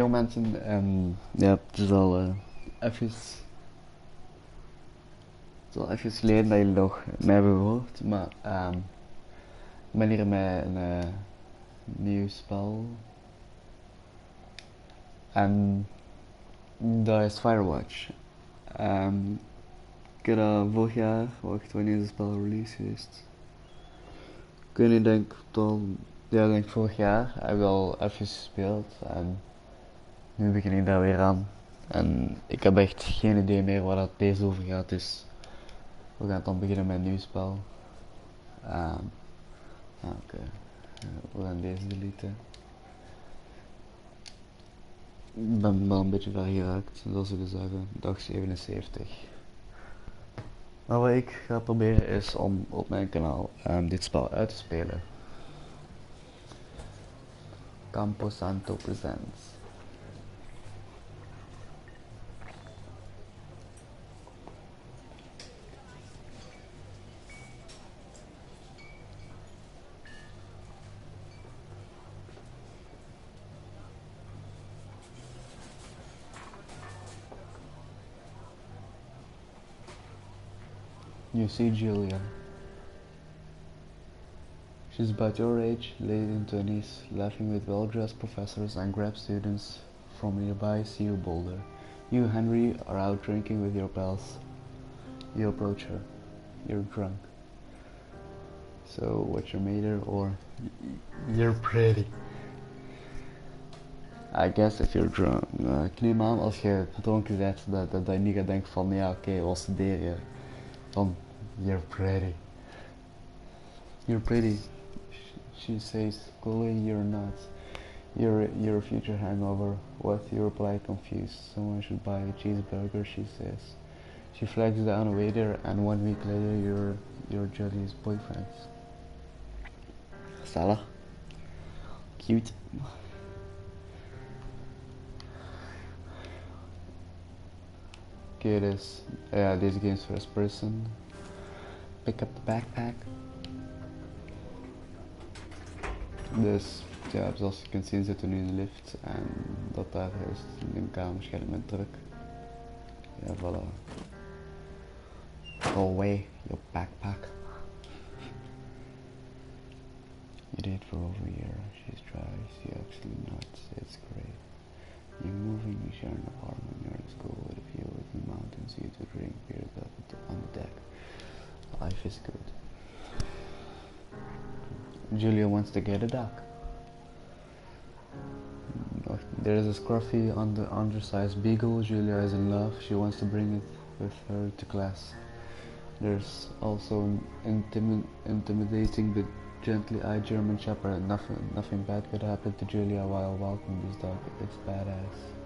Yo mensen, ja, even, het is al even geleden dat jullie nog mij hebben gehoord, maar ik ben hier met een nieuw spel en dat is Firewatch. Ik heb dat vorig jaar, wanneer is het spel release geweest? Ik weet niet, denk vorig jaar heb ik al even gespeeld en nu begin ik daar weer aan. En ik heb echt geen idee meer waar dat deze over gaat, dus we gaan dan beginnen met een nieuw spel. Oké. We gaan deze deleten. Ik ben wel een beetje ver geraakt, zoals we zeggen, dag 77. Maar wat ik ga proberen is om op mijn kanaal dit spel uit te spelen. Campo Santo Presents. You see Julia. She's about your age, late in 20s, laughing with well-dressed professors and grad students from nearby CU Boulder. You, Henry, are out drinking with your pals. You approach her. You're drunk. So, what's your major? Or you're pretty. I guess if you're drunk. Ik neem aan als je dronken bent dat je niet gaat denken van ja oké, wat studeer je? Van you're pretty. You're pretty. She says, Chloe, you're not. You're a future hangover. What? You reply confused. Someone should buy a cheeseburger, she says. She flags down a waiter and 1 week later you're Julie's boyfriend. Salah. Cute. Okay, deze game is first person. Pick up the backpack. Dus ja, zoals je kunt zien zitten we nu in de lift en dat daar is in een kamer waarschijnlijk met druk. Ja, voilà. Go away, your backpack. You did for over a year. She's dry, she actually nuts. It's great. You're moving, you share an apartment, you're in school with a view of the mountains, you to drink beer on the deck. Life is good. Julia wants to get a dog. There is a scruffy undersized beagle. Julia is in love. She wants to bring it with her to class. There's also an intimidating but gently-eyed German shepherd. Nothing bad could happen to Julia while walking this dog. It's badass.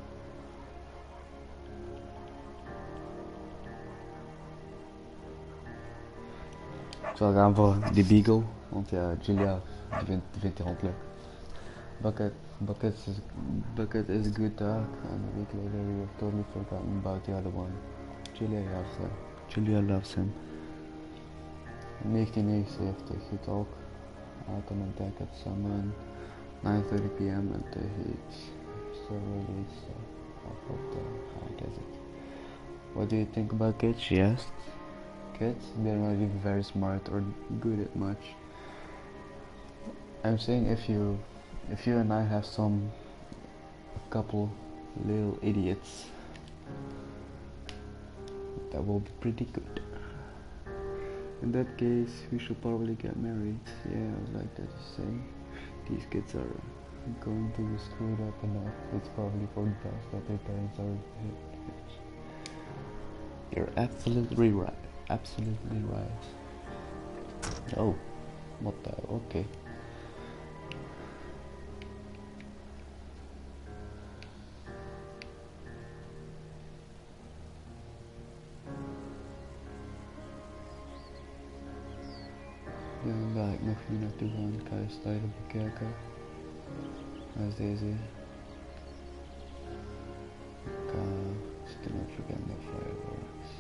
Ik zal gaan voor die beagle, want ja, Julia die vindt die hond leuk. Bucket is a good dog, and a week later you have totally forgotten about the other one. Julia loves him. In 1979, he talk out on a deck at Salmon, 9:30 p.m. at the Hejj. So radiates off of the high desert. What do you think about kids? She asked. Kids, they're not even very smart or good at much. I'm saying if you and I have a couple little idiots, that will be pretty good. In that case, we should probably get married. Yeah, I would like that to say. These kids are going to be screwed up enough. It's probably for the best that their parents are rich. You're absolutely right. Absolutely right. Oh, what the? Okay. Ja, daar ga ik nog niet naartoe gaan. Ik ga je stijl bekijken. Dat is deze. Still not forget the fireworks.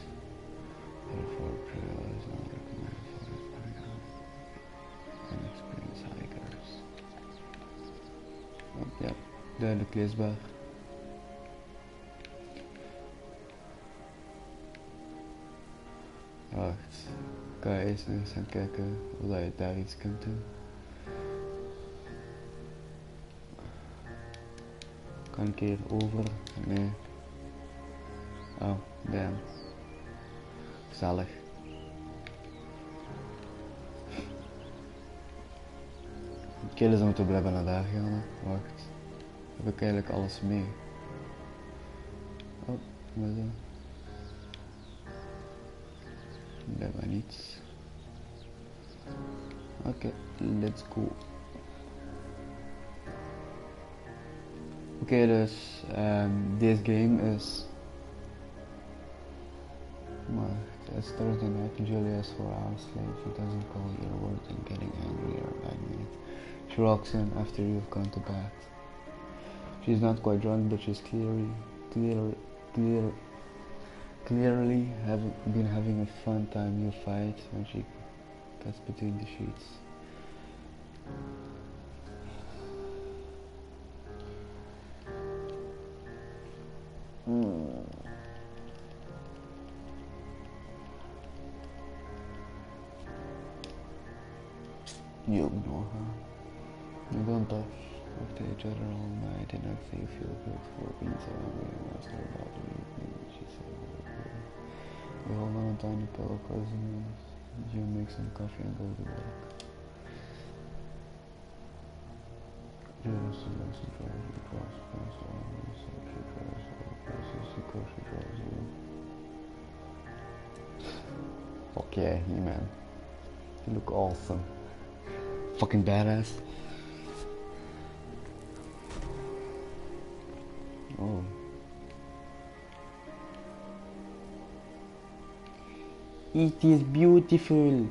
Therefore, trail is not recommended for inexperienced hikers. Ja, duidelijk leesbaar. Wacht. Kan je eens nog eens gaan kijken of dat je daar iets kunt doen? Kan ik hier over? Nee. Oh, damn. Gezellig. Killen ze moeten blijven naar daar gaan. Hè. Wacht. Heb ik eigenlijk alles mee? Oh, wat is dat? Blijkbaar niets. Oké, let's go. Oké, dus deze game is. Maar it's Thursday night and Julia is 4 hours late. She doesn't call your word and getting angrier by me. She walks in after you've gone to bed. She's not quite drunk, but she's clearly been having a fun time. You fight when she gets between the sheets. You ignore her. You don't touch with each other all night and actually you feel good for being so angry and ask her about the evening. She said, you hold on a tiny pillow cozy and you make some coffee and go to work. Julia selects and drives you across the fence line and so she drives all the places you go, she drives you. Fuck yeah, man. You look awesome. Fucking badass. Oh. It is beautiful.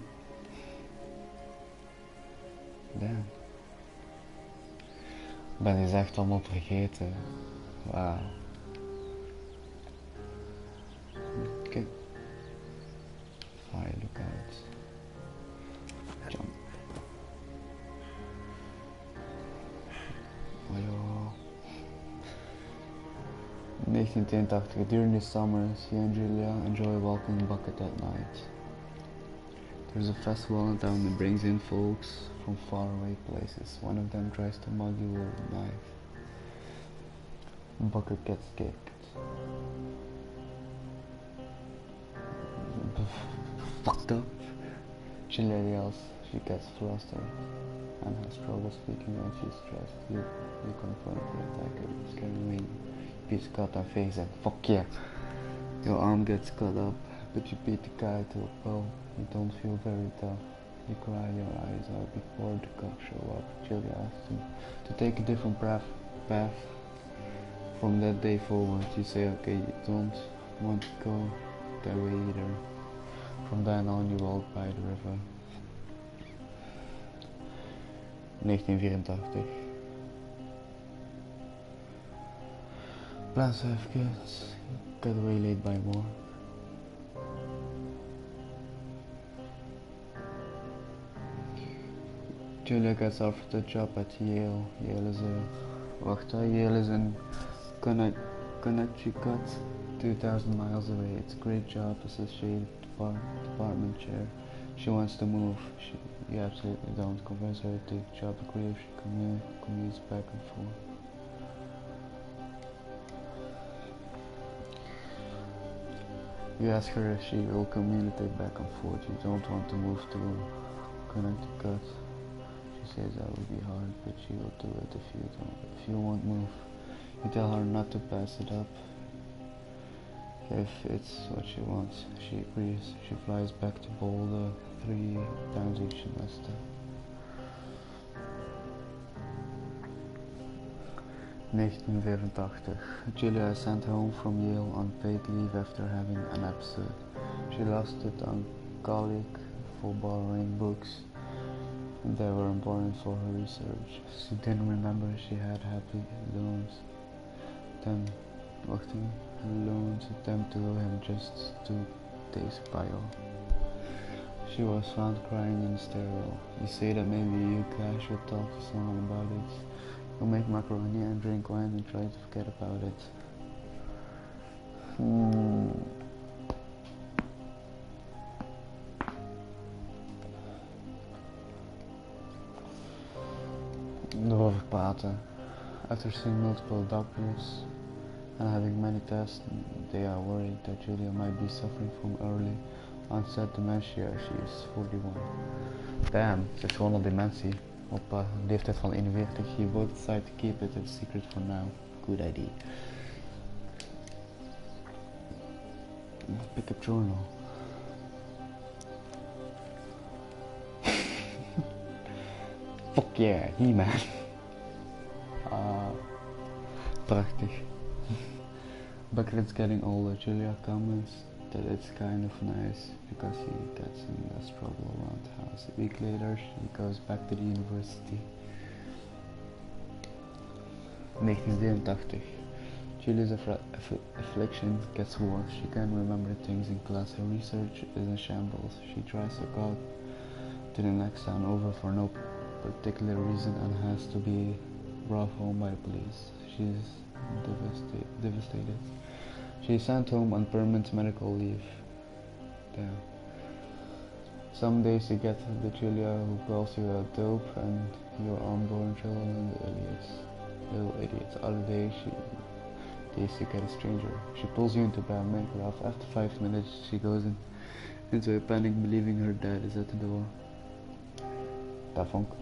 Damn. Ik ben eens echt allemaal vergeten. Wauw. Kijk. Fire, look out. Jump. Oh joh. 1982. During the summer, she and Julia enjoy walking bucket at night. There's a festival in town that brings in folks from faraway places. One of them tries to mug you with a knife. Bucket gets kicked. Fucked up. Julia yells. She gets flustered and has trouble speaking when she's stressed. You confront the attacker. You scream me. Piece cut her face and fuck yeah. Your arm gets cut up, but you beat the guy to a pulp. You don't feel very tough. You cry your eyes out before the cops show up. Julia asks him to take a different path. From that day forward, you say okay, you don't want to go that way either. From then on, you walk by the river. 1984. Plans to have kids. Got waylaid by more. Julia gets offered a job at Yale. Yale is in Connecticut, 2,000 miles away. It's a great job, associate department chair. She wants to move. You absolutely don't. Convince her to take the job agree if she commutes back and forth. You ask her if she will communicate back and forth. You don't want to move to Connecticut. She says that would be hard, but she will do it if you won't move. You tell her not to pass it up. If it's what she wants, she agrees. She flies back to Boulder 3 times each semester. 1984. Julia is sent home from Yale on paid leave after having an episode. She lost it on colleague for borrowing books. They were important for her research. She didn't remember she had happy loans. Loans attempt to owe him just 2 days bail. She was found crying in the stairwell. You say that maybe you guys should talk to someone about it. You'll make macaroni and drink wine and try to forget about it. erover praten. After seeing multiple doctors and having many tests, they are worried that Julia might be suffering from early onset dementia. She is 41. Damn, ze heeft gewoon al dementie op leeftijd van 41. He both decide to keep it a secret for now. Good idea. Pick up journal. Fuck yeah, He-Man. Prachtig. Bucket's getting older. Julia comments that it's kind of nice because he gets in less trouble around the house. A week later, she goes back to the university. 1983. Julia's affliction gets worse. She can't remember things in class. Her research is in shambles. She tries to go to the next town over for no particular reason and has to be brought home by the police. She's devastated. She is sent home on permanent medical leave. Damn. Some days you get the Julia who calls you a dope and your unborn children little idiots. Other days you get a stranger. She pulls you into bed and make her off. After 5 minutes she goes into a panic believing her dad is at the door. Dat vond ik.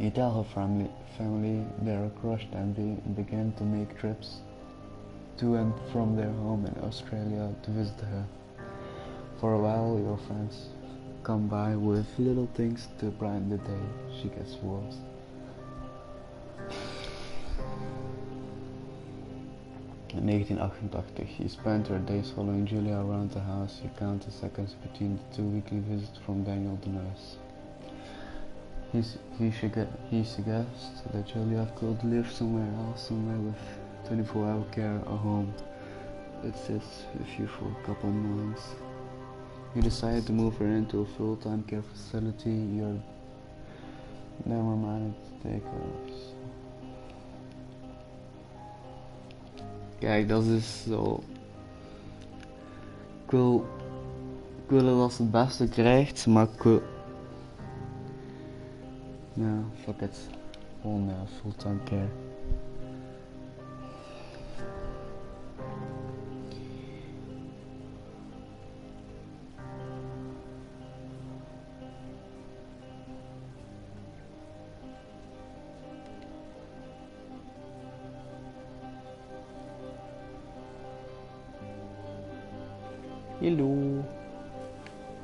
You tell her family they are crushed and begin to make trips to and from their home in Australia to visit her. For a while your friends come by with little things to brighten the day. She gets worse. In 1988, you spent your days following Julia around the house. You count the seconds between the 2 weekly visits from Daniel the nurse. He suggests that Julia could live somewhere else, somewhere with 24-hour care or home. It sits with you for a couple months. You decide to move her into a full-time care facility. You're never managed to take her. Kijk, dat is zo. Ik wil dat als het beste krijgt, maar ik wil. Ja, fuck it. Gewoon fulltime care. Hello.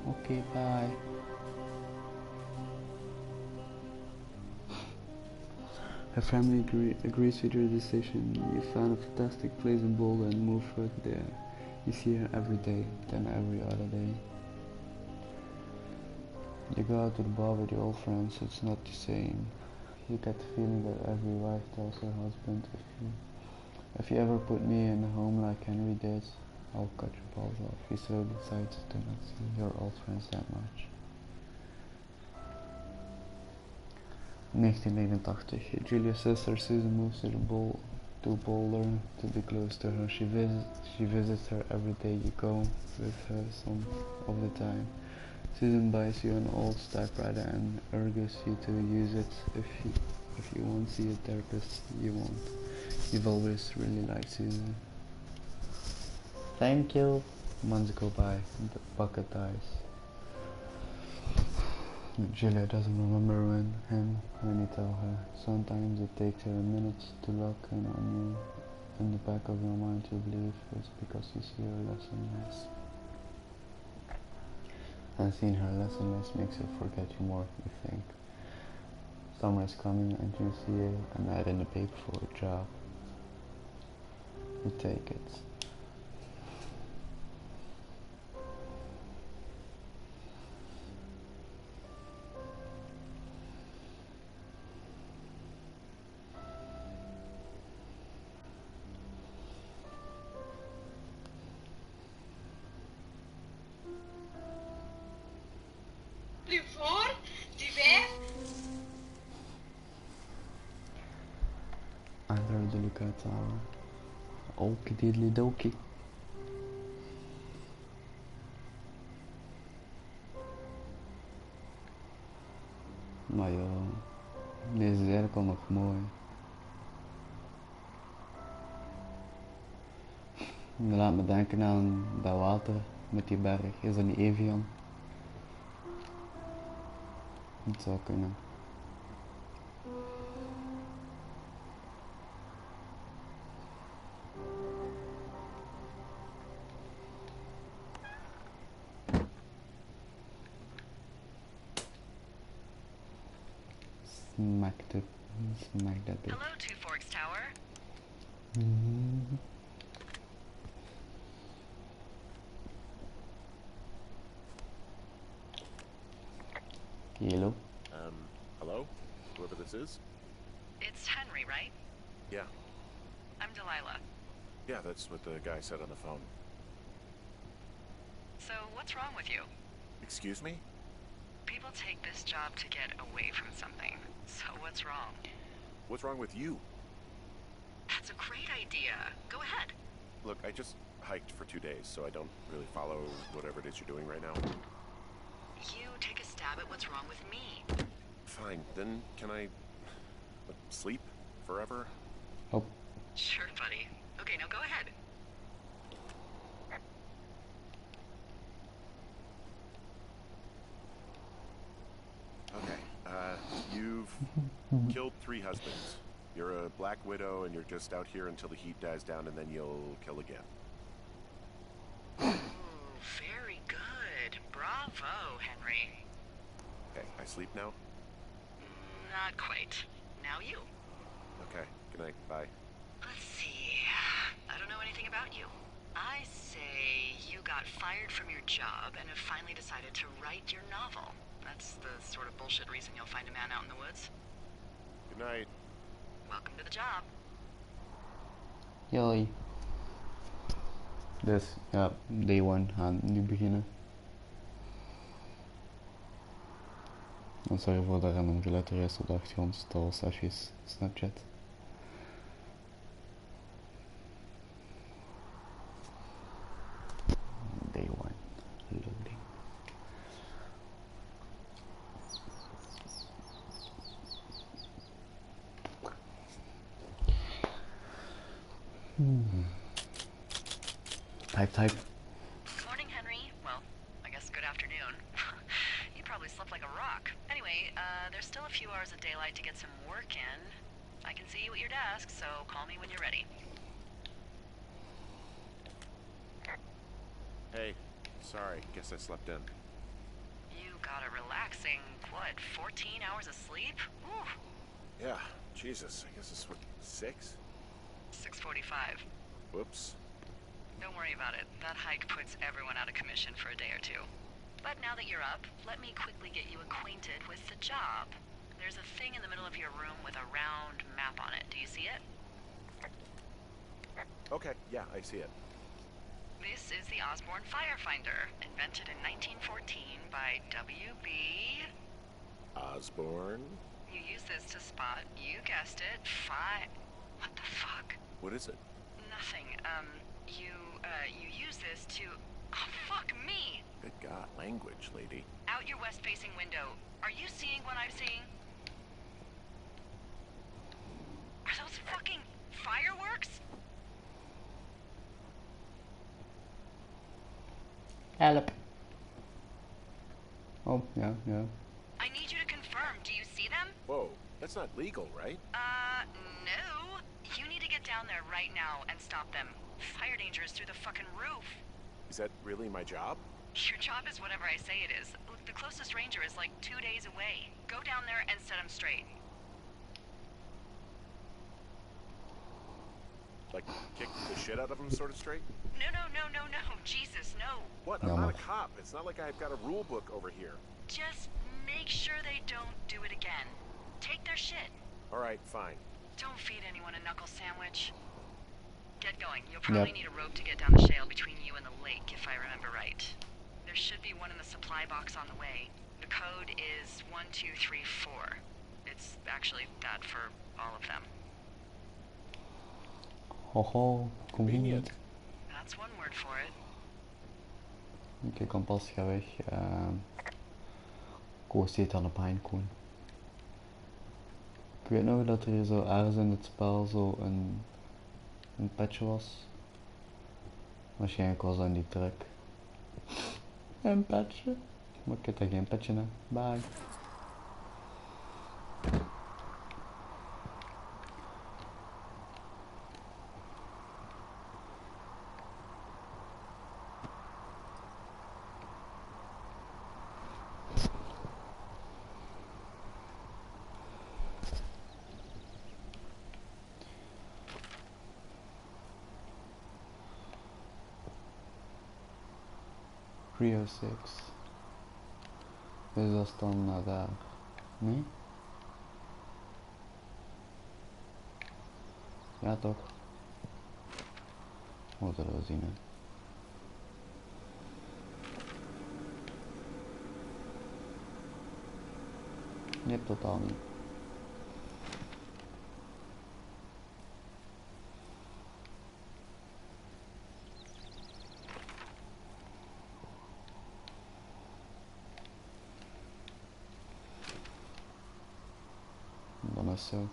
Okay, bye. Her family agrees with your decision. You found a fantastic place in Boulder and move right there. You see her every day, then every other day. You go out to the bar with your old friends, it's not the same. You get the feeling that every wife tells her husband, if you ever put me in a home like Henry did, I'll cut your balls off. You so decide to not see your old friends that much. 1989. Julia's sister Susan moves to Boulder to be close to her. She visits her every day. You go with her some of the time. Susan buys you an old typewriter and urges you to use it if you won't see a therapist. You won't. You've always really liked Susan. Thank you. Months go by. The bucket dies. Julia doesn't remember when you tell her. Sometimes it takes her a minute to lock in on you. In the back of your mind you believe it's because you see her less and less. And seeing her less and less makes her forget you more, you think. Summer is coming and you see an ad in the paper for a job. You take it. Under the lookout tower. Okie diddly dokie. Maar joh, deze is eigenlijk ook al nog mooi. Dat laat me denken aan dat water met die berg. Is dat niet Evian? Het zou kunnen. Smack that bitch. Hello, Two Forks Tower. Hello? Hello? Whoever this is? It's Henry, right? Yeah. I'm Delilah. Yeah, that's what the guy said on the phone. So, what's wrong with you? Excuse me? People take this job to get away from something. So, what's wrong? What's wrong with you? That's a great idea. Go ahead. Look, I just hiked for 2 days, so I don't really follow whatever it is you're doing right now. You take a stab at what's wrong with me. Fine, then can I sleep forever? Oh. Sure, buddy. Okay, now go ahead. Okay, you've killed 3 husbands. You're a black widow and you're just out here until the heat dies down and then you'll kill again. Ooh, very good. Bravo, Henry. Okay, I sleep now? Not quite. Now you. Okay, good night, bye. Let's see. I don't know anything about you. I say you got fired from your job and have finally decided to write your novel. That's the sort of bullshit reason you'll find a man out in the woods. Good night. Welcome to the job. Jullie. Dus ja, day 1 gaan nu beginnen. En sorry voor dat random geluid er juist op de achtergrond, dat was even Snapchat. Day 1 loading. Type. Morning, Henry. Well, I guess good afternoon. You probably slept like a rock. Anyway, there's still a few hours of daylight to get some work in. I can see you at your desk, so call me when you're ready. Hey, sorry, guess I slept in. You got a relaxing, what, 14 hours of sleep? Ooh, Yeah, Jesus, I guess it's what, 6? 6:45. Whoops. Don't worry about it. That hike puts everyone out of commission for a day or two. But now that you're up, let me quickly get you acquainted with the job. There's a thing in the middle of your room with a round map on it. Do you see it? Okay, yeah, I see it. This is the Osborne Firefinder, invented in 1914 by W.B. Osborne? You use this to spot, you guessed it, What the fuck? What is it? Nothing. You use this to... Oh, fuck me! Good God, language, lady. Out your west-facing window. Are you seeing what I'm seeing? Are those fucking fireworks? Help. Oh, yeah. I need you to confirm. Do you see them? Whoa, that's not legal, right? No. You need to get down there right now and stop them. Fire danger is through the fucking roof. Is that really my job? Your job is whatever I say it is. Look, the closest ranger is like 2 days away. Go down there and set them straight. Like, kick the shit out of them sort of straight? No. Jesus, no. What? No, I'm not man. a cop. It's not like I've got a rule book over here. Just make sure they don't do it again. Take their shit. All right, fine. Don't feed anyone a knuckle sandwich. Get going. You'll probably Yep. need a rope to get down the shale between you and the lake, if I remember right. There should be one in the supply box on the way. The code is 1234. It's actually that for all of them. Hoho, convenient. That's one word for it. Ik kan pas ga weg. Koos zit aan de pinecone. weet nog dat er hier zo ergens in het spel zo een petje was. Waarschijnlijk was dat niet druk. Een petje? Maar ik heb daar geen petje in. Bye. Trio 6. Dus dat is dan naar daar. Nee? Ja toch? Wat zullen we zien hè? Nee, totaal niet. Dan is zo.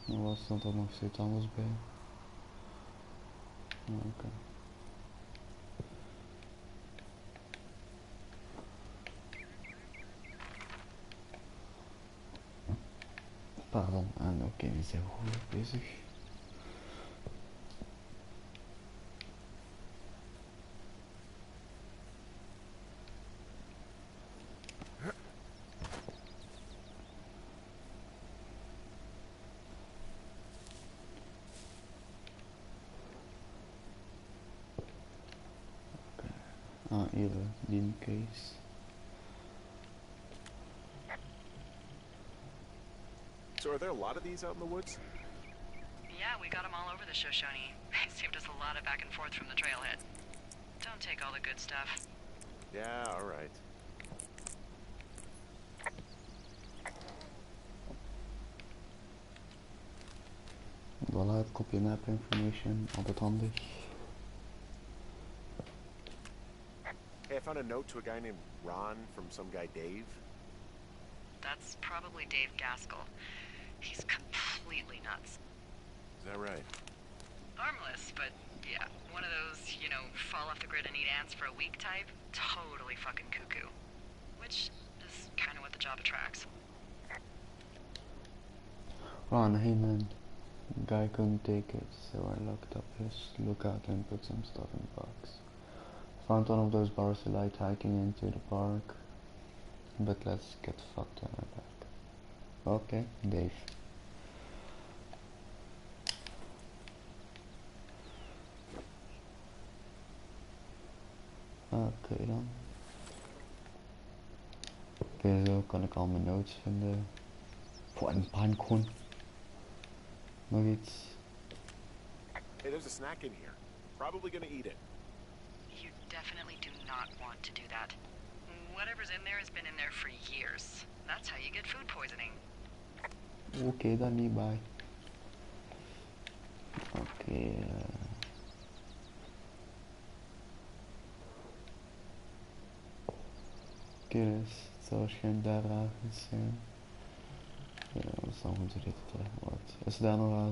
Er was er nog zoiets anders bij. Oké. Pardon, en oké, we zijn goed bezig. Ah, hier, die case. So are there a lot of these out in the woods? Yeah, we got them all over the Shoshone. They saved us a lot of back and forth from the trailhead. Don't take all the good stuff. Yeah, alright. Voilà, het kopje map information, altijd handig. Hey, I found a note to a guy named Ron from some guy Dave. That's probably Dave Gaskell. He's completely nuts. Is that right? Harmless, but yeah, one of those, you know, fall off the grid and eat ants for a week type. Totally fucking cuckoo. Which is kind of what the job attracts. Ron, hey man. Guy couldn't take it, so I locked up his lookout and put some stuff in the box. Found one of those bars he liked hiking into the park. But let's get fucked on our back. Okay, Dave. Oké dan. Oké, zo kan ik al mijn notes vinden. Voor een pijnkoen. Nog iets. Hey, there's a snack in here. Probably gonna eat it. You definitely do not want to do that. Whatever's in there has been in there for years. That's how you get food poisoning. Oké, dan niet bij. Oké. Oké, dus het zou waarschijnlijk daar ergens zijn. Ja, dat is dan goed te weten. Wat? Is daar nog wel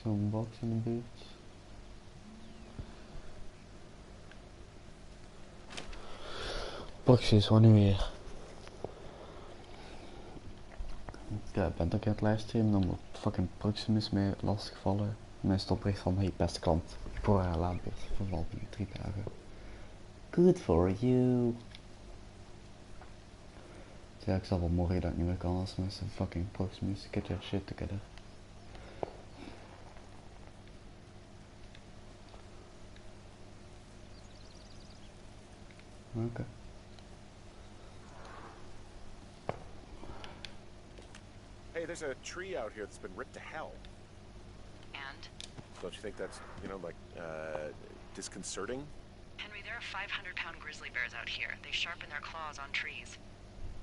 zo'n box in de buurt? Precies, wat nu weer? Ja, ik ben ook aan het livestreamen, dan wordt fucking Proximus mee lastiggevallen. Mijn stoplicht van, hey beste klant, voor haar laadbeurt vervalt in 3 dagen. Good for you. Dus ja, ik zal wel morgen dat ik niet meer kan als mensen fucking Proximus, get your shit together. Oké. Hey, there's a tree out here that's been ripped to hell. And? Don't you think that's, you know, like, disconcerting? Henry, there are 500-pound grizzly bears out here. They sharpen their claws on trees.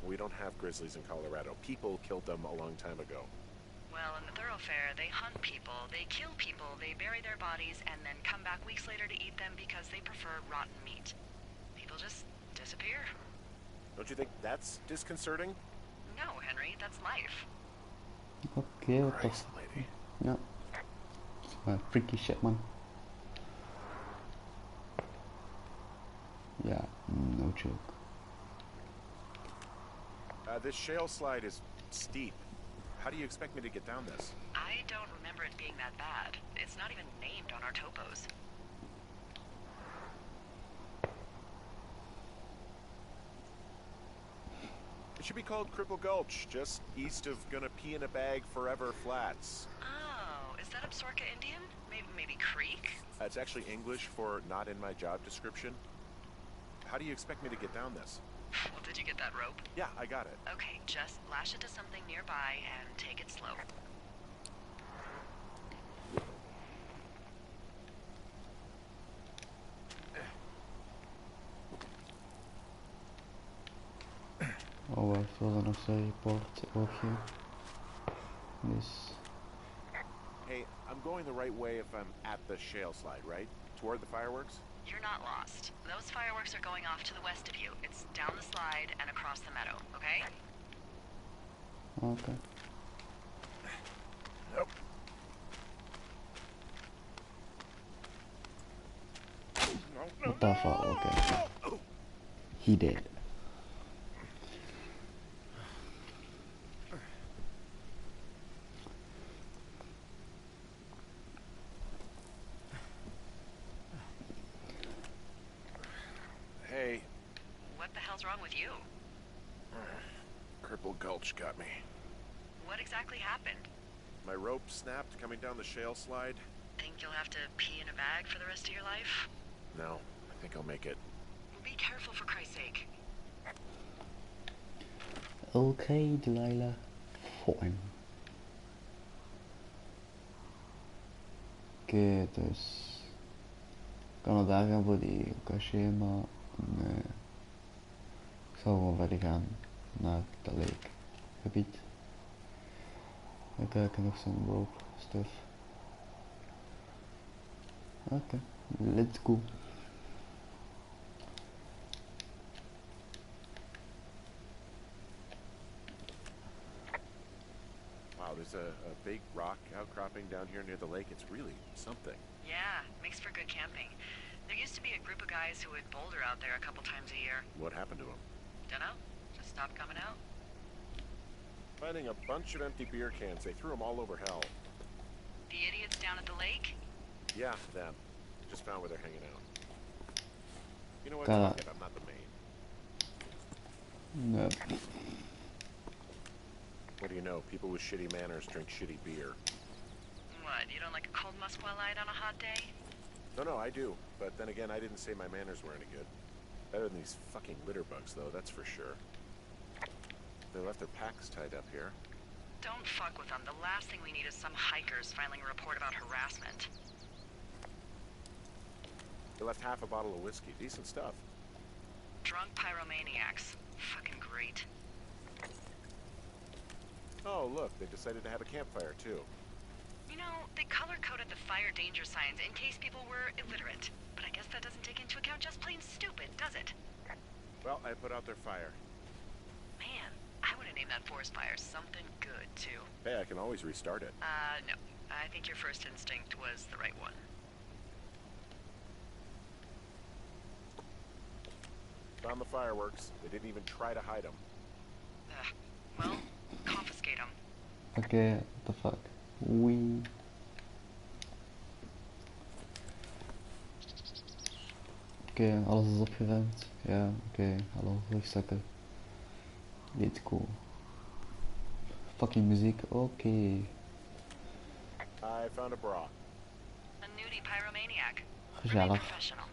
We don't have grizzlies in Colorado. People killed them a long time ago. Well, in the thoroughfare, they hunt people, they kill people, they bury their bodies, and then come back weeks later to eat them because they prefer rotten meat. People just disappear. Don't you think that's disconcerting? No, Henry, that's life. Okay, what the Christ, f... lady. Ja. Freaky shit, man. Ja, no joke. This shale slide is steep. How do you expect me to get down this? I don't remember it being that bad. It's not even named on our topos. It should be called Cripple Gulch, just east of Gonna Pee in a Bag Forever Flats. Oh, is that Absorka Indian? Maybe Creek? It's actually English for not in my job description. How do you expect me to get down this? Well, did you get that rope? Yeah, I got it. Okay, just lash it to something nearby and take it slow. Oh, wacht, wilde nog zo'n report oogje. Dus... Hey, I'm going the right way if I'm at the shale slide, right? Toward the fireworks? You're not lost. Those fireworks are going off to the west of you. It's down the slide and across the meadow, okay? Okay. Nope. What the fuck? Okay. He did. Hey, What the hell's wrong with you? Cripple Gulch got me. What exactly happened? My rope snapped coming down the shale slide. Think you'll have to pee in a bag for the rest of your life? No, I think I'll make it. Be careful for Christ's sake. Okay, Delilah. Fine. Oké, dus... Ik kan het daar gaan voor die cachet, maar... Nee. Ik zal gewoon verder gaan naar dat leekgebied. Dan krijg ik nog zo'n rope stuff. Oké, let's go. Wow, there's a big rock outcropping down here near the lake. It's really something. Yeah, makes for good camping. There used to be a group of guys who would boulder out there a couple times a year. What happened to them? Dunno? Just stopped coming out? Finding a bunch of empty beer cans. They threw them all over hell. The idiots down at the lake? Yeah, them. Just found where they're hanging out. You know what? Got Fuck it, I'm not the main. No. What do you know? People with shitty manners drink shitty beer. What, you don't like a cold Musquat light on a hot day? No, I do. But then again, I didn't say my manners were any good. Better than these fucking litter bugs, though, that's for sure. They left their packs tied up here. Don't fuck with them. The last thing we need is some hikers filing a report about harassment. They left half a bottle of whiskey. Decent stuff. Drunk pyromaniacs. Fucking great. Oh, look, they decided to have a campfire, too. You know, they color-coded the fire danger signs in case people were illiterate. But I guess that doesn't take into account just plain stupid, does it? Well, I put out their fire. Man, I would have named that forest fire something good, too. Hey, I can always restart it. No. I think your first instinct was the right one. Found the fireworks. They didn't even try to hide them. Well, confiscate them. Oké, what the fuck. Wee. Oké, alles is opgeruimd. Ja, oké, hallo, rugzakken. Niet cool. Fucking muziek, oké. I found a bra. A nudie pyromaniac. Really Gezellig. professional.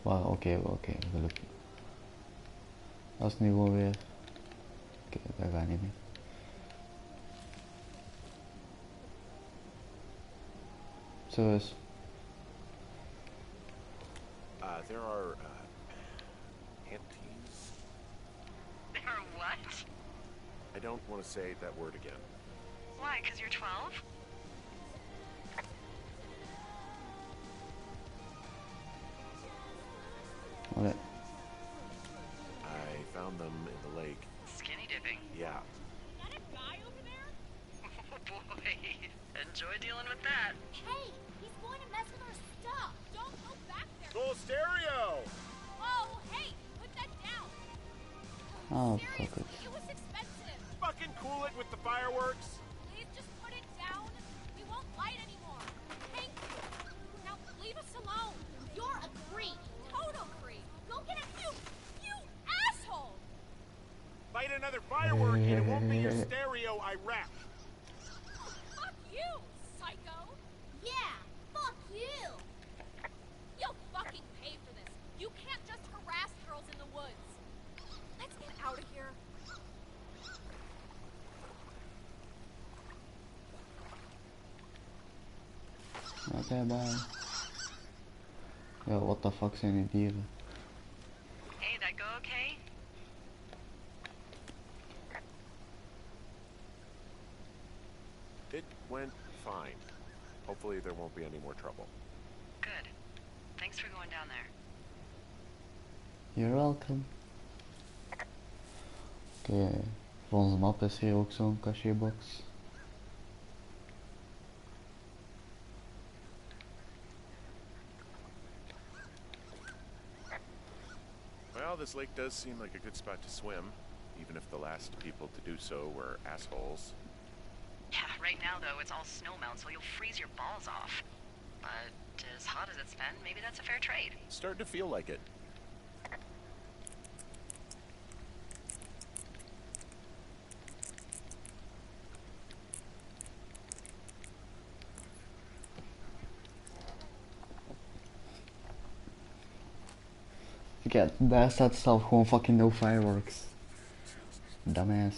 Maar oké, gelukkig. Dat is nu gewoon weer... Oké, dat gaat niet meer. Zo is. There are, panties. There what? I don't want to say that word again. Why, because you're 12? What? I found them in the lake. Skinny dipping. Yeah. Is that a guy over there? Oh boy. Enjoy dealing with that. Hey, he's going to mess with our stuff. Don't go back there. Full stereo! Oh, hey, put that down. Oh, fuck Seriously, it. it was expensive. Fucking cool it with the fireworks! Please just put it down. We won't light anymore. Thank you. Now leave us alone. You're a creep. Total creep. Go get a you asshole. Light another firework and it won't be your stereo I wrap. Fuck you, psycho. Yeah, fuck you. You'll fucking pay for this. You can't just harass girls in the woods. Let's get out of here. Oké, bye. Yo, what the fuck zijn die dieren? Hey, that go okay? It went fine. Hopefully there won't be any more trouble. Good. Thanks for going down there. You're welcome. Oké, voor onze map is hier ook zo'n cachebox. Well, this lake does seem like a good spot to swim, even if the last people to do so were assholes. Yeah, right now though, it's all snowmelt, so you'll freeze your balls off. But as hot as it's been, maybe that's a fair trade. Starting to feel like it. Kijk, daar staat zelf gewoon fucking no fireworks. Dumbass.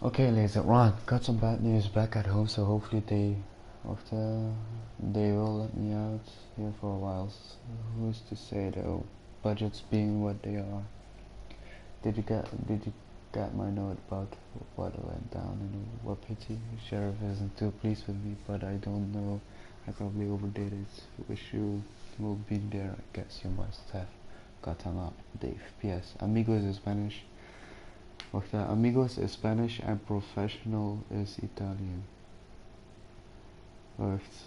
Okay, ladies and Ron, got some bad news back at home, so hopefully they will let me out here for a while. Who's to say though? Budgets being what they are. Did you get my note about what went down and what pity? Sheriff isn't too pleased with me, but I don't know. I probably overdid it. Wish you will be there. I guess you must have got him up. Dave. P.S. Amigos is Spanish. Wacht, amigos is Spanish and professional is Italian. Wacht.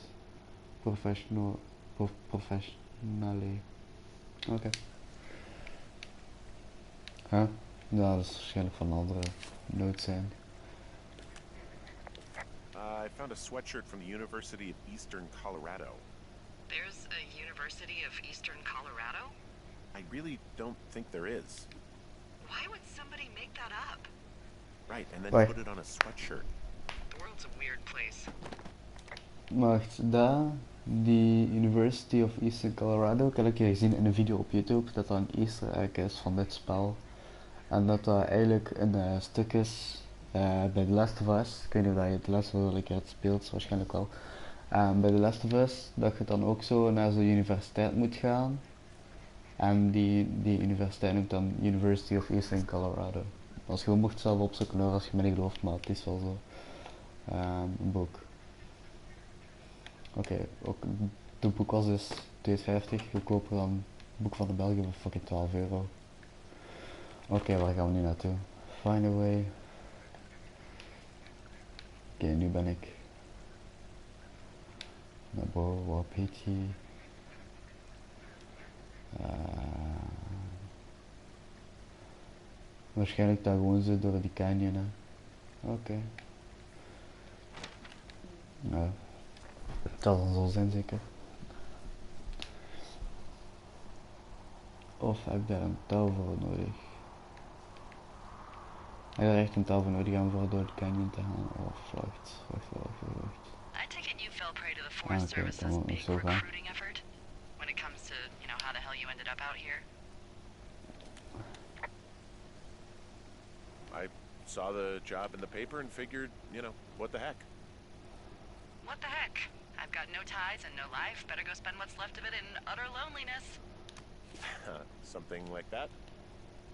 Professionale. Oké. Huh? Ja, dat is waarschijnlijk van een andere noot zijn. I found a sweatshirt from the University of Eastern Colorado. There's a University of Eastern Colorado? I really don't think there is. Why would somebody make that up? Right, and then Wait. put it on a sweatshirt. The world's a weird place. Wacht, daar, die University of Eastern Colorado, ik heb een keer gezien in een video op YouTube dat dat een easter egg is van dit spel. En dat dat eigenlijk een stuk is bij The Last of Us. Ik weet niet of je The Last of Us een keer speelt, waarschijnlijk wel. Bij The Last of Us, dat je dan ook zo naar zo'n universiteit moet gaan. En die universiteit noemt dan University of Eastern Colorado. Als je mocht zelf opzoeken hoor, als je me niet gelooft, maar het is wel zo. Een boek. Oké, ook de boek was dus 2,50, goedkoper dan het boek van de Belgen voor fucking 12 euro. Oké, waar gaan we nu naartoe? Find a way. Oké, nu ben ik naar boven, waar Pity. Waarschijnlijk daar gewoon zo door die canyon, hè. Oké. Nou, het zal dan zo zijn zeker. Of heb ik daar een touw voor nodig? Heb je daar echt een touw voor nodig om voor door de canyon te gaan? Of wacht. I take it you fell prey to the Forest okay, Service's dan big zo gaan. recruiting effort when it comes to, you know, how the hell you ended up out here. I saw the job in the paper and figured, you know, what the heck. What the heck? I've got no ties and no life. Better go spend what's left of it in utter loneliness. Something like that.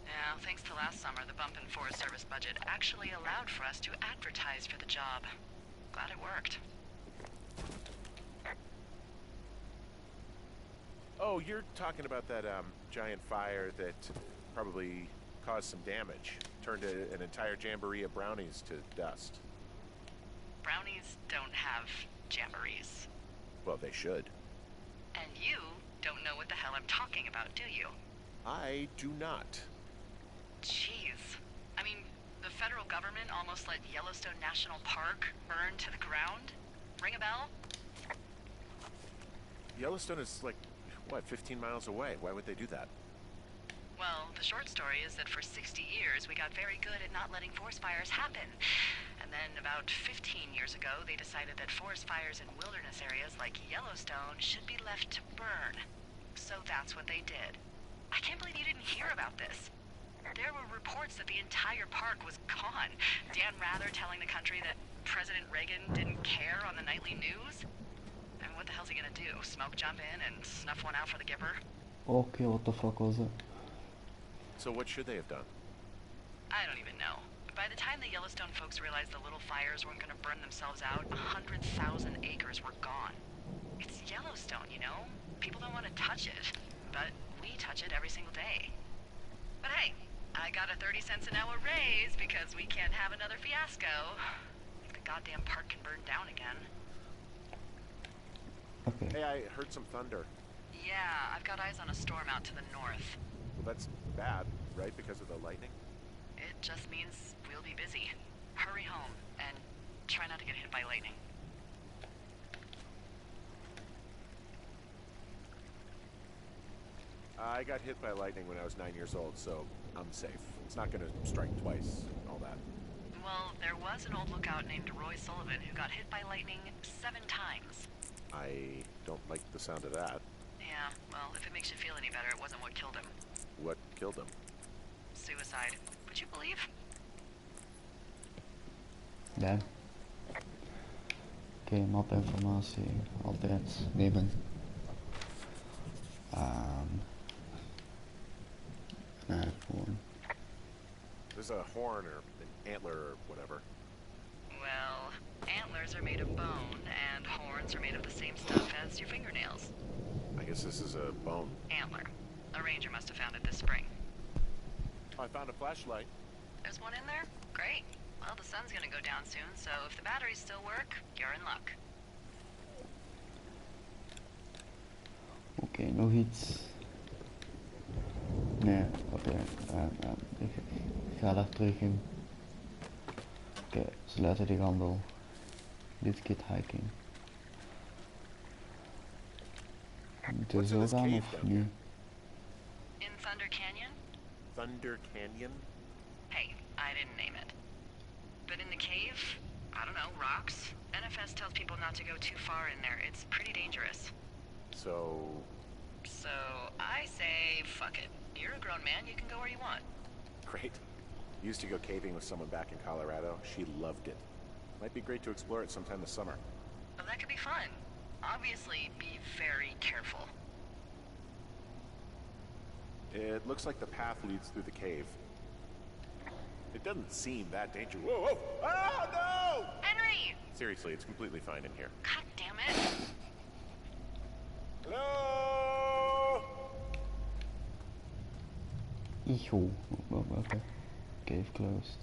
Yeah, thanks to last summer, the bump in Forest Service budget actually allowed for us to advertise for the job. Glad it worked. Oh, you're talking about that giant fire that probably caused some damage. Turned an entire jamboree of brownies to dust. Brownies don't have jamborees. Well, they should. And you don't know what the hell I'm talking about, do you? I do not. Jeez. I mean, the federal government almost let Yellowstone National Park burn to the ground? Ring a bell? Yellowstone is like, what, 15 miles away? Why would they do that? Well, the short story is that for 60 years, we got very good at not letting forest fires happen. And then about 15 years ago, they decided that forest fires in wilderness areas like Yellowstone should be left to burn. So that's what they did. I can't believe you didn't hear about this. There were reports that the entire park was gone. Dan Rather telling the country that President Reagan didn't care on the nightly news. And what the hell's he gonna do? Smoke jump in and snuff one out for the giver? Okay, what the fuck was it? So what should they have done? I don't even know. By the time the Yellowstone folks realized the little fires weren't gonna burn themselves out, 100,000 acres were gone. It's Yellowstone, you know? People don't want to touch it, but we touch it every single day. But hey, I got a 30 cents an hour raise because we can't have another fiasco. The goddamn park can burn down again. Okay. Hey, I heard some thunder. Yeah, I've got eyes on a storm out to the north. Well, that's bad, right? Because of the lightning? It just means we'll be busy. Hurry home and try not to get hit by lightning. I got hit by lightning when I was 9 years old, so I'm safe. It's not going to strike twice and all that. Well, there was an old lookout named Roy Sullivan who got hit by lightning 7 times. I don't like the sound of that. Yeah, well, if it makes you feel any better, it wasn't what killed him. What killed him? Suicide. Would you believe? Ja. Oké, mapinformatie. Altijd nemen. Gewoon. There's a horn or an antler or whatever. Well, antlers are made of bone, and horns are made of the same stuff as your fingernails. I guess this is a bone. Antler. A ranger must have found it this spring. I found a flashlight. There's one in there? Great. Well, the sun's gonna go down soon, so if the batteries still work, you're in luck. Oké, nog iets. Nee, oké. Ik ga daar terug in. Oké, sluiten die handel. Dit kit hiking. Moet je zo gaan of nu? In Thunder Canyon? Thunder Canyon? Hey, I didn't name it. But in the cave, I don't know, rocks? NFS tells people not to go too far in there. It's pretty dangerous. So I say, fuck it. You're a grown man, you can go where you want. great. Used to go caving with someone back in Colorado. She loved it. Might be great to explore it sometime this summer. Well, that could be fun. Obviously, be very careful. It looks like the path leads through the cave. It doesn't seem that dangerous. Whoa, whoa! Ah, no! Henry! Seriously, it's completely fine in here. God damn it. Hello? Echo. Okay. Cave closed.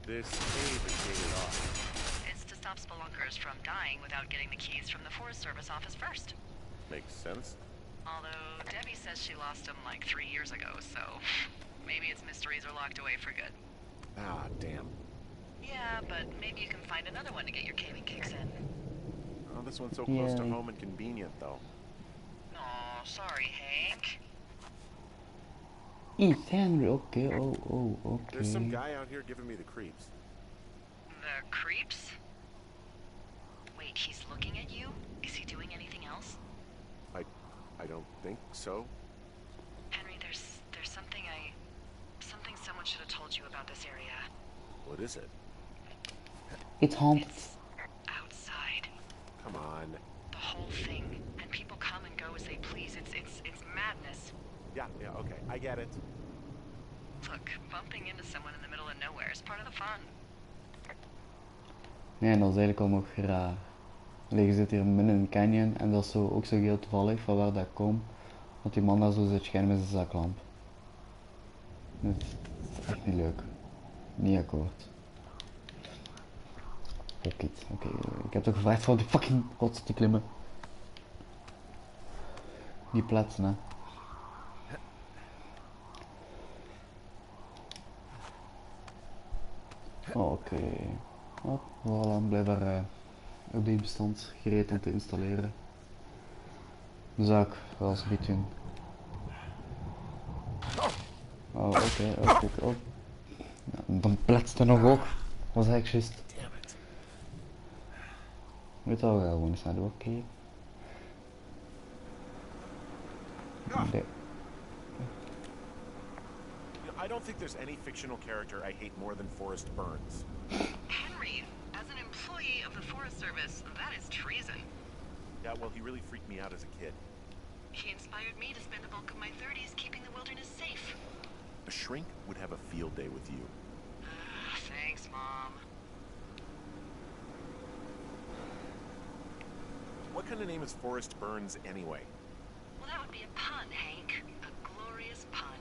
This cave is gated off. It's to stop spelunkers from dying without getting the keys from the Forest Service office first. Makes sense. Although Debbie says she lost them like 3 years ago, so maybe its mysteries are locked away for good. Ah, damn. Yeah, but maybe you can find another one to get your caving kicks in. Oh, this one's so close to Yay. home and convenient, though. Aw, sorry, Hank. Eat Henry, okay, oh, okay. There's some guy out here giving me the creeps. The creeps? Wait, he's looking at you? Is he doing anything else? I don't think so. Henry, there's something someone should have told you about this area. What is it? It's haunted. It's outside. Come on. The whole thing. And people come and go as they please. It's madness. Yeah, okay, I get it. Look, bumping into someone in the middle of nowhere is part of the fun. Nee, en dat is eigenlijk al nog raar. Je zit hier midden in een canyon en dat is zo, ook zo heel toevallig van waar dat komt. Want die man daar zo zit schijnen met zijn zaklamp. Dat is echt niet leuk. Niet akkoord. Oké, ik heb toch gevraagd voor die fucking rots te klimmen. Die plaatsen, hè. Oké. Oh, voilà, blijkbaar updatebestand gereed om te installeren. Dus zou ik wel eens een beetje doen. Oh, oké. Ja, dan platst er nog ook. Was eigenlijk juist. Weet je wel, gewoon eens naar de oké. Nee. I don't think there's any fictional character I hate more than Forrest Burns. Henry, as an employee of the Forest Service, that is treason. Yeah, well, he really freaked me out as a kid. He inspired me to spend the bulk of my 30s keeping the wilderness safe. A shrink would have a field day with you. Thanks, Mom. What kind of name is Forrest Burns anyway? Well, that would be a pun, Hank. A glorious pun.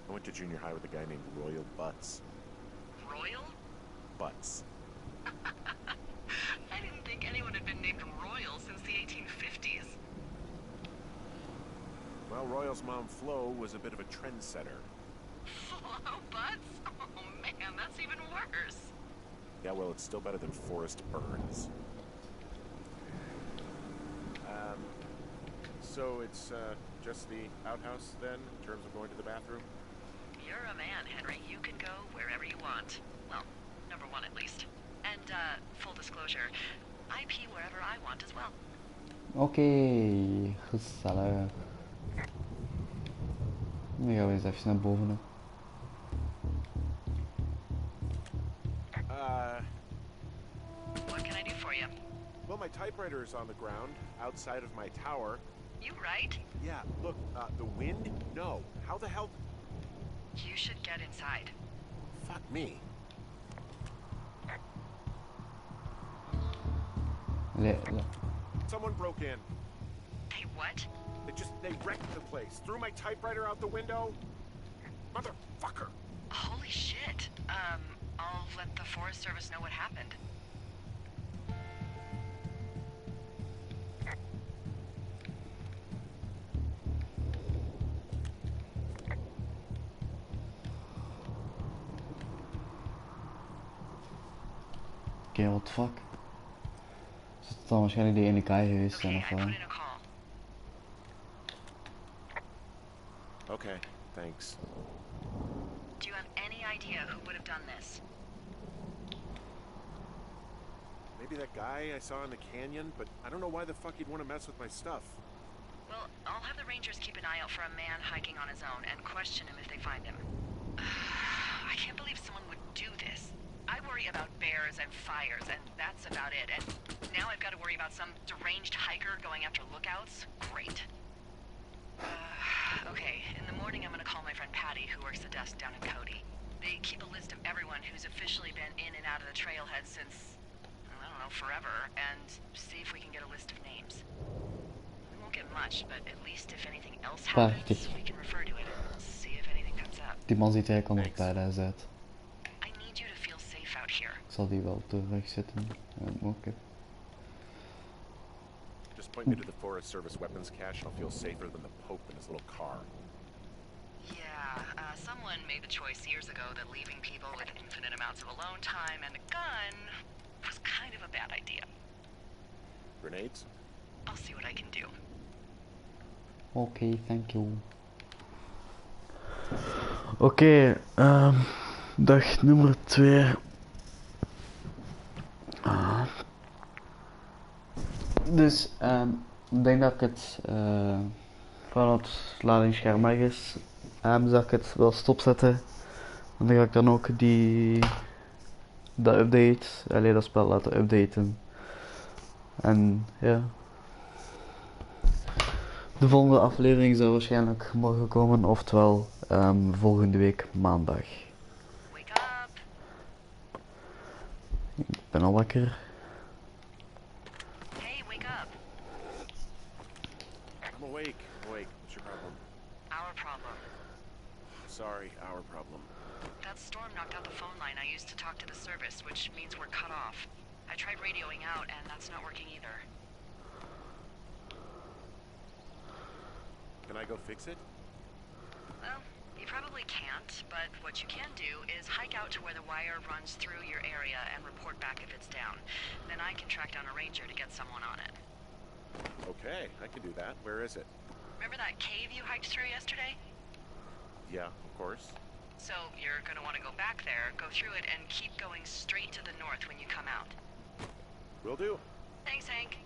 I went to junior high with a guy named Royal Butts. Royal? Butts. I didn't think anyone had been named Royal since the 1850s. Well, Royal's mom, Flo, was a bit of a trendsetter. Flo Butts? Oh man, that's even worse. Yeah, well, it's still better than Forrest Burns. So it's just the outhouse then, in terms of going to the bathroom? You're a man, Henry. You can go wherever you want. Well, number one at least. And, full disclosure, I pee wherever I want as well. Oké, gezellig. Nu gaan we eens even naar boven. Hè. What can I do for you? Well, my typewriter is on the ground, outside of my tower. You right? Yeah, look, the wind? No. How the hell? You should get inside. Fuck me. Someone broke in. Hey, what? They wrecked the place. Threw my typewriter out the window. Motherfucker. Holy shit. I'll let the Forest Service know what happened. Oké, what the fuck? Is het dan waarschijnlijk die ene guy geweest zijn Okay, of I wel? put in a call. Okay, thanks. Do you have any idea who would have done this? Maybe that guy I saw in the canyon, but I don't know why the fuck he'd want to mess with my stuff. Well, I'll have the Rangers keep an eye out for a man hiking on his own and question him if they find him. I can't believe someone would do this. I worry about bears and fires, and that's about it. And now I've got to worry about some deranged hiker going after lookouts? Great. Okay, in the morning I'm gonna call my friend Patty, who works the desk down in Cody. They keep a list of everyone who's officially been in and out of the trailhead since, I don't know, forever, and see if we can get a list of names. We won't get much, but at least if anything else happens, we can refer to it and see if anything comes up. Die man ziet er eigenlijk al nog badass uit. I need you to feel safe out here. Ik zal die wel terugzetten. Oké. Just point me to the Forest Service weapons cache and I'll feel safer than the Pope in his little car. Yeah, someone made the choice years ago that leaving people with infinite amounts of alone time and a gun was kind of a bad idea. Grenades? I'll see what I can do. Oké, thank you. Oké, dag nummer 2. Dus, ik denk dat ik het van het ladingsscherm weg is. Zal ik het wel stopzetten. En dan ga ik dan ook die dat update, alleen dat spel laten updaten. En ja. De volgende aflevering zal waarschijnlijk morgen komen, oftewel volgende week maandag. Wake up. Ik ben al wakker. Hey, wake up. I'm awake. Awake. What's your problem? Our problem. Sorry, our problem. That storm knocked out the phone line I used to talk to the service, which means we're cut off. I tried radioing out, and that's not working either. Can I go fix it? Well, you probably can't, but what you can do is hike out to where the wire runs through your area and report back if it's down. Then I can track down a ranger to get someone on it. Okay, I can do that. Where is it? Remember that cave you hiked through yesterday? Yeah, of course. So you're gonna want to go back there, go through it, and keep going straight to the north when you come out. Will do. Thanks, Hank.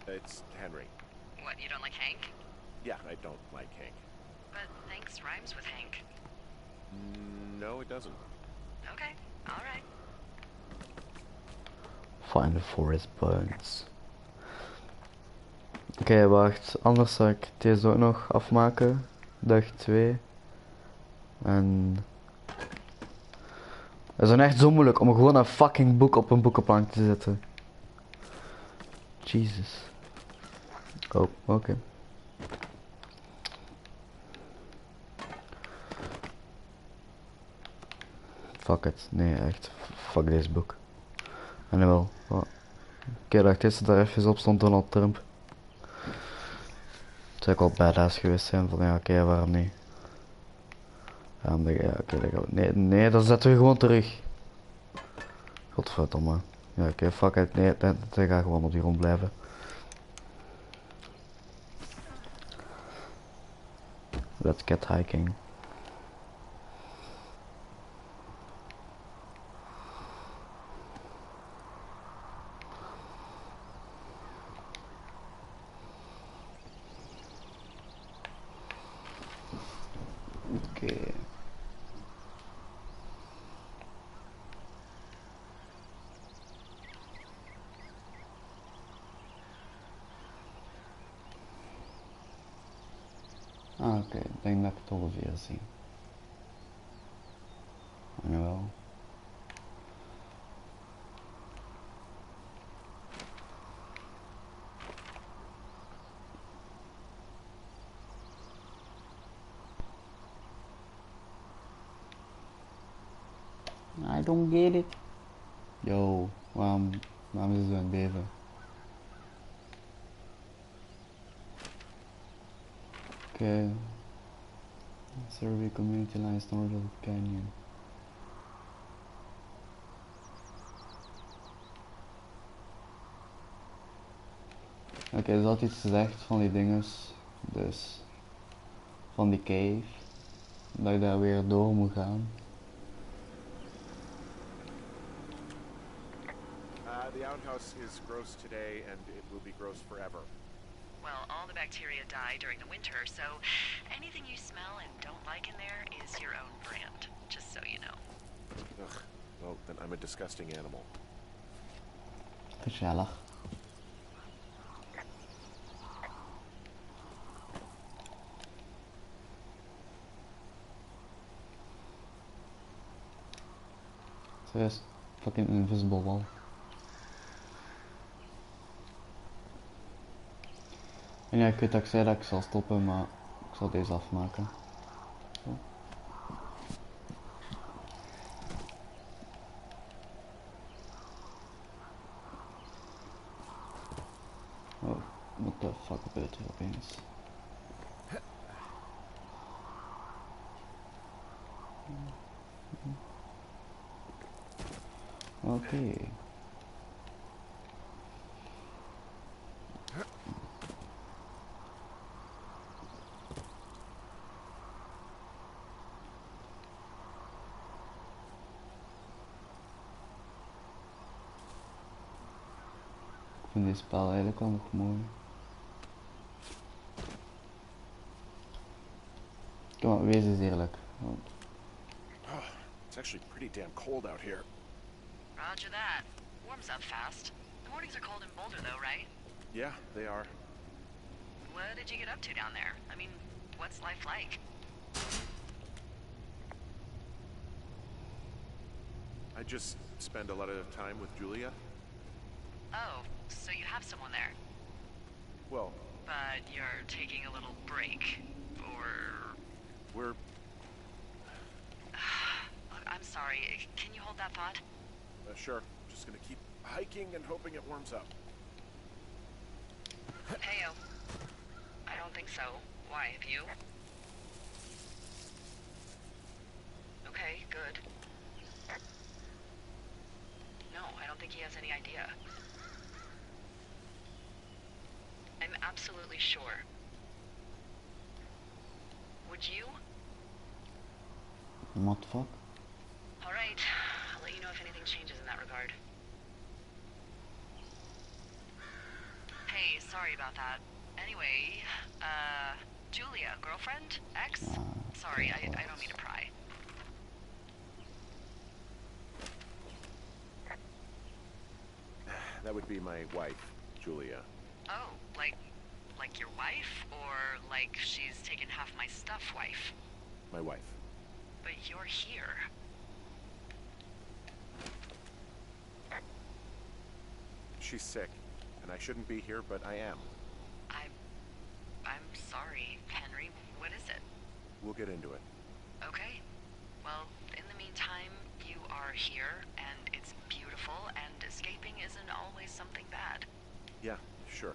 It's Henry. What, you don't like Hank? Yeah, I don't like Hank. But thanks rhymes with Hank. No, it doesn't. Okay, alright. Find the forest burns. Oké, wacht. Anders zal ik deze ook nog afmaken. Dag 2. En... Het is dan echt zo moeilijk om gewoon een fucking boek op een boekenplank te zetten. Jesus. Oh, oké. Fuck it. Nee, echt. Fuck deze boek. En wel. Oh. Oké, dat dit daar even op stond Donald Trump. Het zou ook wel badass geweest zijn van ja, oké, waarom niet? Ja, nee, dat zetten we gewoon terug. Godverdomme. Ja, oké, fuck it. Nee, dat gaat gewoon op die grond blijven. Let's get hiking. Oké. Oké, ik denk dat ik het ongeveer zie. En wel. I don't get it. Yo, waarom is het zo aan het beven? Oké. Survey community lines north of the canyon. Oké, er is altijd iets gezegd van die dinges. Dus van die cave. Dat je daar weer door moet gaan. The outhouse is gross today and it will be gross forever. Well, all the bacteria die during the winter, so anything you smell and don't like in there is your own brand, just so you know. Ugh. Well, then I'm a disgusting animal. Gezellig. Serieus, fucking invisible wall. En ja, ik weet dat ik zei dat ik zal stoppen, maar ik zal deze afmaken. Zo. Oh, what the fuck gebeurt er opeens? Oké. Ik vind dit spel eigenlijk wel nog mooi. Kom maar, wees eens eerlijk. It's It's actually pretty damn cold out here. Roger that. Warms up fast. The mornings are cold in Boulder though, right? Yeah, they are. What did you get up to down there? I mean, what's life like? I just spend a lot of time with Julia. Oh, so you have someone there. Well, But you're taking a little break. Or... we're... Look, I'm sorry. Can you hold that thought? sure. Just gonna keep hiking and hoping it warms up. Heyo. I don't think so. Why, have you? Okay, good. No, I don't think he has any idea. I'm absolutely sure. Would you? What the fuck? Alright, I'll let you know if anything changes in that regard. Hey, sorry about that. Anyway, Julia, girlfriend? Ex? Sorry, I don't mean to pry. That would be my wife, Julia. Oh, like your wife? Or like she's taken half my stuff wife? My wife. But you're here. She's sick, and I shouldn't be here, but I am. I'm sorry, Henry. What is it? We'll get into it. Okay. Well, in the meantime, you are here, and it's beautiful, and escaping isn't always something bad. Yeah, sure.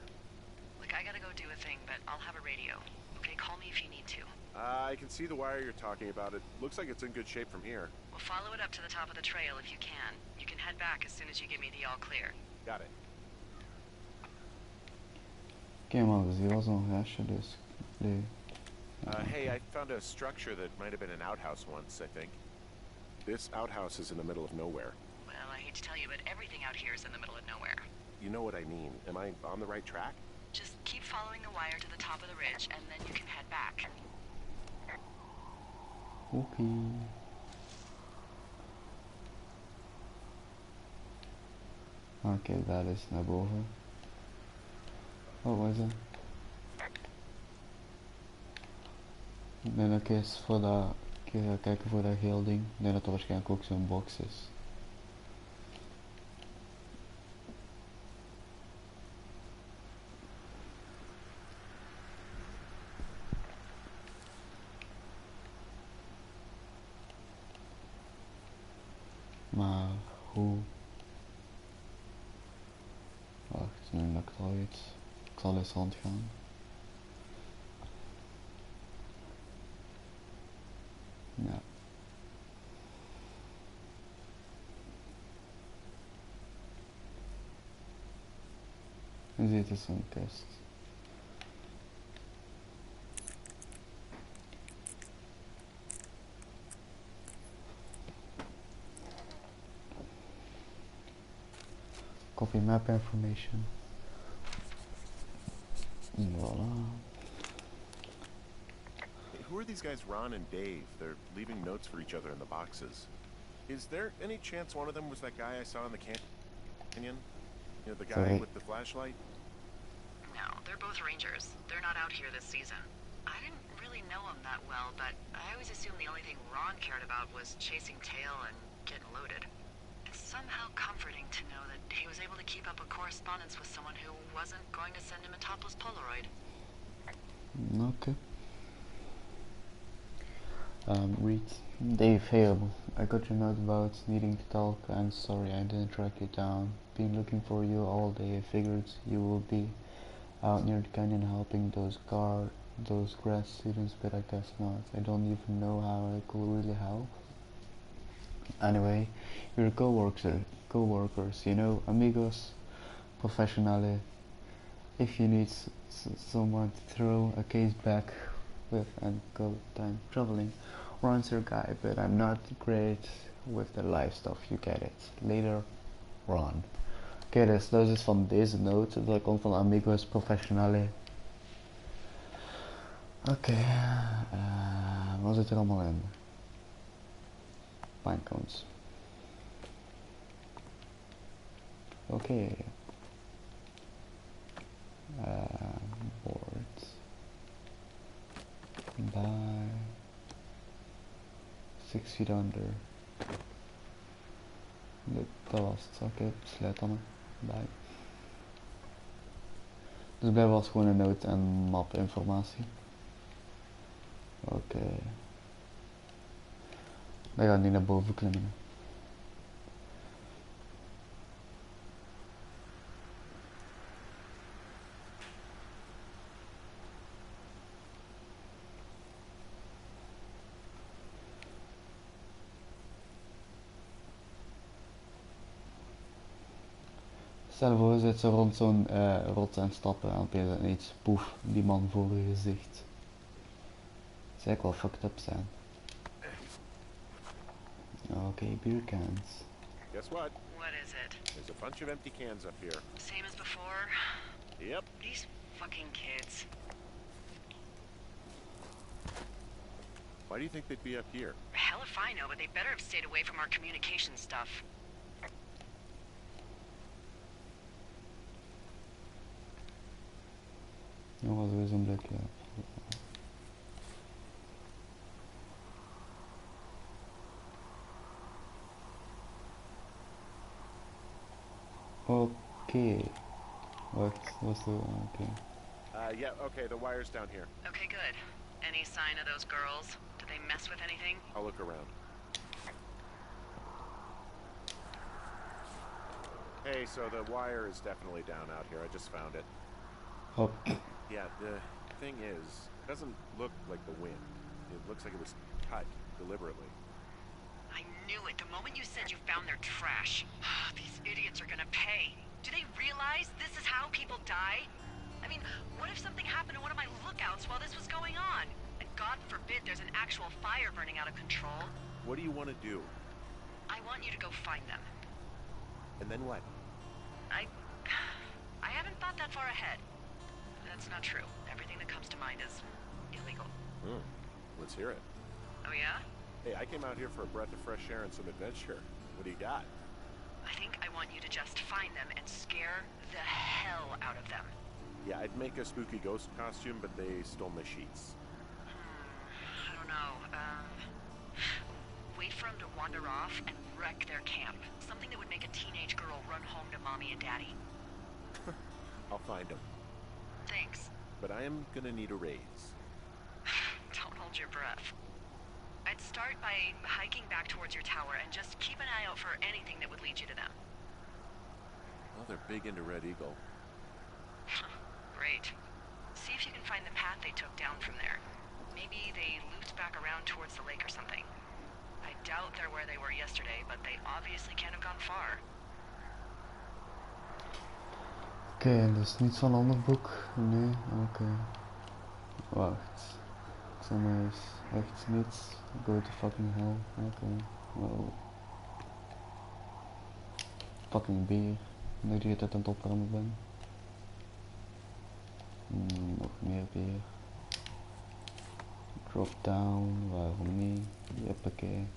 Look, I gotta go do a thing, but I'll have a radio. Okay, call me if you need to. I can see the wire you're talking about. It looks like it's in good shape from here. Well, follow it up to the top of the trail if you can. You can head back as soon as you give me the all clear. Got it. Oké man, dus die was nog een restje, dus... Nee. Hey, I found a structure that might have been an outhouse once, I think. This outhouse is in the middle of nowhere. Well, I hate to tell you, but everything out here is in the middle of nowhere. You know what I mean. Am I on the right track? Just keep following the wire to the top of the ridge, and then you can head back. Oké. Oké, daar is naar boven. Oh, wat is dat? Ik denk dat ik eens voor dat... Ik ga kijken voor dat geel ding. Ik denk dat er waarschijnlijk ook zo'n box is. Maar hoe? Wacht, nu lukt het al iets. Ik zal eens rondgaan. Ja. Je ziet, het is een kist. Copy map information. Voila. Hey, who are these guys, Ron and Dave? They're leaving notes for each other in the boxes. Is there any chance one of them was that guy I saw in the canyon? You know, the guy Sorry. with the flashlight? No, they're both rangers. They're not out here this season. I didn't really know him that well, but I always assumed the only thing Ron cared about was chasing tail and getting loaded. It's somehow comforting to know that he was able to keep up a correspondence with someone who wasn't going to send him a topless Polaroid. Okay. Read. Dave, hey, I got your note about needing to talk. I'm sorry I didn't track you down. Been looking for you all day. I figured you will be out near the canyon helping those grad students, but I guess not. I don't even know how I could really help. Anyway, your co-workers, you know, amigos, professionale. If you need someone to throw a case back with and go time traveling, Ron's your guy, but I'm not great with the life stuff, you get it. Later, Ron. Oké, dus dat is dus van deze note, dat komt van amigos, professionale. Oké, wat zit er allemaal in? Pinecones. Oké. Boards. By 6 feet under. Dat was het. Oké, sluit dan. Bye. Dus bij was gewoon een note en map informatie. Oké. Dan gaan we nu naar boven klimmen. Stel voor, je zit zo rond zo'n rots en stappen en opeens is er iets, poef, die man voor je gezicht. Dat zou eigenlijk wel fucked up zijn. Oké, beer cans. Guess what? What is it? There's a bunch of empty cans up here. Same as before? Yep. These fucking kids. Why do you think they'd be up here? Hell if I know, but they better have stayed away from our communication stuff. Nog wel sowieso een blikje. Oké. Wacht, was de... Oké. Yeah, okay, the wire's down here. Okay, good. Any sign of those girls? Did they mess with anything? I'll look around. Hey, so the wire is definitely down out here. I just found it. Hop. Yeah, the thing is, it doesn't look like the wind. It looks like it was cut deliberately. I knew it the moment you said you found their trash. These idiots are gonna pay. Do they realize this is how people die? I mean, what if something happened to one of my lookouts while this was going on? And God forbid there's an actual fire burning out of control. What do you want to do? I want you to go find them. And then what? I haven't thought that far ahead. That's not true. Everything that comes to mind is illegal. Let's hear it. Oh yeah? Hey, I came out here for a breath of fresh air and some adventure. What do you got? I think I want you to just find them and scare the hell out of them. Yeah, I'd make a spooky ghost costume, but they stole my sheets. I don't know. Wait for them to wander off and wreck their camp. Something that would make a teenage girl run home to mommy and daddy. I'll find them. Thanks. But I am gonna need a raise. Don't hold your breath. I'd start by hiking back towards your tower and just keep an eye out for anything that would lead you to them. Well, they're big into Red Eagle. Great. See if you can find the path they took down from there. Maybe they looped back around towards the lake or something. I doubt they're where they were yesterday, but they obviously can't have gone far. Oké, dus niet zo'n ander boek? Nee, oké. Wacht. Ik zal maar eens echt niets. Go to fucking hell. Oké. Wow. Fucking beer. Nu die het aan het opruimen ben. Nog meer beer. Drop down, waarom niet? Juppakee.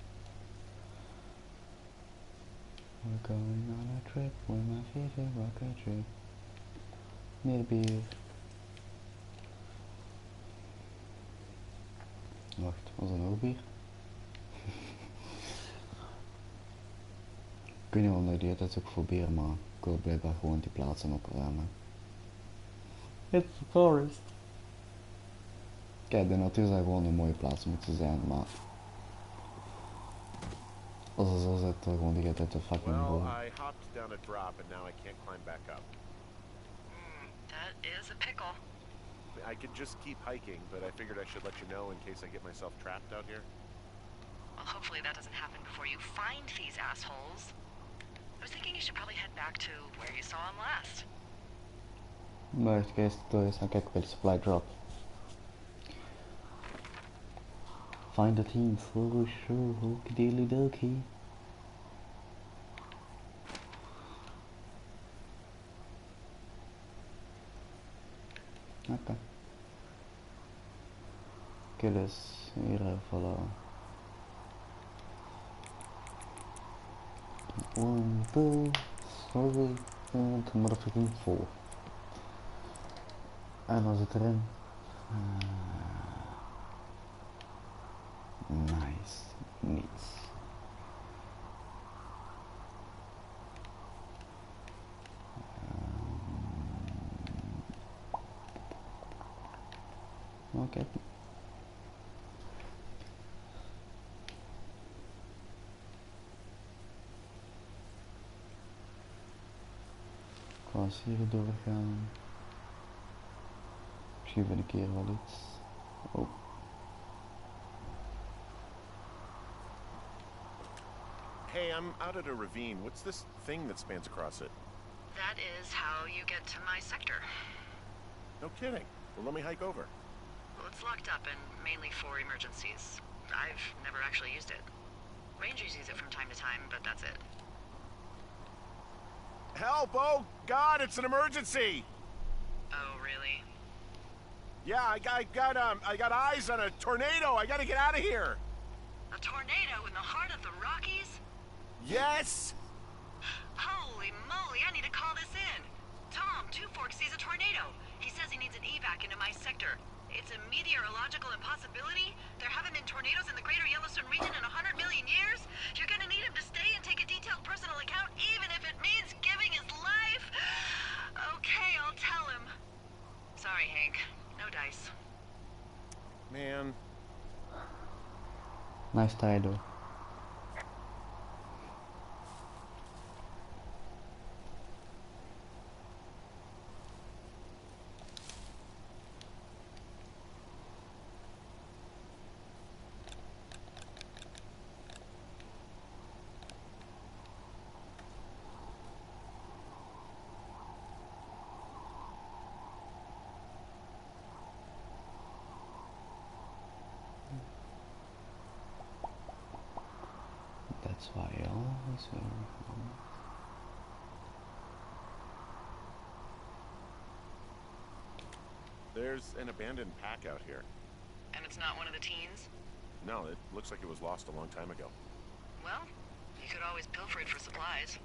We're going on a trip with my favorite rocket trip. Meer bier. Wacht, was er nog bier? Ik weet niet waarom die het ook voor bier, maar ik wil blijkbaar gewoon die plaatsen opruimen. It's the forest. Kijk, de natuur zou gewoon een mooie plaats moeten zijn, maar als er zo zit, dan gewoon die gaat uit de fucking boom. Well, I hopped down a drop and now I can't climb back up. That is a pickle. I could just keep hiking, but I figured I should let you know in case I get myself trapped out here. Well, hopefully that doesn't happen before you find these assholes. I was thinking you should probably head back to where you saw them last. Maar ik ga eens gaan kijken bij de supply drop. Find the team for sure, okie dokie dokie. Oké. Oké, dus hier, voilà. 1, 2, 3, and motherfucking 4. En dan zit erin. Nice. Nice. Oké. Ik ga eens hier doorgaan. Misschien vind ik hier wel iets. Oh. Hey, I'm out at a ravine. What's this thing that spans across it? That is how you get to my sector. No kidding. Well, let me hike over. Well, it's locked up and mainly for emergencies. I've never actually used it. Rangers use it from time to time, but that's it. Help! Oh God, it's an emergency! Oh, really? Yeah, I got eyes on a tornado. I gotta get out of here. A tornado in the heart of the Rockies? Yes. Holy moly, I need to call this in. Tom, Two Forks sees a tornado. He says he needs an evac into my sector. It's a meteorological impossibility. There haven't been tornadoes in the greater Yellowstone region in 100 million years. You're gonna need him to stay and take a detailed personal account, even if it means giving his life. Okay, I'll tell him. Sorry, Hank. No dice. Man. Nice title. That's why I always wear helmet. There's an abandoned pack out here. And it's not one of the teens? No, it looks like it was lost a long time ago. Well, you could always pilfer it for supplies.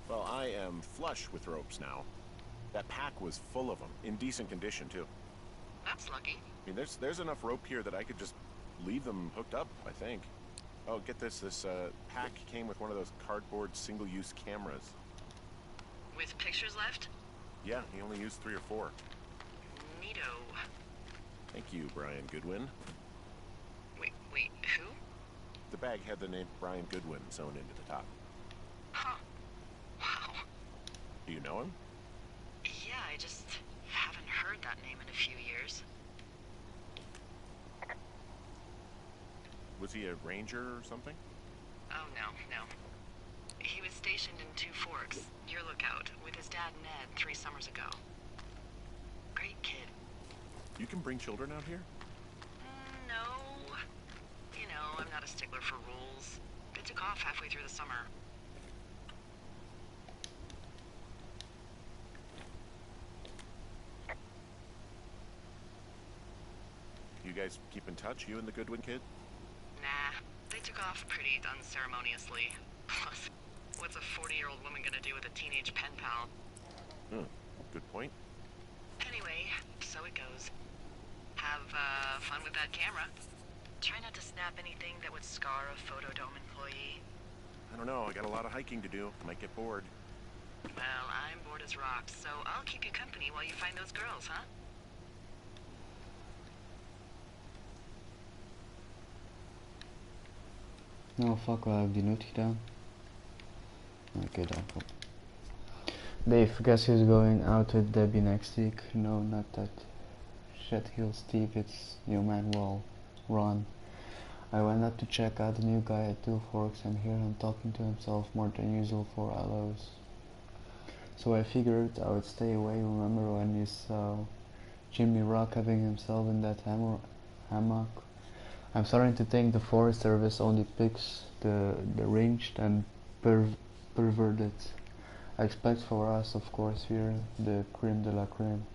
Well, I am flush with ropes now. That pack was full of them, in decent condition too. That's lucky. I mean, there's enough rope here that I could just leave them hooked up, I think. Oh, get this, pack came with one of those cardboard single-use cameras. With pictures left? Yeah, he only used 3 or 4. Neato. Thank you, Brian Goodwin. Wait, who? The bag had the name Brian Goodwin sewn into the top. Huh. Wow. Do you know him? Yeah, I just haven't heard that name in a few years. Was he a ranger or something? Oh, no. He was stationed in Two Forks, your lookout, with his dad Ned 3 summers ago. Great kid. You can bring children out here? No. You know, I'm not a stickler for rules. They took off halfway through the summer. You guys keep in touch, you and the Goodwin kid? Nah, they took off pretty unceremoniously. Plus, what's a 40-year-old woman gonna do with a teenage pen pal? Good point. Anyway, so it goes. Have fun with that camera. Try not to snap anything that would scar a Photodome employee. I don't know, I got a lot of hiking to do. Might get bored. Well, I'm bored as rocks, so I'll keep you company while you find those girls, huh? Nou fuck, waar heb ik die nooit gedaan? Oké, dan kom. Dave, guess who's going out with Debbie next week? No, not that. Shit, he'll Steve, it's new man, well, Ron. I went up to check out the new guy at Two Forks and hear him talking to himself more than usual for hours. So I figured I would stay away. Remember when you saw Jimmy Rock having himself in that hammock? I'm starting to think the Forest Service only picks the ranged and perverted. I expect for us, of course, here the creme de la creme.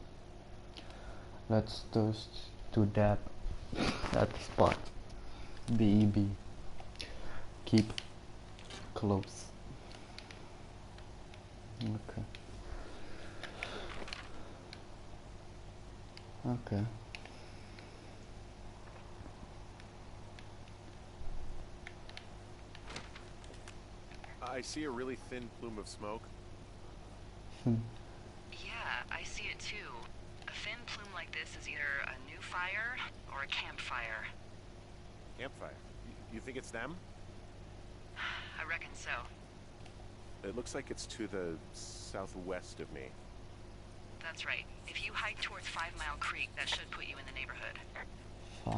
Let's toast to that spot. BEB. Keep close. Okay. Okay. I see a really thin plume of smoke. Yeah, I see it too. A thin plume like this is either a new fire or a campfire. Campfire. You think it's them? I reckon so. It looks like it's to the southwest of me. That's right. If you hike towards 5 Mile Creek, that should put you in the neighborhood. 5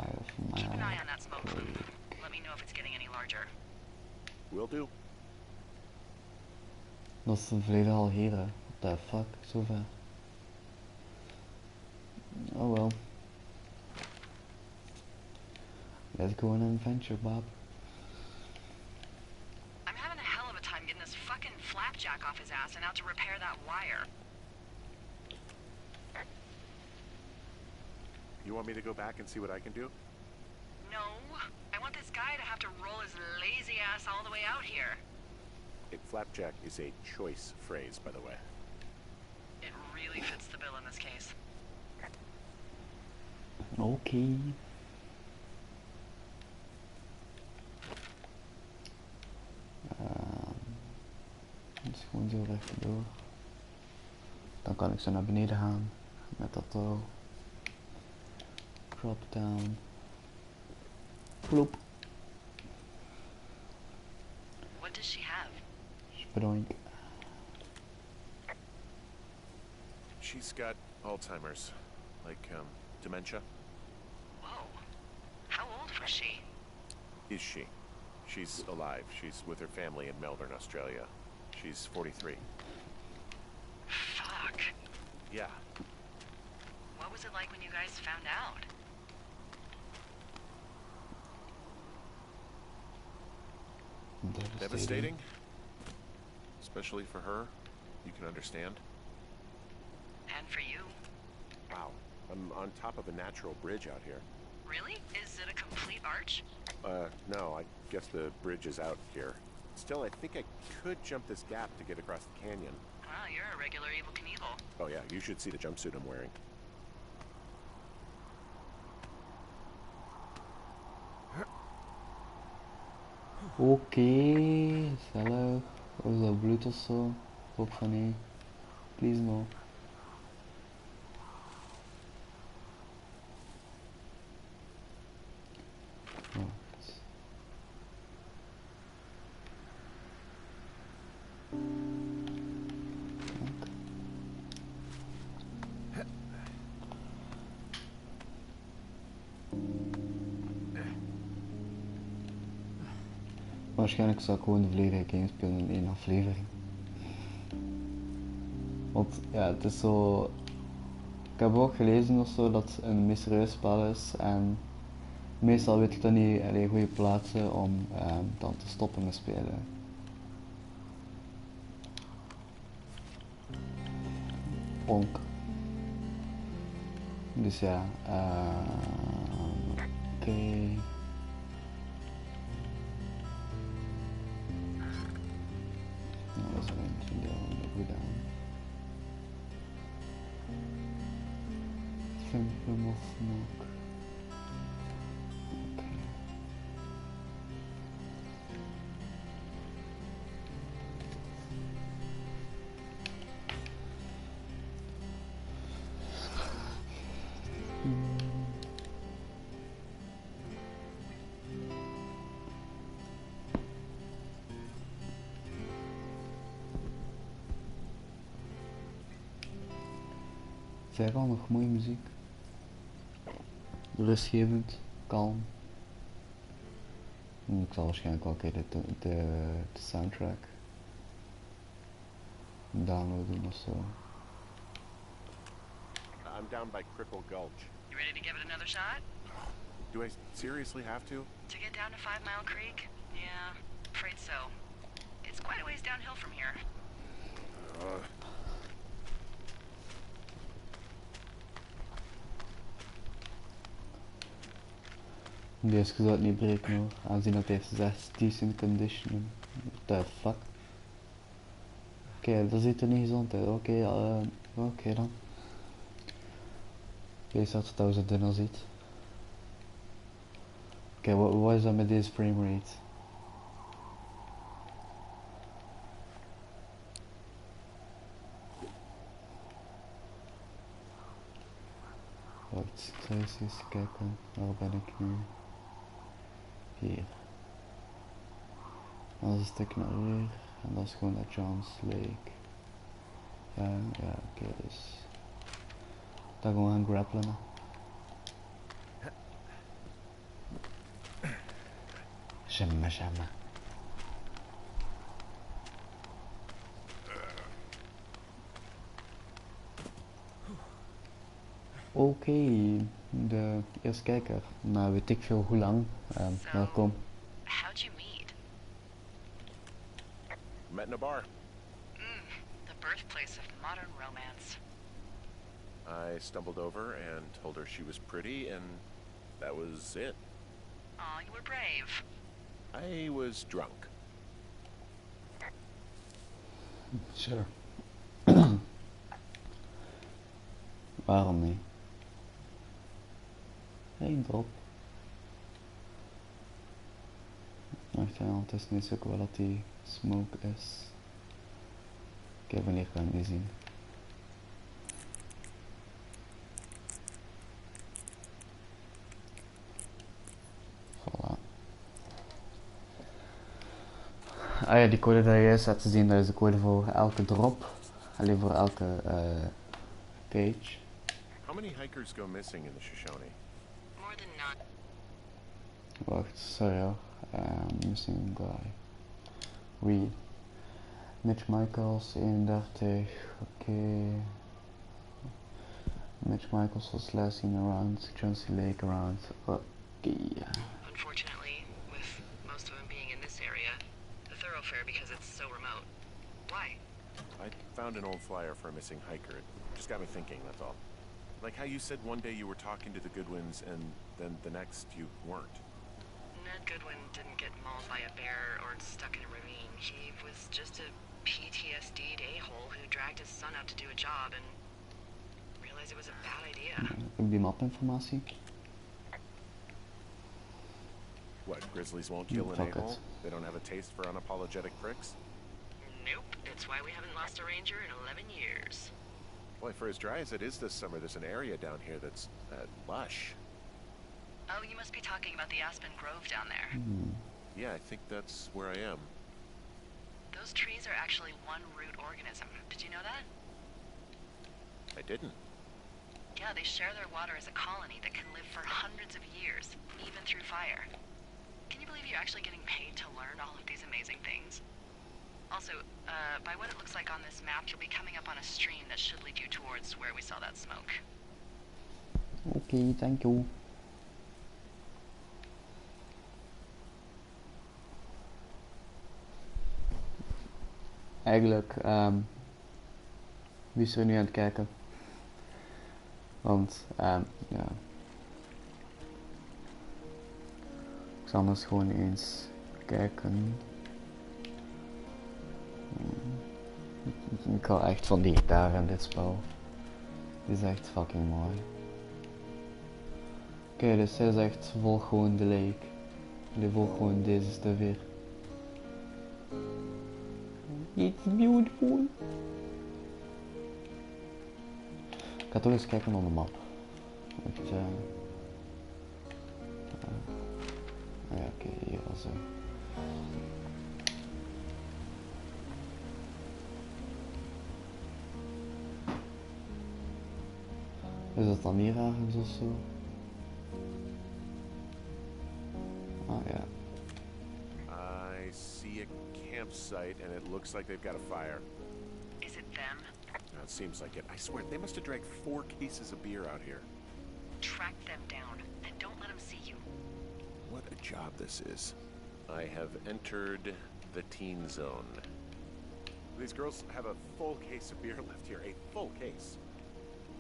Keep an eye Mile on that smoke plume. Let me know if it's getting any larger. Will do. Dat is volledig al hier, hè. What the fuck, zo ver. Oh well. Let's go on an adventure, Bob. I'm having a hell of a time getting this fucking flapjack off his ass and out to repair that wire. You want me to go back and see what I can do? No, I want this guy to have to roll his lazy ass all the way out here. Flapjack is a choice phrase, by the way. It really fits the bill in this case. Okay. Dus gewoon zo rechtdoor. Dan kan ik zo naar beneden gaan met dat drop down. Ploep. What does she have? Bedoink. She's got Alzheimer's, like dementia. Whoa. How old was she? Is she? She's alive. She's with her family in Melbourne, Australia. She's 43. Fuck. Yeah. What was it like when you guys found out? Devastating. Especially for her. You can understand. And for you? Wow. I'm on top of a natural bridge out here. Really? Is it a complete arch? No, I guess the bridge is out here. Still, I think I could jump this gap to get across the canyon. Wow, you're a regular Evel Knievel. Oh yeah, you should see the jumpsuit I'm wearing. Oké, gezellig. Of is dat bloed of zo? Ik hoop van nee. Please no. Right. Waarschijnlijk zou ik gewoon de volledige game spelen in 1 aflevering. Want ja, het is zo... Ik heb ook gelezen of zo dat het een mysterieus spel is en meestal weet ik dan niet goede plaatsen om dan te stoppen met spelen. Onk. Dus ja, oké. Nou, dat is een video gedaan. Simple of smoke. Oké. Zeg al nog mooie muziek. Rustgevend, kalm. Ik zal waarschijnlijk wel een keer de soundtrack downloaden of zo. I'm down by Cripple Gulch. You ready to give it another shot? Do I seriously have to? To get down to 5 Mile Creek? Yeah, afraid so. It's quite a ways downhill from here. Deze zou het niet breken hoor, aangezien dat heeft zegt decent condition. What the fuck? Oké, dat ziet er niet gezond uit. Oké dan. Deze had het al zo dun als iets. Oké, wat is dat met deze framerate? Wacht, ik zal eens kijken. Waar ben ik nu? Hier. Dat is een stuk naar hier. En dat is gewoon naar John's Lake. Ja, oké, dus. Dan gewoon gaan grappelen. Jamma. Oké, de eerste kijker. Nou, weet ik veel hoe lang. Welkom. How'd you meet? Met in a bar. The birthplace of modern romance. I stumbled over and told her she was pretty, and that was it. Aw, you were brave. I was drunk. Sure. Waarom niet? Hey, drop. Wacht, ja, ondertussen is ook wel dat die smoke is. Oké, wanneer kan ik niet zien? Voilà. Ah ja, die code dat je juist had te zien, dat is de code voor elke drop. Alleen voor elke page. How many hikers go missing in the Shoshone? More than not. Wacht, sorry hoor. Missing guy. Read. Mitch Michaels, 31. Oké. Mitch Michaels was last seen around Chauncey Lake around. Oké. Unfortunately, with most of them being in this area, the thoroughfare because it's so remote. Why? I found an old flyer for a missing hiker. It just got me thinking, that's all. Like how you said one day you were talking to the Goodwins and then the next you weren't. Ned Goodwin didn't get mauled by a bear or stuck in a ravine. He was just a PTSD'd a-hole who dragged his son out to do a job and realized it was a bad idea. Ook die mapinformatie. What, grizzlies won't kill an Fuck a-hole? it. They don't have a taste for unapologetic pricks? Nope, it's why we haven't lost a ranger in 11 years. Boy, for as dry as it is this summer, there's an area down here that's lush. Oh, you must be talking about the Aspen Grove down there. Yeah, I think that's where I am. Those trees are actually one root organism. Did you know that? I didn't. Yeah, they share their water as a colony that can live for hundreds of years, even through fire. Can you believe you're actually getting paid to learn all of these amazing things? Also, by what it looks like on this map, you'll be coming up on a stream that should lead you towards where we saw that smoke. Oké, thank you. Eigenlijk, wie is er nu aan het kijken? Want, ja. Ik zal anders gewoon eens kijken. Ik hou echt van die gitaar in dit spel. Die is echt fucking mooi. Oké, dus hij zegt volg gewoon de lake. Jullie volg gewoon deze stuff hier. It's beautiful. Ik ga toch eens kijken op de map. Echt, ja, oké, hier was hij. Is dat dan hier ergens of zo? Ah ja. I see a campsite, and it looks like they've got a fire. Is it them? It seems like it. I swear, they must have dragged 4 cases of beer out here. Track them down, and don't let them see you. What a job this is. I have entered the teen zone. These girls have a full case of beer left here. A full case.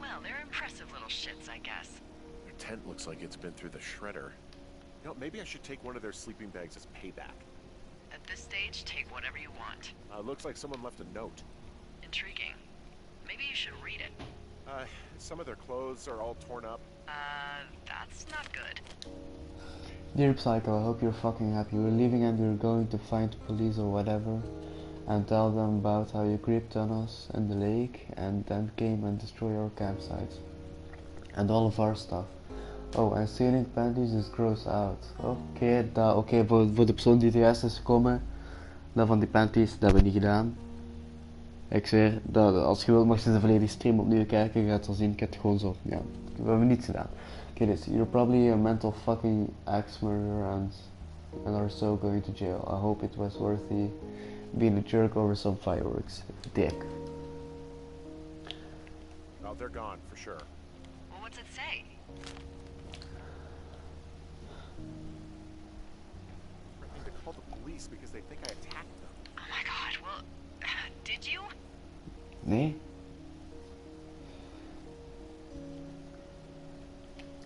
Well, they're impressive little shits, I guess. Their tent looks like it's been through the shredder. You know, maybe I should take one of their sleeping bags as payback. At this stage, take whatever you want. Looks like someone left a note. Intriguing. Maybe you should read it. Some of their clothes are all torn up. That's not good. Dear Psycho, I hope you're fucking happy. We're leaving and we're going to find police or whatever and tell them about how you creeped on us in the lake and then came and destroyed our campsite. And all of our stuff. Oh, en stealing panties is gross out. Oké, voor de persoon die het juist is gekomen, dat van die panties, dat hebben we niet gedaan. Ik zweer, dat als je wilt mag je de volledige stream opnieuw kijken, je gaat wel zien, ik heb het gewoon zo, ja, we hebben niets gedaan. Oké, dus, you're probably a mental fucking axe murderer and are so going to jail. I hope it was worthy being a jerk over some fireworks. Dick. Oh, they're gone, for sure. Well, what's it say? Threatening to call the police because they think I attacked them. Oh my god, well, did you? Nee?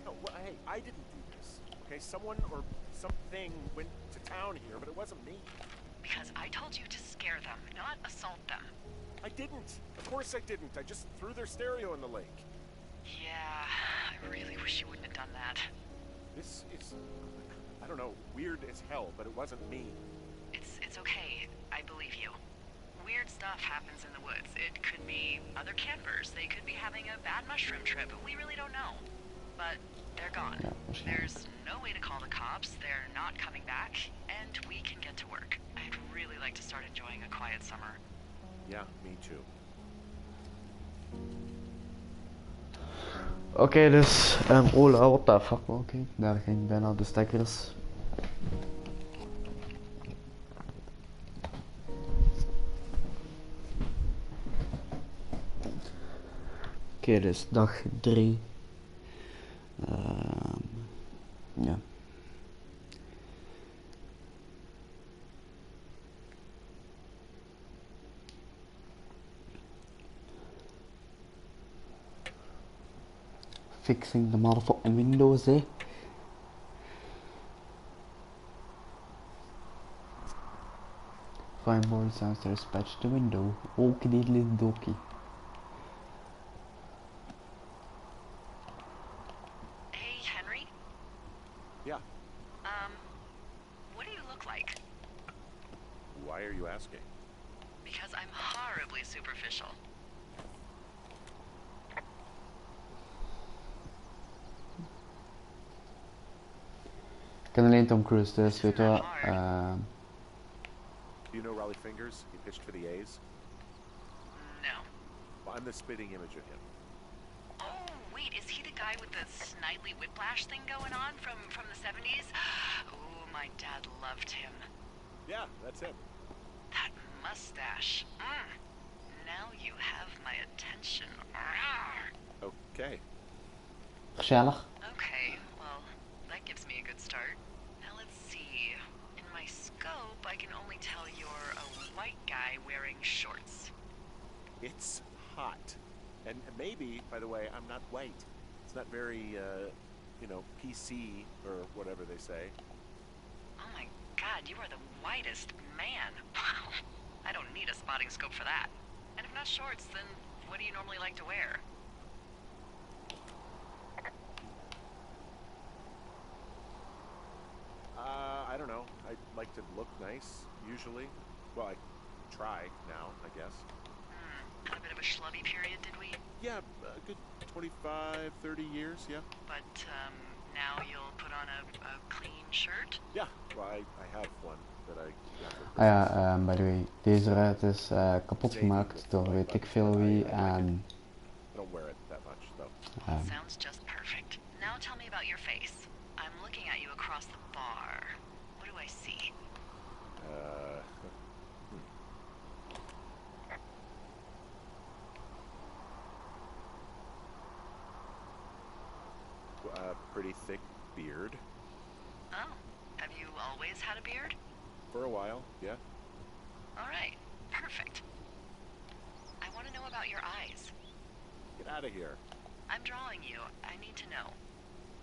No, well, hey, I didn't do this. Okay, someone or something went to town here, but it wasn't me. Because I told you to scare them, not assault them. I didn't. Of course I didn't. I just threw their stereo in the lake. Yeah, I really wish you wouldn't have done that. This is, I don't know, weird as hell, but it wasn't me. It's okay. I believe you. Weird stuff happens in the woods. It could be other campers. They could be having a bad mushroom trip. We really don't know. But they're gone. There's no way to call the cops. They're not coming back. And we can get to work. I'd really like to start enjoying a quiet summer. Yeah, me too. Oké, dus, Ola, what the fuck, oké, daar ging bijna de stekkers. Oké, dus dag 3. Ja. Fixing the motherfucking windows, eh? Fine boy downstairs, patch the window. Okie diddly dokie. Hey, Henry? Yeah. What do you look like? Why are you asking? Because I'm horribly superficial. Ik ken alleen Tom Cruise, dus weet je wat. Do you know Raleigh Fingers? He pitched for the A's. No. Well, I'm the spitting image of him. Oh, wait, is he the guy with the snidely whiplash thing going on from the 70s? Oh, my dad loved him. Yeah, that's him. That mustache. Now you have my attention. Okay. Gezellig. Okay, well, that gives me a good start. Now let's see. In my scope, I can only tell you're a white guy wearing shorts. It's hot. And maybe, by the way, I'm not white. It's not very, you know, PC or whatever they say. Oh my god, you are the whitest man. Wow. I don't need a spotting scope for that. And if not shorts, then what do you normally like to wear? I don't know. I like to look nice, usually. Well, I try now, I guess. Had a bit of a schlubby period, did we? Yeah, a good 25, 30 years, yeah. But, now you'll put on a clean shirt? Yeah, well, I have one that I got for Ah ja, Christmas. by the way, deze ruit is kapot gemaakt door weet ik veel wie en... I don't wear it that much, though. Sounds just perfect. Now tell me about your face. I'm looking at you across the bar. What do I see? Pretty thick beard. Oh, have you always had a beard? For a while, yeah. All right, perfect. want to know about your eyes. Get out of here. I'm drawing you. I need to know.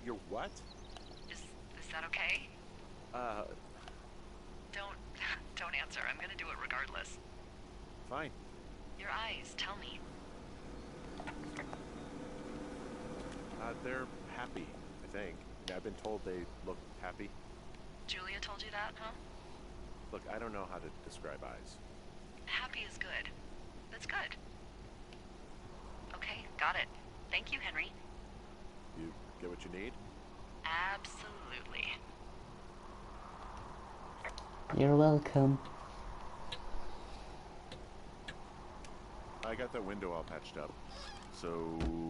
You're what? Is that okay? Uh, Don't answer. I'm gonna do it regardless. fine. Your eyes, tell me. They're happy, I think. I've been told they look happy. Julia told you that, huh? Look, I don't know how to describe eyes. Happy is good. That's good. Okay, got it. Thank you, Henry. You get what you need? Absolutely. You're welcome. I got that window all patched up. So,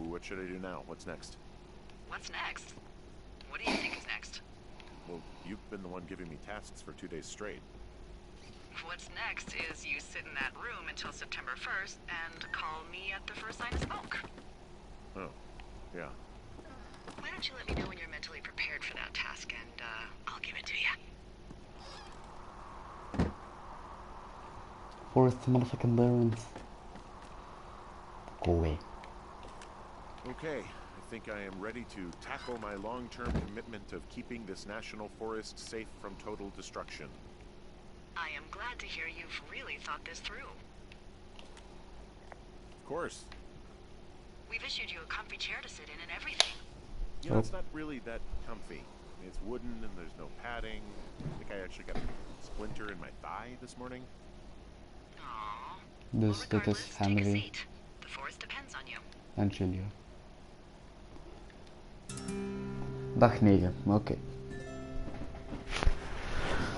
what should I do now? What's next? What's next? What do you think is next? Well, you've been the one giving me tasks for 2 days straight. What's next is you sit in that room until September 1st and call me at the first sign of smoke. Oh, yeah. Why don't you let me know when you're mentally prepared for that task and I'll give it to you. Forest motherfucking Barons. Go away. Okay, I think I am ready to tackle my long-term commitment of keeping this national forest safe from total destruction. I am glad to hear you've really thought this through. Of course. We've issued you a comfy chair to sit in and everything. You know, it's not really that comfy. It's wooden and there's no padding. I think I actually got a splinter in my thigh this morning. Aww. Dus dit regardless, is take a Henry seat. The forest depends on you. en Julia. Dag 9, oké.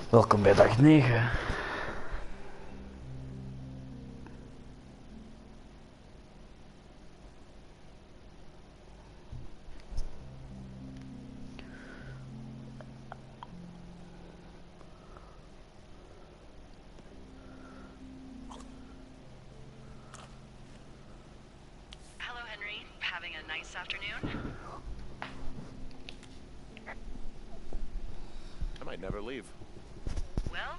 Welkom bij dag 9. Hello, Henry. Having a nice afternoon? I might never leave. Well,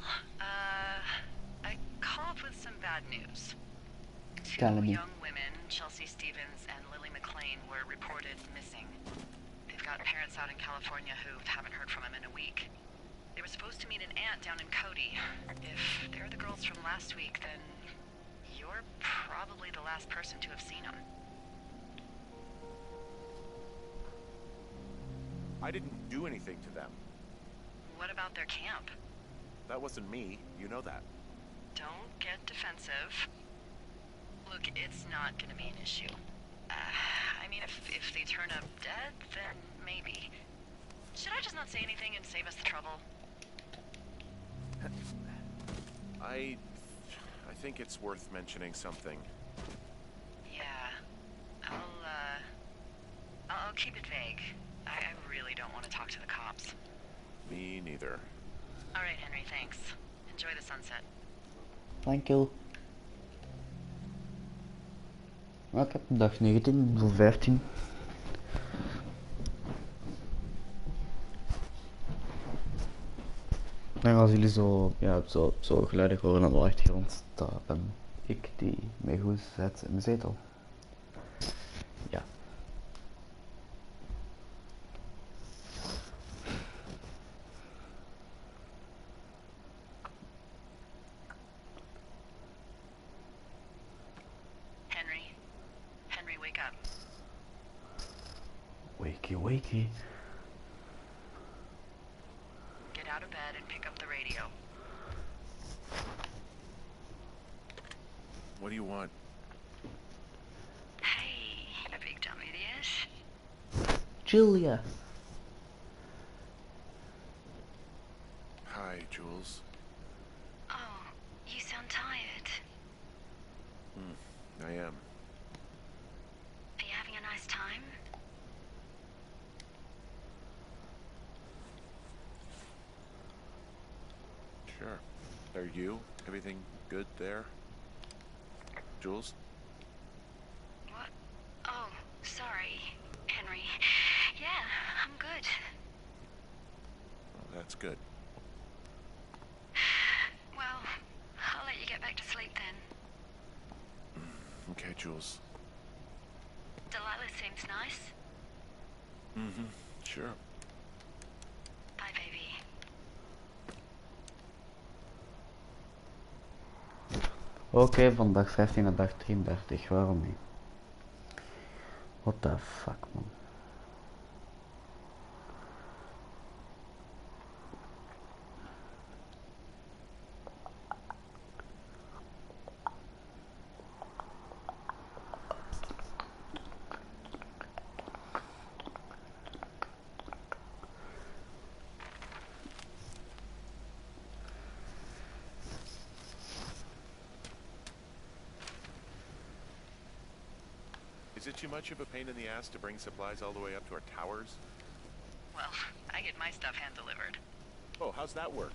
I called with some bad news. Tell Two me. young women, Chelsea Stevens and Lily McLean, were reported missing. They've got parents out in California who haven't heard from them in a week. They were supposed to meet an aunt down in Cody. If they're the girls from last week, then you're probably the last person to have seen them. I didn't do anything to them. What about their camp? That wasn't me. You know that. Don't get defensive. Look, it's not gonna be an issue. I mean, if they turn up dead, then maybe. Should I just not say anything and save us the trouble? I think it's worth mentioning something. Yeah. I'll keep it vague. I really don't want to talk to the cops. Me neither. All right, Henry, thanks. Enjoy the sunset. Thank you. Oké, dag 19, doel 15. En als jullie zo geluiden horen aan de achtergrond, dat ben ik die mij goed zet in de zetel. Ja. Henry, wake up. Wakey, wakey. Get out of bed and pick up the radio. What do you want? Hey, you big dumb idiot. Julia. Hi, Jules. Oh, you sound tired. I am. Are you having a nice time? Sure. Are you? Everything good there? Jules? What? Oh, sorry, Henry. Yeah, I'm good. Oh, that's good. Well, I'll let you get back to sleep then. Okay, Jules. Delilah seems nice. Mm-hmm. Sure. Bye, baby. Oké, van dag 15 naar dag 33, waarom niet? What the fuck, man. Is it too much of a pain in the ass to bring supplies all the way up to our towers? Well, I get my stuff hand-delivered. Oh, how's that work?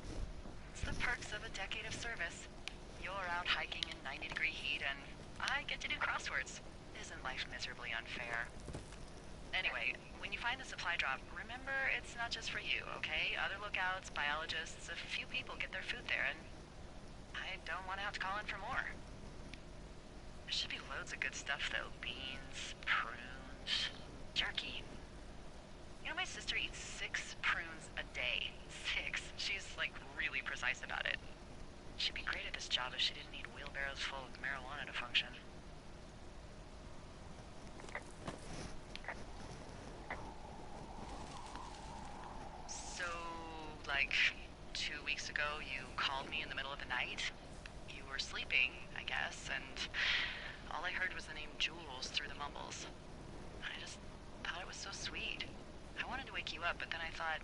It's the perks of a decade of service. You're out hiking in 90-degree heat, and I get to do crosswords. Isn't life miserably unfair? Anyway, when you find the supply drop, remember it's not just for you, okay? Other lookouts, biologists, a few people get their food there, and I don't want to have to call in for more. There should be loads of good stuff, though. Beans, prunes, jerky. You know, my sister eats 6 prunes a day. 6. She's, like, really precise about it. She'd be great at this job if she didn't need wheelbarrows full of marijuana to function. So, like, 2 weeks ago, you called me in the middle of the night? You were sleeping, I guess, and all I heard was the name Jules through the mumbles. I just thought it was so sweet. I wanted to wake you up, but then I thought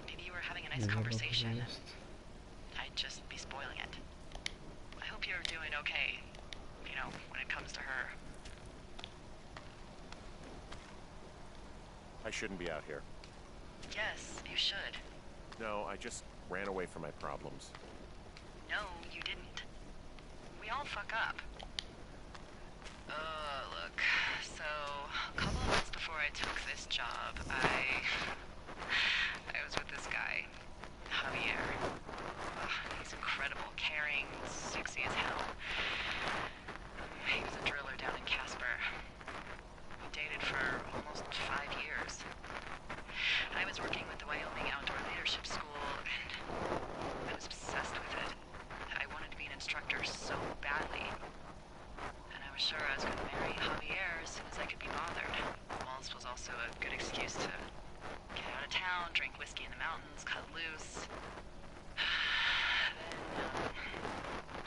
maybe you were having a nice conversation and I'd just be spoiling it. I hope you're doing okay, you know, when it comes to her. I shouldn't be out here. Yes, you should. No, I just ran away from my problems. No, you didn't. We all fuck up. Look, so a couple of months before I took this job, I was with this guy, Javier. He's incredible, caring, sexy as hell. He was a driller down in Casper. We dated for almost 5 years. I was working with the Wyoming Outdoor Leadership School, and I was obsessed with it. I wanted to be an instructor so badly. And I was sure I was going to marry Javier as soon as I could be bothered. Walls was also a good excuse to get out of town, drink whiskey in the mountains, cut loose. Then,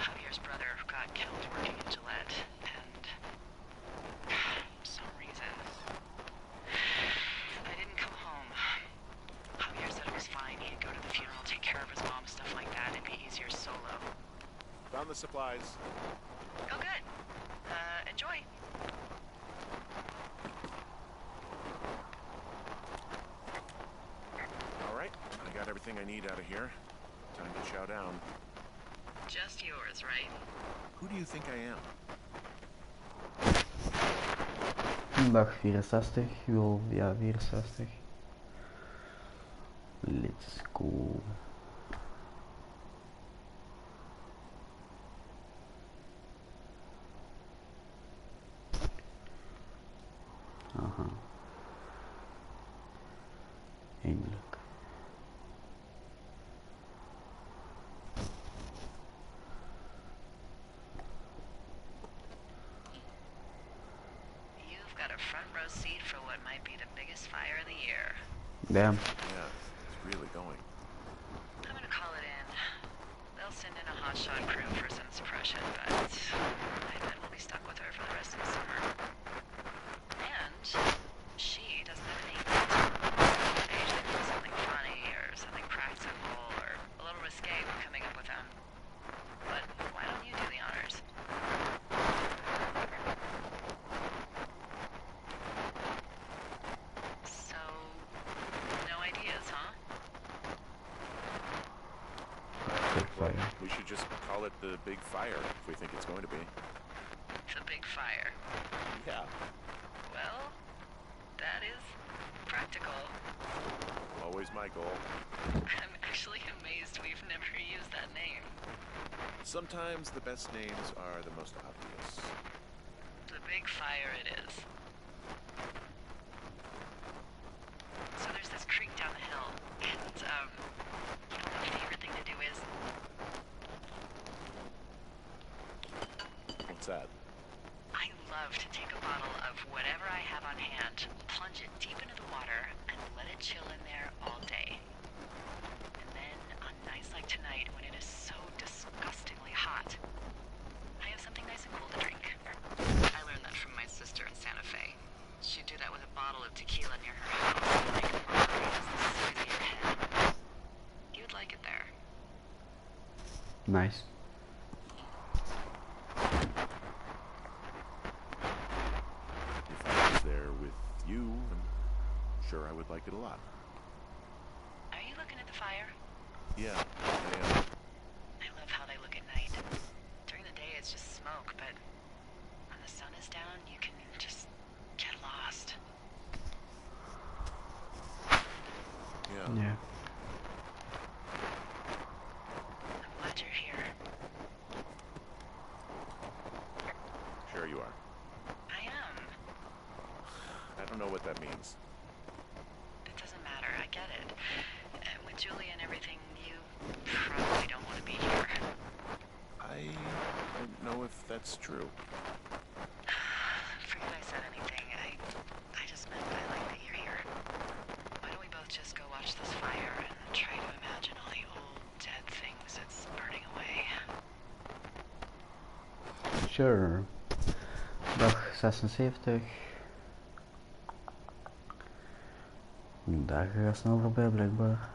Javier's brother got killed working in Gillette, and for some reason, I didn't come home. Javier said it was fine. He'd go to the funeral, take care of his mom, stuff like that. It'd be easier solo. Found the supplies. Oh, good. Enjoy. All right, I got everything I need out of here. Time to chow down. Just yours, right? Who do you think I am? Dag 64, wil, ja 64. Let's go. Aha. Eindelijk. You've got a front row seat for what might be the biggest fire of the year. Damn. Yeah, it's really going. I'm gonna call it in. They'll send in a hotshot crew for some suppression, but I bet we'll be stuck with her for the rest of the summer. And she doesn't have a name. I usually think something funny or something practical or a little risque when coming up with them. But why don't you do the honors? So, no ideas, huh? Big fire. We should just call it the Big Fire if we think it's going to be. The big fire. Yeah. Well, that is practical. Always my goal. I'm actually amazed we've never used that name. Sometimes the best names are the most obvious. The fire it is. So there's this creek down the hill, and, you know what my favorite thing to do is? What's that? I love to take a bottle of whatever I have on hand, plunge it deep into the water, and let it chill in there all day. And then, on nights like tonight, when it is so disgustingly hot, I have something nice and cool to drink. I learned that from my sister in Santa Fe. She'd do that with a bottle of tequila near her house, like margaritas the size of your head. You'd like it there. Nice. If I was there with you, I'm sure I would like it a lot. Are you looking at the fire? Yeah, I am. I love how they look at night. During the day it's just smoke, but when the sun is down, you can just get lost. Yeah. Yeah. I'm glad you're here. Sure you are. I am. I don't know what that means. It doesn't matter, I get it. With Julie and everything, you probably don't want to be here. I don't know if that's true. Forget I said anything. I just meant I like that you're here. Why don't we both just go watch this fire and try to imagine all the old dead things it's burning away? Sure. Dag 76. Dagen gaan snel voorbij blijkbaar.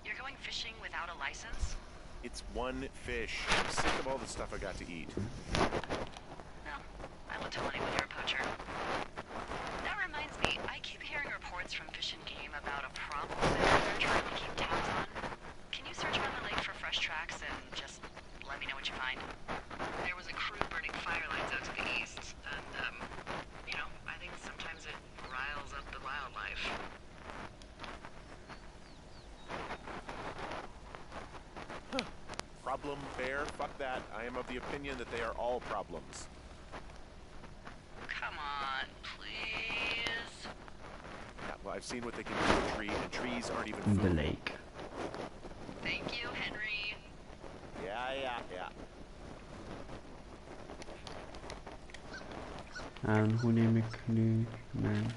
You're going fishing without a license? It's one fish. I'm sick of all the stuff I got to eat. No, I won't tell anyone you're a poacher. That reminds me, I keep hearing reports from Fish and Game about a problem that they're trying to keep tabs on. Can you search around the lake for fresh tracks and just let me know what you find? There was a crew burning fire lines out to the east, and, you know, I think sometimes it riles up the wildlife. Problem bear? Fuck that. I am of the opinion that they are all problems. Come on, please. Yeah, well, I've seen what they can do to a tree, and trees aren't even The food. lake. Thank you, Henry. Ja. En hoe neem ik nu mijn...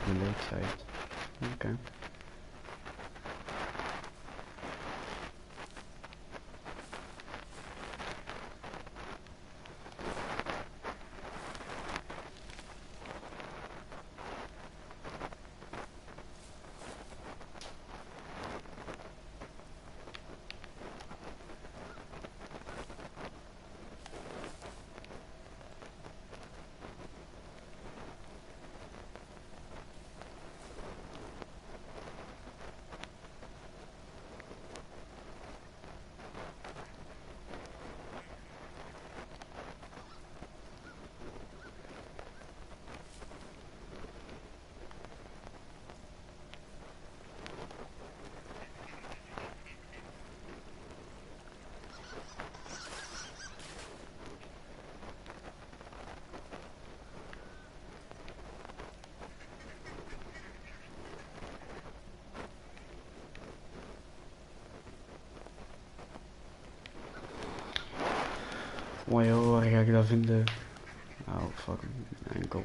De lakeside. Oké. Mooi hoor, waar ga ik dat vinden? Oh, fuck, enkel.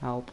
Help.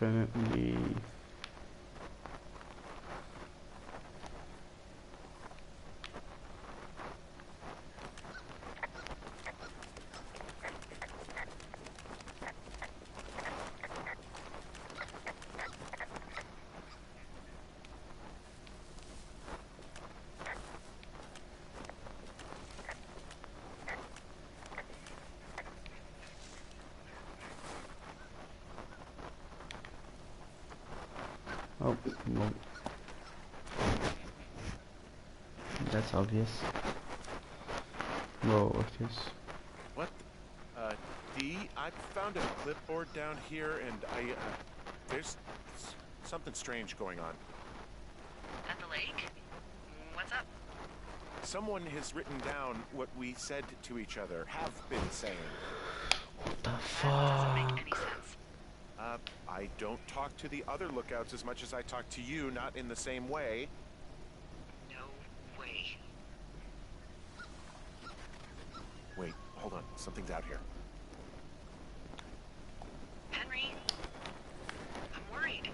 Definitely. Oh, no. That's obvious. Whoa, what's this? What? D, I found a clipboard down here, and there's something strange going on. At the lake? What's up? Someone has written down what we said to each other, have been saying. What the That doesn't make fuck? any sense. I don't talk to the other lookouts as much as I talk to you, not in the same way. No way. Wait, hold on. Something's out here. Henry? I'm worried.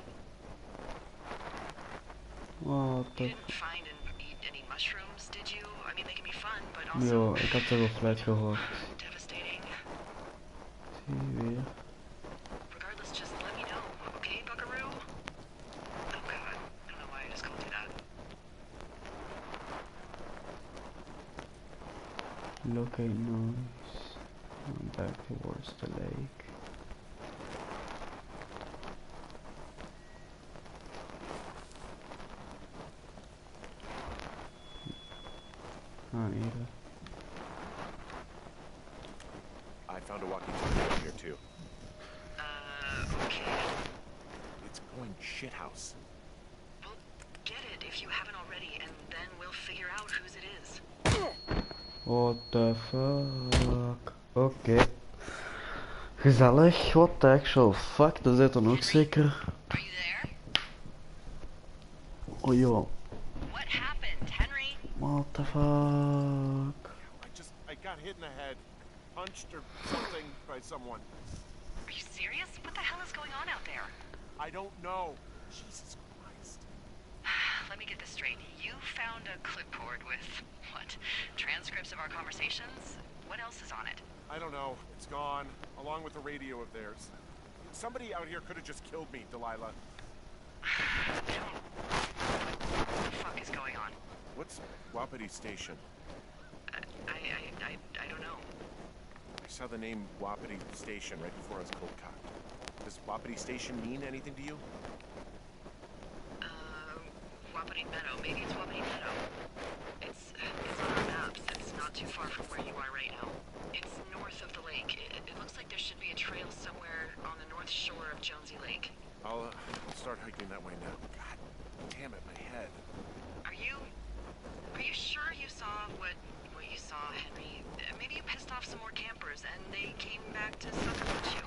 What You the didn't find and eat any mushrooms, did you? I mean, they can be fun, but f... also Yo, ik had toch een fluit gehoord. devastating. Zie je weer? Regardless, just let me know, okay, buckaroo? Oh god, I don't know why I just called you that. Locate noise. Back towards the lake. Ah, hier. I found a walkie-talkie out here, too. Okay. It's going shithouse. Well, get it if you haven't already, and then we'll figure out whose it is. What the fuck? Oké. Gezellig. What the actual fuck? Dat zit dan ook zeker. Are you there? Oh joh. What happened, Henry? What the fuck? I got hit in the head. Punched or something by someone. Are you serious? What the hell is going on out there? I don't know. Jesus Christ. Let me get this straight. You found a clipboard with, what, transcripts of our conversations? What else is on it? I don't know. It's gone, along with the radio of theirs. Somebody out here could have just killed me, Delilah. What the fuck is going on? What's Wapiti Station? I don't know. I saw the name Wapiti Station right before I was cold cocked. Does Wapiti Station mean anything to you? Wapiti Meadow. Maybe it's Wapiti Meadow. It's on our maps. It's not too far from where you are right now. It's north of the lake. It looks like there should be a trail somewhere on the north shore of Jonesy Lake. I'll start hiking that way now. God damn it, my head. Are you sure you saw what you saw, Henry? Maybe you pissed off some more campers and they came back to sucker punch you.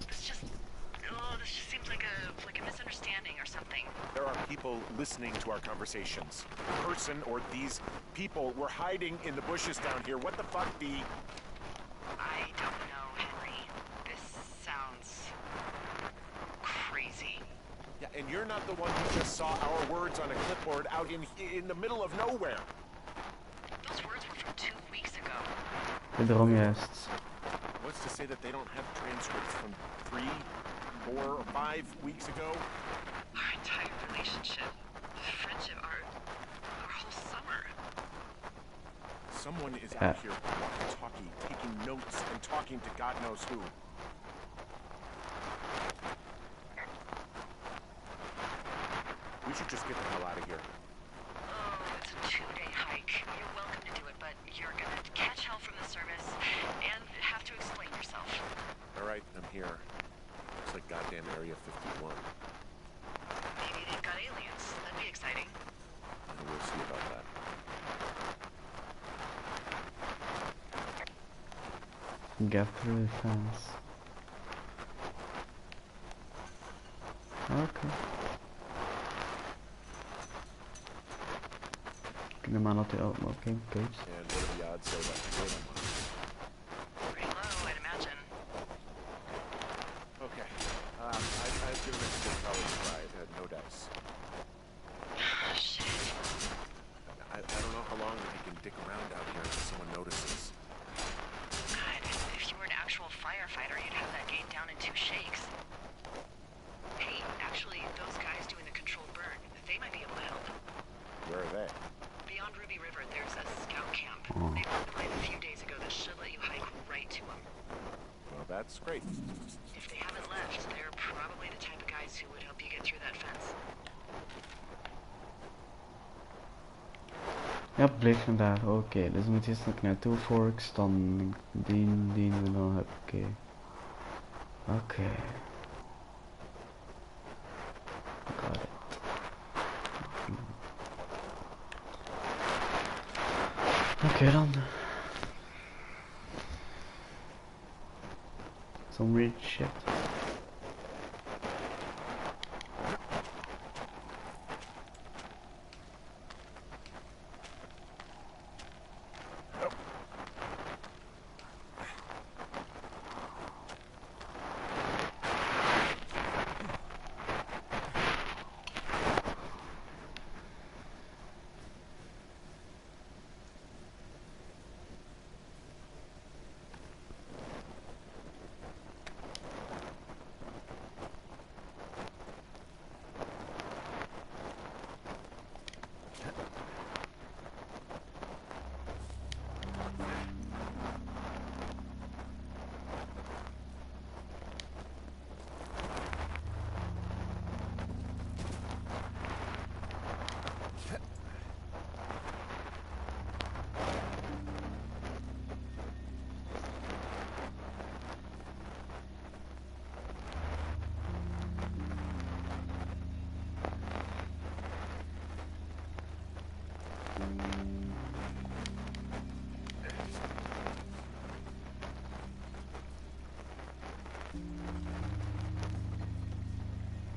This just seems like a misunderstanding or something. There are people listening to our conversations. A person or these people were hiding in the bushes down here. What the fuck, D? I don't know, Henry. This sounds crazy. Yeah, and you're not the one who just saw our words on a clipboard out in the middle of nowhere. Those words were from 2 weeks ago. Daarom juist. What's to say that they don't have transcripts from 3, 4, or 5 weeks ago? Our entire relationship, friendship, our whole summer. Someone is out here walkie-talkie, taking notes and talking to God knows who. We should just get the hell out of here. Oh, it's a 2-day hike. You're welcome to do it, but you're gonna catch hell from the service and have to explain yourself. Alright, I'm here. Looks like goddamn Area 51. Maybe they've got aliens. That'd be exciting. And we'll see about that. Get through the fence. Okay. Ik neem aan dat hij ook nog geen page. And what are the odds say that good I'm on? Pretty low, I'd imagine. Okay. I've given it a good college try. No dice. Shit. I don't know how long I can dick around out here until someone notices. God, if you were an actual firefighter, you'd have that gate down in 2 shakes. Hey, actually, those guys doing the controlled burn, they might be able to help. Where are they? Beyond Ruby River, there's a scout camp. They walked by a few days ago that should let you hike right to them. Well, that's great. If they haven't left, they're probably the type of guys who would help you get through that fence. Ja, blijf vandaag. Oké, dus we moeten eerst nog naar Two Forks, dan die we dan hebben. Oké. Got it. Oké dan. Some weird shit.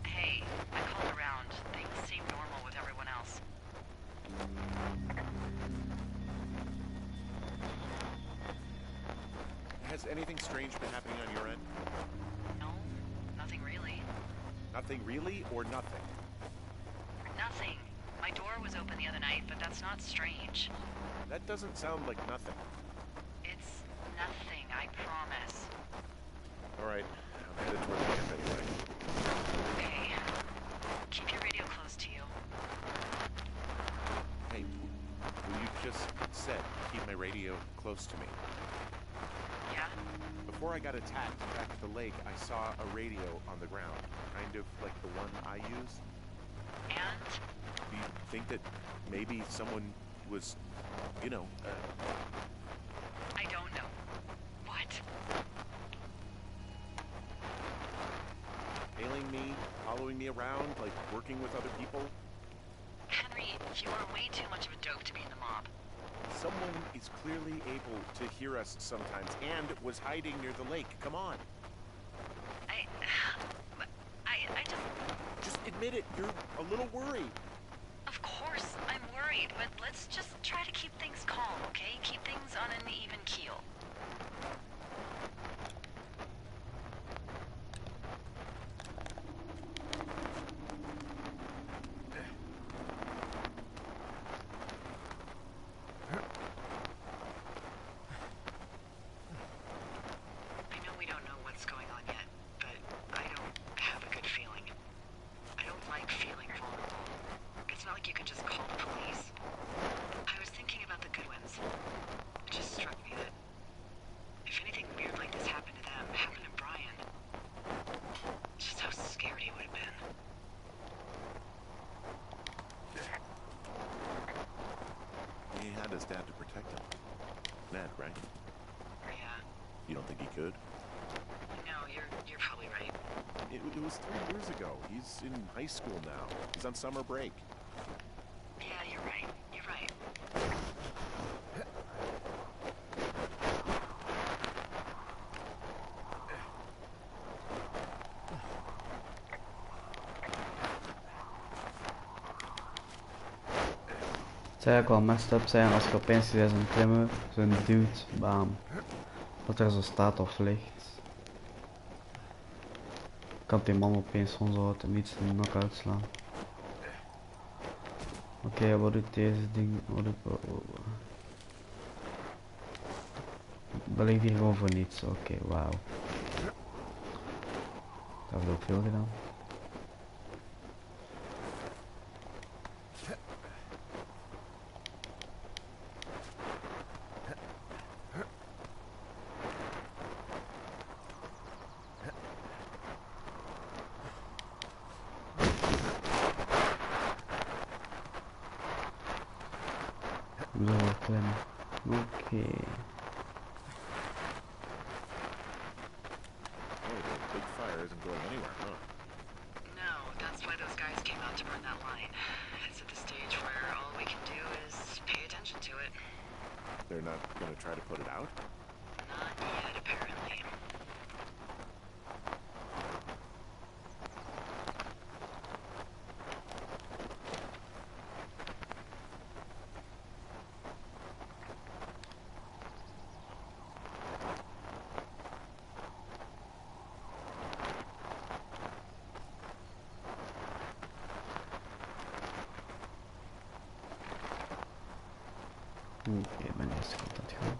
Hey, I called around. Things seem normal with everyone else. Has anything strange been happening on your end? No, nothing really. Nothing really, or nothing? Nothing. My door was open the other night, but that's not strange. That doesn't sound like nothing. It's nothing, I promise. Alright, I'm headed toward the camp anyway. Okay. Keep your radio close to you. Hey, well, you just said keep my radio close to me. Yeah? Before I got attacked back at the lake, I saw a radio on the ground, kind of like the one I use. And? Do you think that maybe someone was, you know, I don't know. What? tailing me, following me around, like working with other people? Henry, you are way too much of a dope to be in the mob. Someone is clearly able to hear us sometimes and was hiding near the lake. Come on. I just... Just admit it. You're a little worried. Of course, I'm worried, but let's just try to keep things calm, okay? Keep things on an even keel. could. No, you're probably right. It was 3 years ago. He's in high school now. He's on summer break. Yeah, you're right. You're right. Het zou eigenlijk wel messed up zijn als je opeens ziet zo'n klimmen, zo'n dude, bam, dat er zo staat of ligt. Kan die man opeens gewoon zo uit niets een knock-out slaan. Oké, wat doet deze ding? Wat doet... Dat ligt hier gewoon voor niets. Oké, wauw. Dat hebben we ook veel gedaan. Zo klimmen. Oké. Oh, the big fire isn't going anywhere, huh? No, that's why those guys came out to burn that line. It's at the stage where all we can do is pay attention to it. They're not gonna try to put it out? Not yet, apparently. Oké, mijn eerste komt dat gewoon.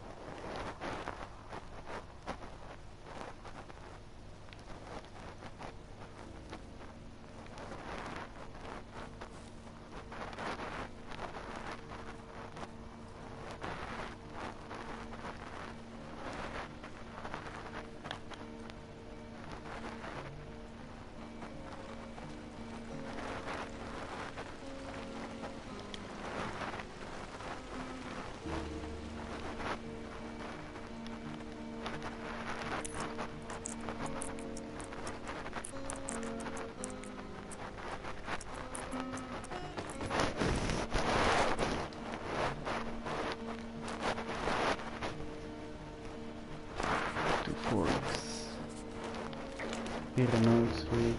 Here the notes read,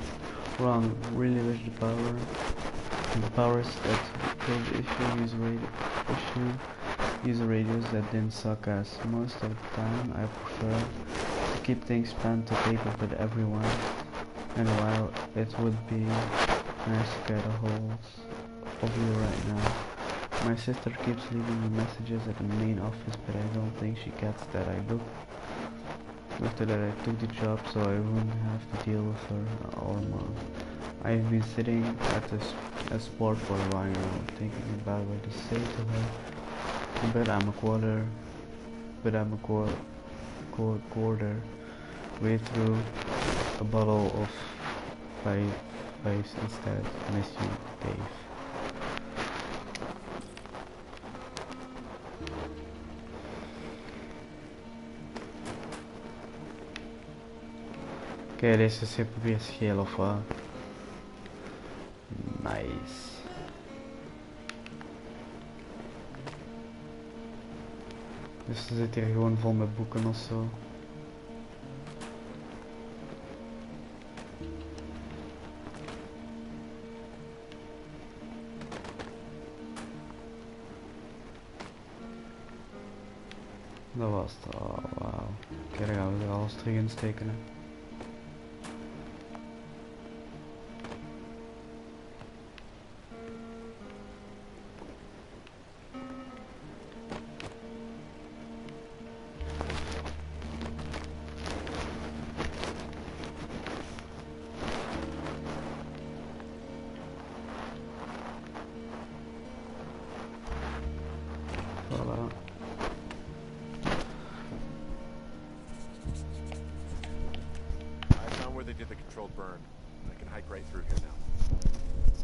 wrong, really wish the powers that killed the use radios that didn't suck ass. Most of the time I prefer to keep things pen to paper with everyone, and while it would be nice to get a hold of you right now. My sister keeps leaving me messages at the main office, but I don't think she gets that I look. After that I took the job so I wouldn't have to deal with her all month. I've been sitting at a sport for a while now, thinking about what to say to her. But I'm a quarter way through a bottle of fives instead. Miss you, Dave. Oké, deze is weer scheel of wat? Nice. Dus er zit hier gewoon vol met boeken of zo. Dat was het. Oh, wauw. Oké, dan gaan we er alles terug in steken. Hè. Voilà. I found where they did the controlled burn. I can hike right through here now.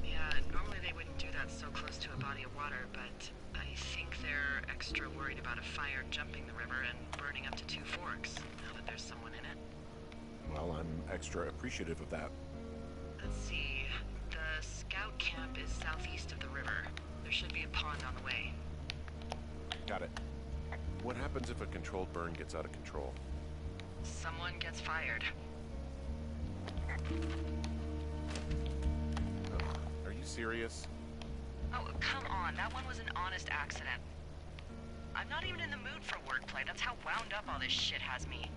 Yeah, normally they wouldn't do that so close to a body of water, but I think they're extra worried about a fire jumping the river and burning up to 2 forks, now that there's someone Well, I'm extra appreciative of that. Let's see. The scout camp is southeast of the river. There should be a pond on the way. Got it. What happens if a controlled burn gets out of control? Someone gets fired. Oh, are you serious? Oh, come on. That one was an honest accident. I'm not even in the mood for wordplay. That's how wound up all this shit has me.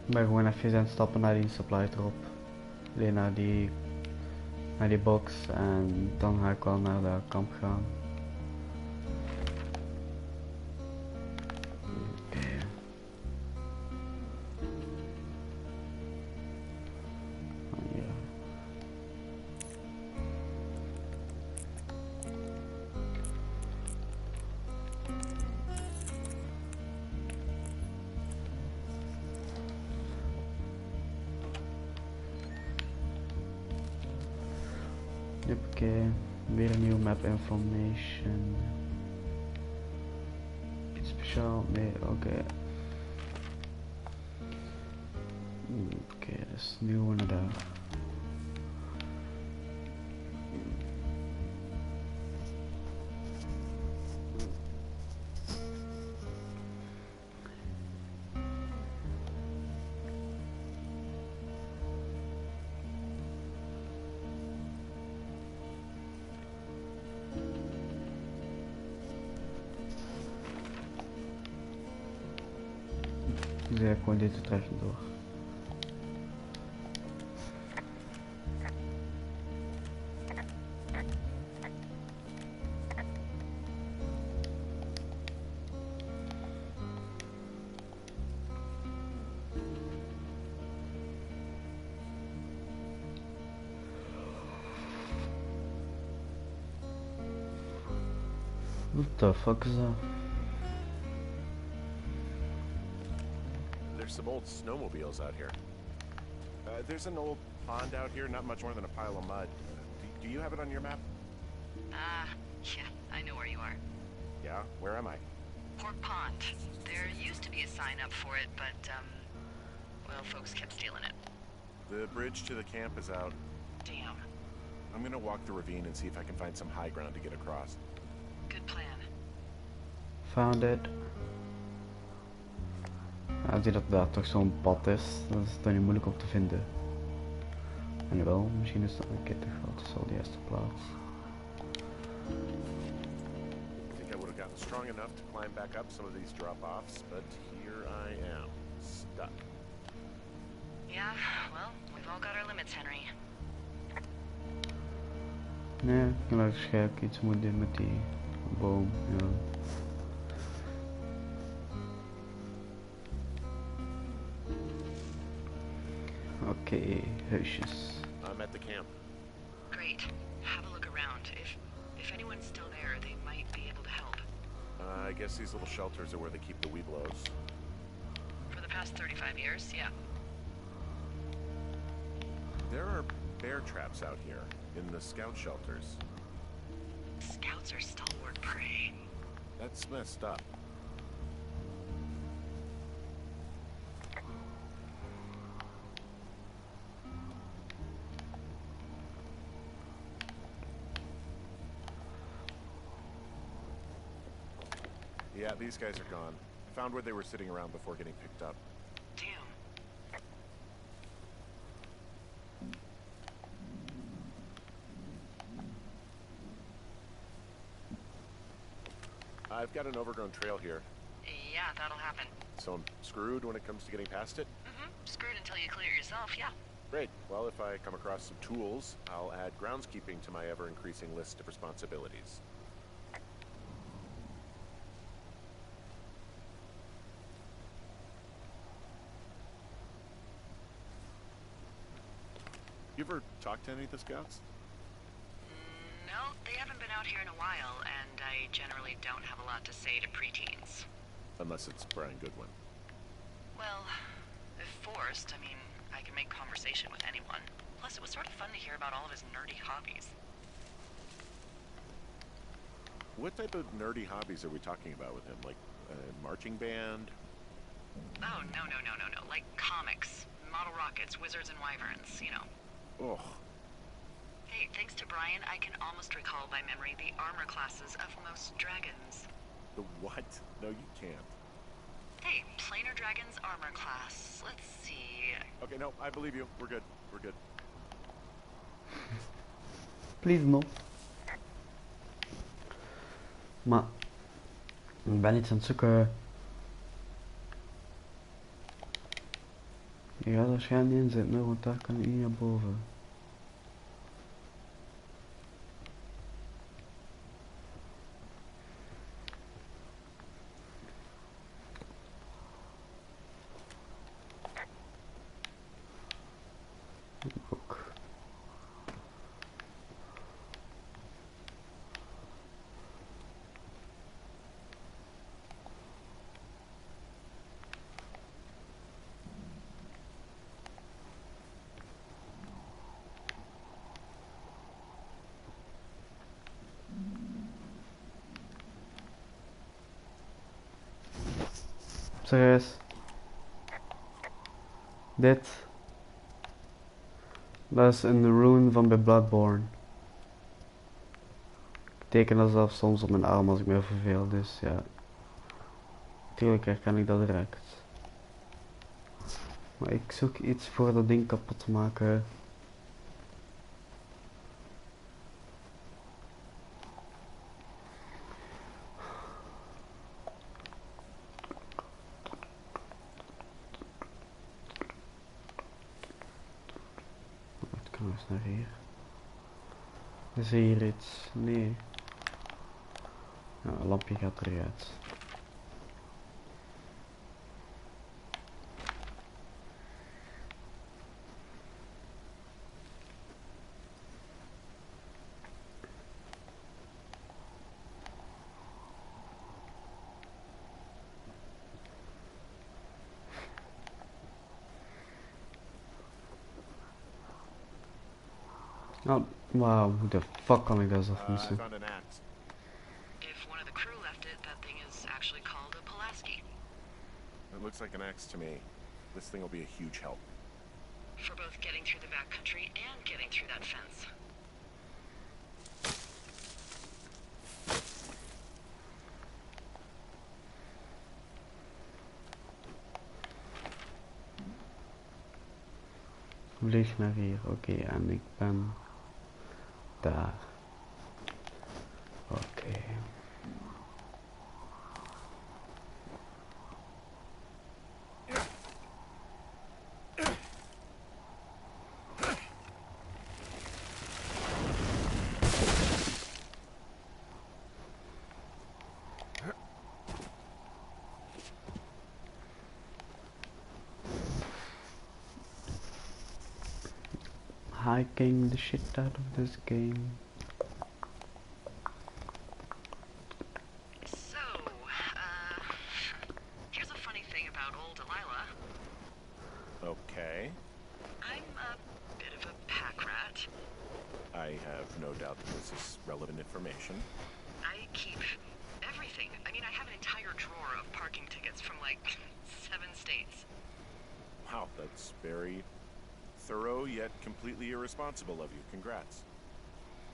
Ik ben gewoon even aan het stappen naar die supply drop. Alleen naar die box en dan ga ik wel naar de kamp gaan. Oké. Ja. Oké, weer een nieuwe map information. Iets speciaal? Nee, oké. Oké, dus nu gaan we naar daar. Dus ja, gewoon dit te treffen door. What the fuck is that? There's some old snowmobiles out here. There's an old pond out here, not much more than a pile of mud. Do you have it on your map? Yeah, I know where you are. Yeah, where am I? Port Pond. There used to be a sign up for it, but, well, folks kept stealing it. The bridge to the camp is out. Damn. I'm gonna walk the ravine and see if I can find some high ground to get across. Good plan. Found it. Ja, zie dat daar toch zo'n pad is, dat is dan niet moeilijk om te vinden. En wel, misschien is dat een keer te groot, dat is al de eerste plaats. I think I would have gotten strong enough to climb back up some of these drop-offs, but here I am, stuck. Yeah, well, we've all got our limits, Henry. Nee, ik kan waarschijnlijk iets moeten doen met die boom, ja. Okay, Hejjes. I'm at the camp. Great. Have a look around. If anyone's still there, they might be able to help. I guess these little shelters are where they keep the weeblos. For the past 35 years, yeah. There are bear traps out here, in the scout shelters. Scouts are stalwart prey. That's messed up. Yeah, these guys are gone. Found where they were sitting around before getting picked up. Damn. I've got an overgrown trail here, Yeah, that'll happen. so I'm screwed when it comes to getting past it. Screwed until you clear yourself, yeah. Great. Well, if I come across some tools, I'll add groundskeeping to my ever-increasing list of responsibilities. You ever talk to any of the scouts? No, they haven't been out here in a while, and I generally don't have a lot to say to preteens. Unless it's Brian Goodwin. Well, if forced, I mean, I can make conversation with anyone. Plus, it was sort of fun to hear about all of his nerdy hobbies. What type of nerdy hobbies are we talking about with him? Like a marching band? Oh, no. Like comics, model rockets, wizards and wyverns, you know. Oh, Hey, thanks to Brian, I can almost recall by memory the armor classes of most dragons. the what? No, you can't. Hey, planar dragon's armor class. Let's see. Okay, no, I believe you. We're good. We're good. Please no. Maar ik ben iets aan het zoeken. Je gaat er waarschijnlijk niet in zitten, want daar kan ik niet naar boven. Ook. Serieus. Dit. Dat is een rune van bij Bloodborne. Ik teken dat zelfs soms op mijn arm als ik me verveel, dus ja. Tuurlijk herken ik dat direct. Maar ik zoek iets voor dat ding kapot te maken. Wat kan eens naar hier? Is er hier iets? Nee. Ja, een lampje gaat eruit. Oh, wow, hoe de fuck kan ik dat zelf I missen? found an axe. If one of the crew left it, that thing is actually called a Pulaski. It looks like an axe to me. This thing will be a huge help. For both getting through the backcountry and getting through that fence. Vlieg naar hier, oké, en ik ben daar. Oké. Hiking the shit out of this game. So, here's a funny thing about old Delilah. Okay. I'm a bit of a pack rat. I have no doubt that this is relevant information. I keep everything. I mean, I have an entire drawer of parking tickets from like 7 states. Wow, that's very thorough yet completely irresponsible of you. Congrats.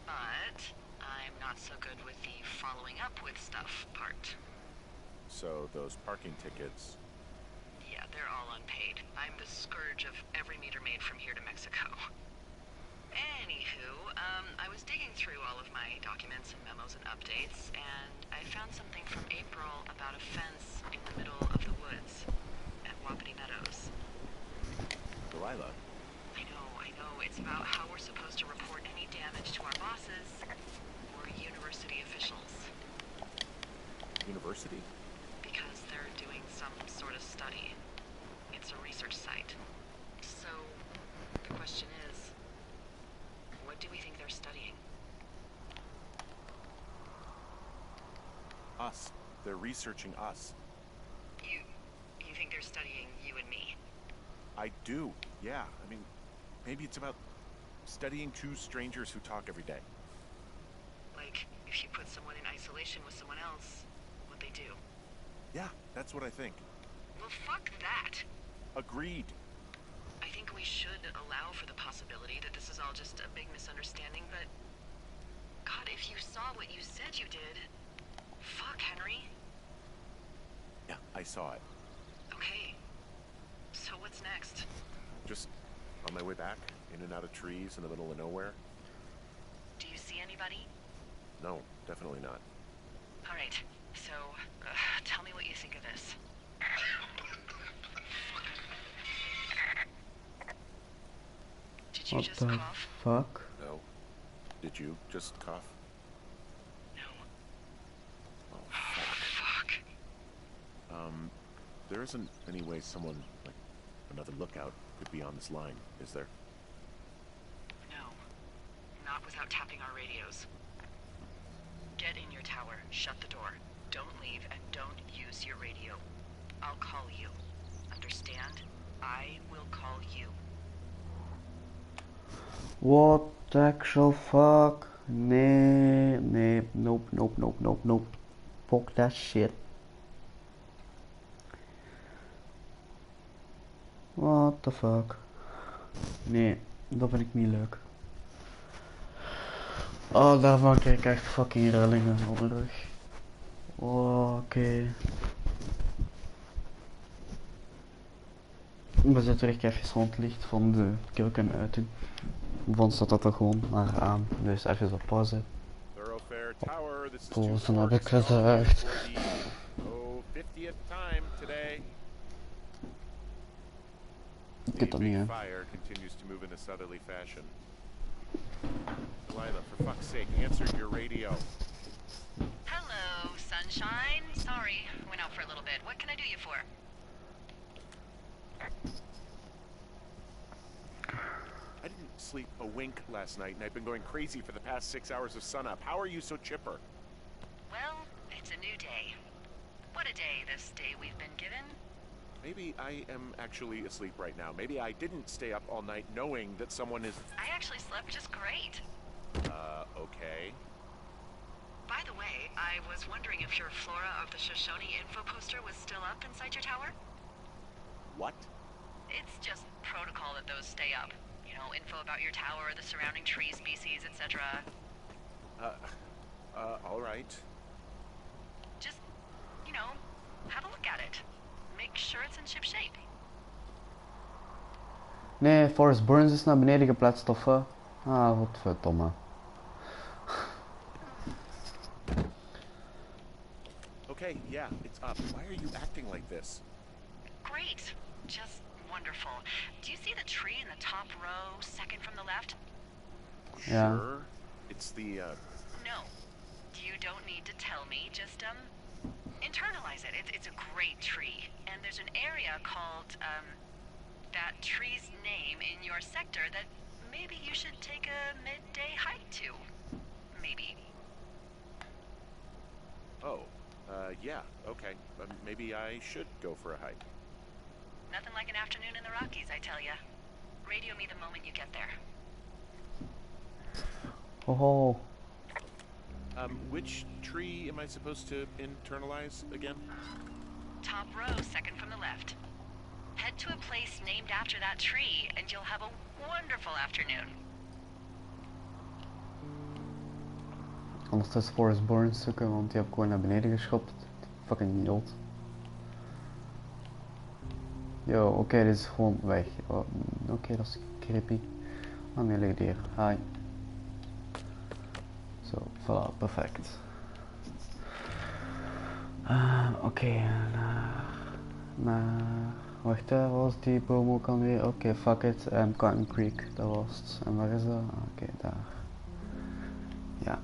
But I'm not so good with the following up with stuff part. So those parking tickets. Yeah, they're all unpaid. I'm the scourge of every meter made from here to Mexico. Anywho, I was digging through all of my documents and memos and updates, and I found something from April about a fence in the middle of the woods at Wapiti Meadows. Delilah. I know, it's about how we're supposed to report any damage to our bosses or university officials. University? Because they're doing some sort of study. It's a research site. So, the question is, what do we think they're studying? us. They're researching us. You think they're studying you and me? I do, yeah. I mean, maybe it's about studying two strangers who talk every day. Like, if you put someone in isolation with someone else, what they do? Yeah, that's what I think. Well, fuck that. Agreed. I think we should allow for the possibility that this is all just a big misunderstanding, but... God, if you saw what you said you did... Fuck, Henry. Yeah, I saw it. Okay. So what's next? Just on my way back, in and out of trees in the middle of nowhere. Do you see anybody? No, definitely not. All right, so tell me what you think of this. Did you What just the cough? fuck? No. Did you just cough? No. Oh, fuck. Fuck. There isn't any way someone, like, another lookout could be on this line, is there? No. Not without tapping our radios. Get in your tower, shut the door. Don't leave, and don't use your radio. I'll call you. Understand? I will call you. What the actual fuck? Nee, nee, nope, nope, nope, nope, nope. Fuck that shit. What the fuck? Nee, dat vind ik niet leuk. Oh, daarvan krijg ik echt fucking rillingen op de rug. Oh, oké. We zitten terug even rond het licht van de keukenuiting. Van staat dat er gewoon maar aan, dus even op pauze. Thoroughfare Tower, this is Pauze heb ik gezegd. Oh, 50th time today. Ik weet dat niet, hè. Fire continues to move in a southerly fashion. Delilah, for fuck's sake, answer your radio. Hello, sunshine. Sorry, went out for a little bit. What can I do you for? I didn't sleep a wink last night, and I've been going crazy for the past 6 hours of sunup. How are you so chipper? Well, it's a new day. What a day, this day we've been given. Maybe I am actually asleep right now. Maybe I didn't stay up all night knowing that someone is... I actually slept just great. Okay. By the way, I was wondering if your Flora of the Shoshone info poster was still up inside your tower? What? It's just protocol that those stay up. You know, info about your tower, the surrounding tree species, etc. All right. Just, you know, have a look at it. Make sure it's in ship shape. Nee, Forrest Burns is naar beneden geplaatst, of Ah, wat verdomme. Okay, yeah, it's up. Why are you acting like this? Great. Just wonderful. Do you see the tree in the top row, second from the left? Yeah. Sure. It's the, No. You don't need to tell me. Just, internalize it. It's a great tree. And there's an area called, that tree's name in your sector that maybe you should take a midday hike to. Maybe. Oh, yeah, okay. Maybe I should go for a hike. Nothing like an afternoon in the Rockies, I tell ya. Radio me the moment you get there. Oh. Which tree am I supposed to internalize again? Top row, second from the left. Head to a place named after that tree, and you'll have a wonderful afternoon. Ondertussen Forrest Burns zoeken, want die heb ik gewoon naar beneden geschopt. Fucking idioot. Yo, oké, dit is gewoon weg. Oh, oké, dat is creepy. Oh nee, ligt hier. Hi. Zo, voilà, perfect. Oké, wacht, waar was die boom ook alweer? Oké, fuck it, Cotton Creek, dat was het. En waar is dat? Oké, daar. Ja.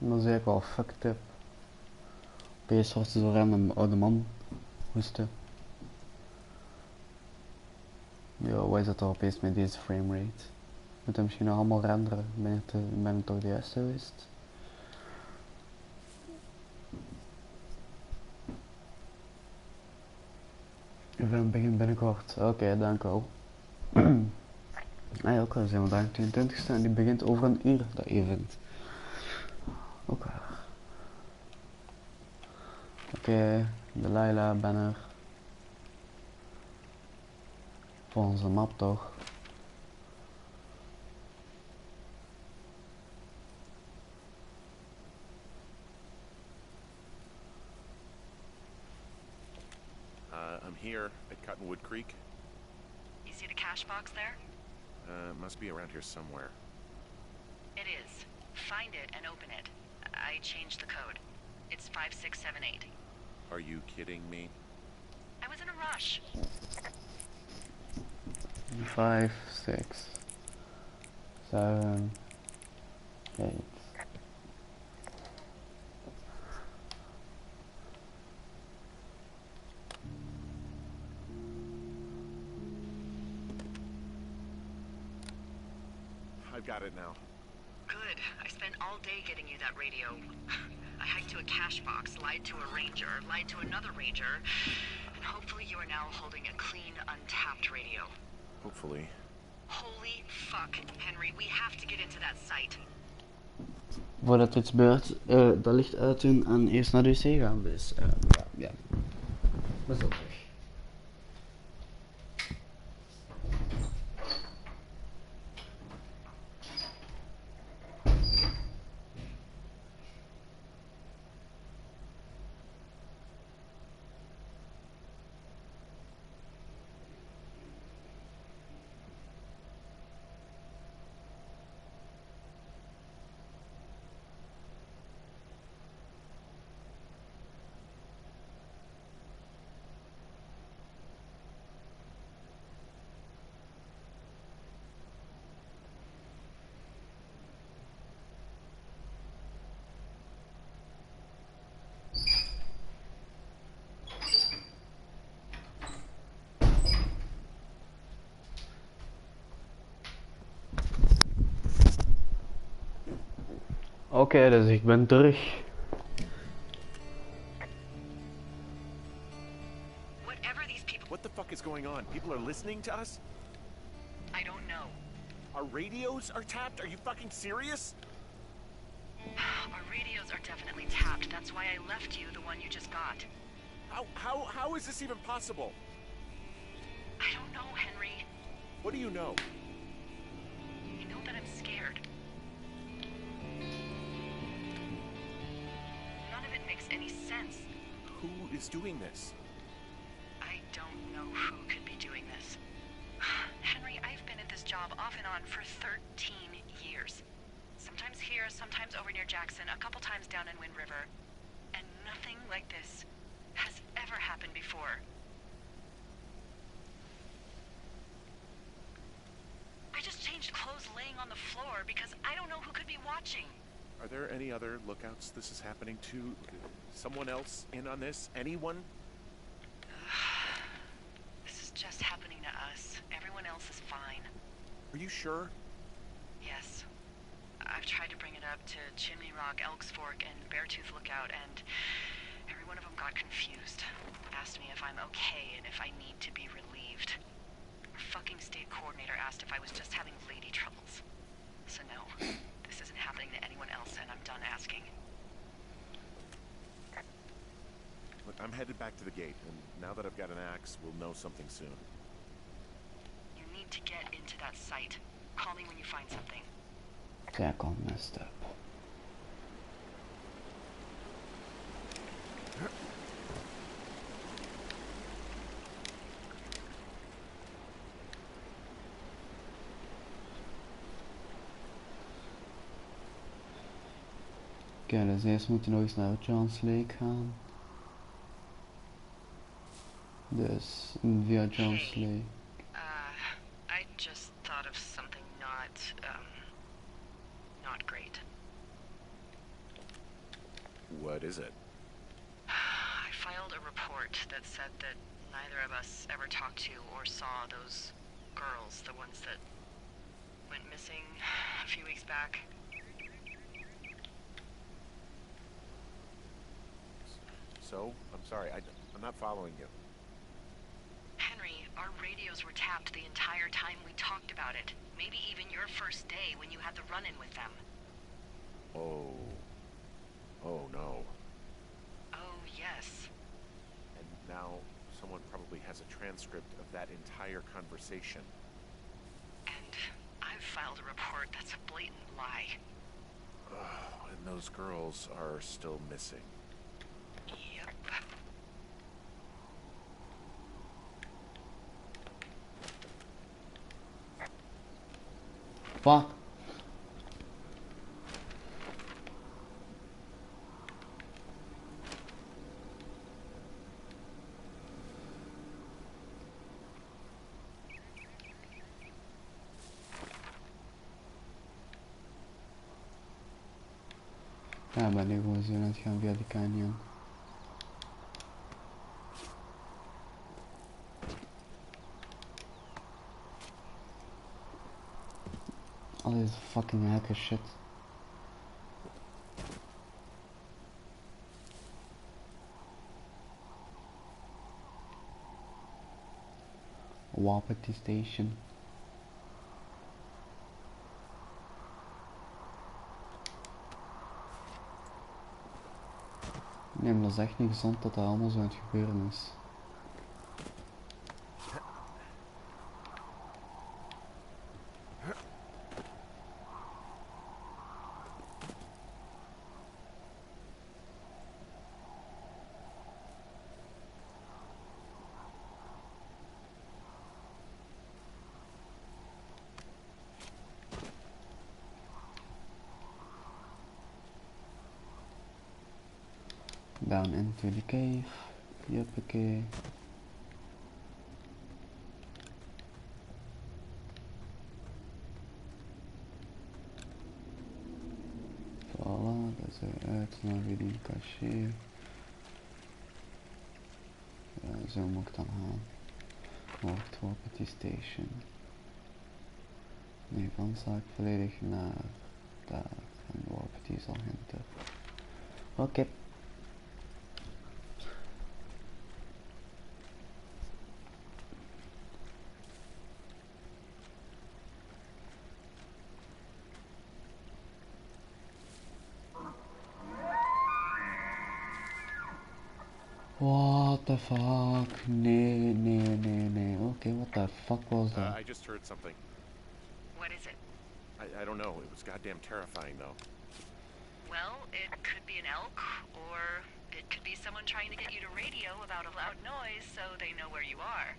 Dat is eigenlijk wel fucked up. Opeens hoort ze zo random oude man hoesten. Yo, wat is dat toch opeens met deze framerate? Moet hem misschien nog allemaal renderen. Ben ik toch de juiste geweest? Event begint binnenkort. Oké, dank wel. Ah ja, ook al zijn we vandaag 22e en die begint over een uur, dat event. Ook waar. Oké, de Laila banner. Voor onze map toch. I'm here at Cottonwood Creek. You see the cash box there? Must be around here somewhere. It is. Find it and open it. I changed the code. It's 5678. Are you kidding me? I was in a rush. 5, 6, 7, 8. I've got it now. Good. I spent all day getting you that radio. I hiked to a cash box, lied to a ranger, lied to another ranger, and hopefully you are now holding a clean, untapped radio. Hopefully. Holy fuck, Henry, we have to get into that site. Voordat dit gebeurt, dat licht uitdoen en eerst naar de wc gaan, dus ja. We zijn terug. Oké, dus ik ben terug. Whatever these people... What the fuck is going on? People are listening to us? I don't know. Our radios are tapped? Are you fucking serious? Our radios are definitely tapped. That's why I left you the one you just got. How is this even possible? I don't know, Henry. What do you know? You know that I'm scared. None of it makes any sense. Who is doing this? I don't know who could be doing this. Henry, I've been at this job off and on for 13 years. Sometimes here, sometimes over near Jackson, a couple times down in Wind River. And nothing like this has ever happened before. I just changed clothes laying on the floor because I don't know who could be watching. Are there any other lookouts this is happening to? Someone else in on this? Anyone? This is just happening to us. Everyone else is fine. Are you sure? Yes. I've tried to bring it up to Chimney Rock, Elks Fork, and Beartooth Lookout, and every one of them got confused. Asked me if I'm okay and if I need to be relieved. Our fucking state coordinator asked if I was just having lady troubles. So no, this isn't happening to anyone else, and I'm done asking. Look, I'm headed back to the gate, and now that I've got an axe, we'll know something soon. You need to get into that site. Call me when you find something. Kijk al messed up. Oké, dus eerst moet je nog eens naar John's Lake gaan. Dus via John's Lake. I just thought of something not great. What is it? I filed a report that said that neither of us ever talked to or saw those girls, the ones that went missing a few weeks back. So? I'm sorry, I'm not following you. Henry, our radios were tapped the entire time we talked about it. Maybe even your first day when you had the run-in with them. Oh. Oh no. Oh, yes. And now someone probably has a transcript of that entire conversation. And I've filed a report that's a blatant lie. And those girls are still missing. Yep. Fuck. Ja, ben nu gewoon zo aan het gaan via de canyon. Al deze fucking hacker shit. Wapiti Station. Nee, maar dat is echt niet gezond dat dat allemaal zo aan het gebeuren is. Down into the cave. Yuppakee. Voilà, dat is eruit naar redeem caché. Ja, zo moet ik dan gaan. Noordwapiti Station. Nee, van zaak volledig naar daar. En Wapiti is al hinter. Oké. What the fuck? Nee. Okay, what the fuck was that? I just heard something. What is it? I don't know. It was goddamn terrifying, though. Well, it could be an elk, or it could be someone trying to get you to radio about a loud noise so they know where you are.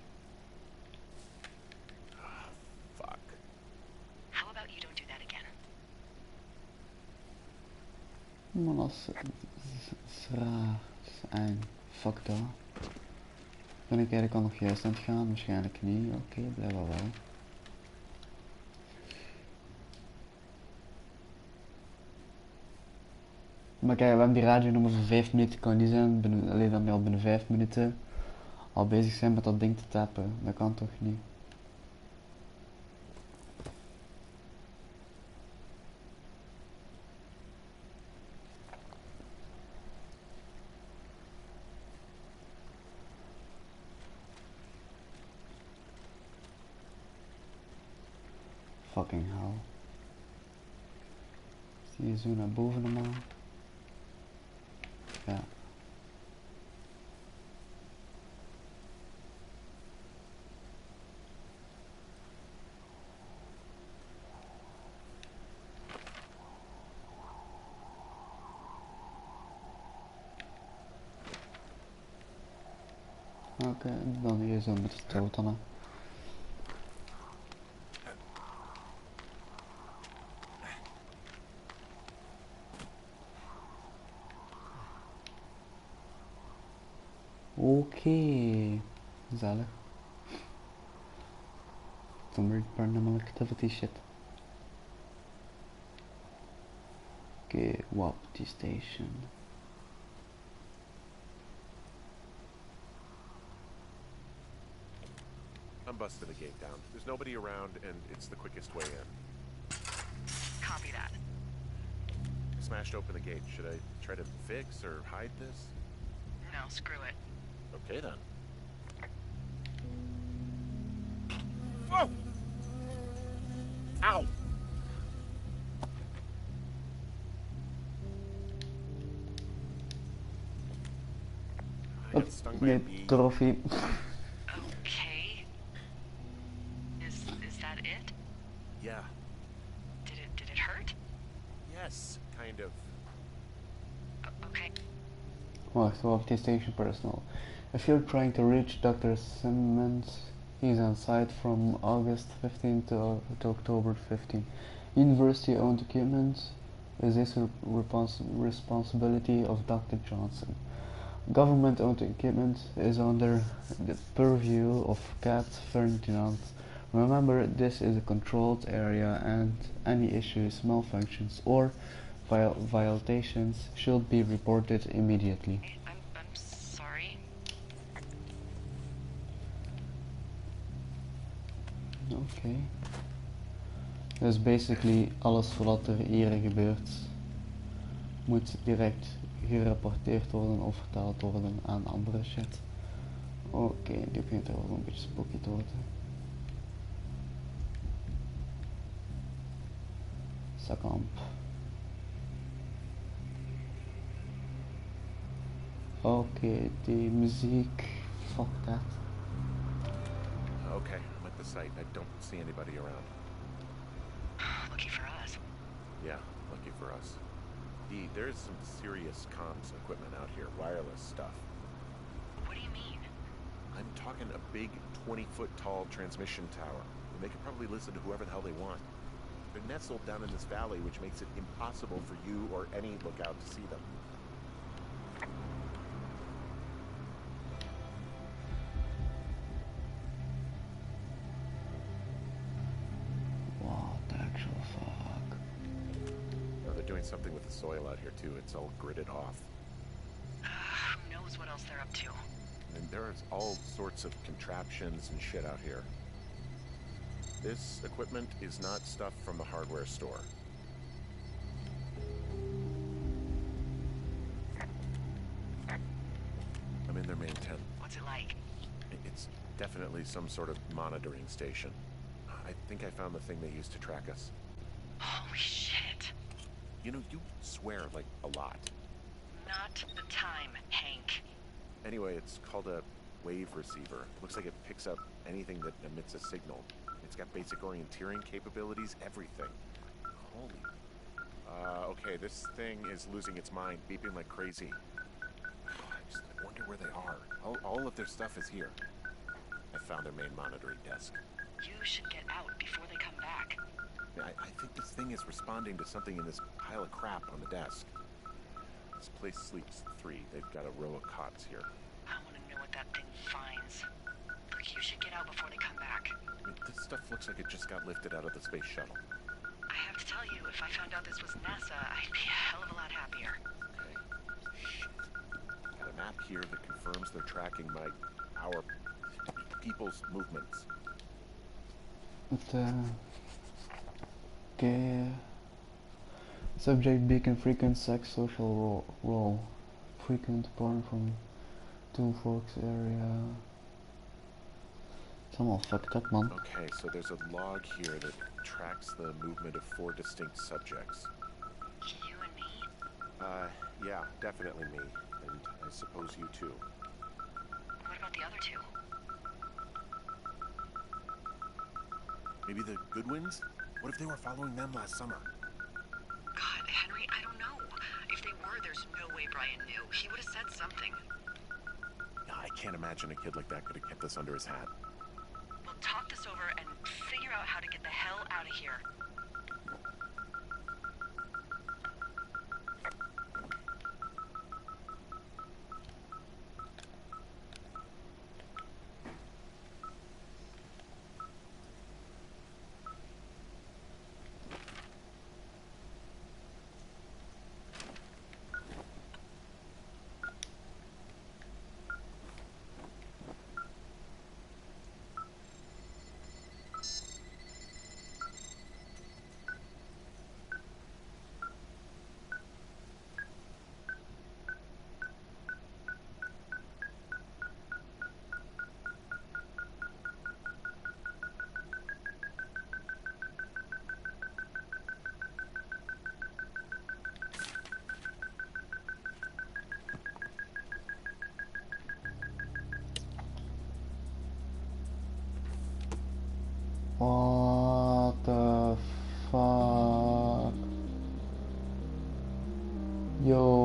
Fuck. How about you don't do that again? Man, dat is raar. Dat is eng. Fuck dat. Ben ik eigenlijk al nog juist aan het gaan? Waarschijnlijk niet. Oké, blijkbaar wel. Maar kijk, we hebben die radio nog maar voor 5 minuten. Kan niet zijn, alleen dat we al binnen 5 minuten al bezig zijn met dat ding te tappen. Dat kan toch niet? Fucking hell. Zie je zo naar boven normaal? Ja. Oké, dan hier zo met de stoten. Oké, gezellig. Some weird paranormal activity shit. Oké, Wapiti Station. busted the gate down. There's nobody around, and it's the quickest way in. Copy that. Smashed open the gate. Should I try to fix or hide this? No, screw it. Okay, then. Whoa! Ow! I got stung by a bee. Trophy. Okay. Is that it? Yeah. Did it hurt? Yes, kind of. Okay. Wacht, station personnel. If you're trying to reach Dr. Simmons, he's on site from August 15 to October 15. University-owned equipment is this responsibility of Dr. Johnson. Government-owned equipment is under the purview of Cat Ferdinand. Remember, this is a controlled area and any issues, malfunctions, or violations should be reported immediately. I'm sorry. Oké. Dus basically alles wat er hier gebeurt moet direct gerapporteerd worden of vertaald worden aan andere shit. Oké, dit begint er wel een beetje spooky te worden. Sakamp. Oké, die muziek. Fuck that. Okay, I'm at the site. I don't see anybody around. Lucky for us. Yeah, lucky for us. There's some serious comms equipment out here, wireless stuff. What do you mean? I'm talking a big 20-foot tall transmission tower, and they can probably listen to whoever the hell they want. They're nestled down in this valley, which makes it impossible for you or any lookout to see them. What the actual fuck? Oh, they're doing something with the soil out here too. It's all gridded off. Who knows what else they're up to? And there's all sorts of contraptions and shit out here. This equipment is not stuff from the hardware store. I'm in their main tent. What's it like? It's definitely some sort of monitoring station. I think I found the thing they used to track us. Holy shit. You know, you swear like a lot. Not the time, Hank. Anyway, it's called a wave receiver. Looks like it picks up anything that emits a signal. It's got basic orienteering capabilities, everything. Holy. Okay, this thing is losing its mind, beeping like crazy. I just wonder where they are. All of their stuff is here. I found their main monitoring desk. You should get out before they come back. I think this thing is responding to something in this pile of crap on the desk. This place sleeps 3. They've got a row of cots here. I want to know what that thing finds. Look, you should get out before they come back. I mean, this stuff looks like it just got lifted out of the space shuttle. I have to tell you, if I found out this was NASA, I'd be a hell of a lot happier. Okay. Shit. Got a map here that confirms they're tracking our people's movements. Okay. Subject beacon frequent sex social role. Frequent porn from Two Forks area. It's all fucked up, man. Okay, so there's a log here that tracks the movement of 4 distinct subjects. You and me? Yeah, definitely me. And I suppose you too. What about the other 2? Maybe the Goodwins? What if they were following them last summer? God, Henry, I don't know. If they were, there's no way Brian knew. He would have said something. Yeah, I can't imagine a kid like that could have kept this under his hat. We'll talk this over and figure out how to get the hell out of here.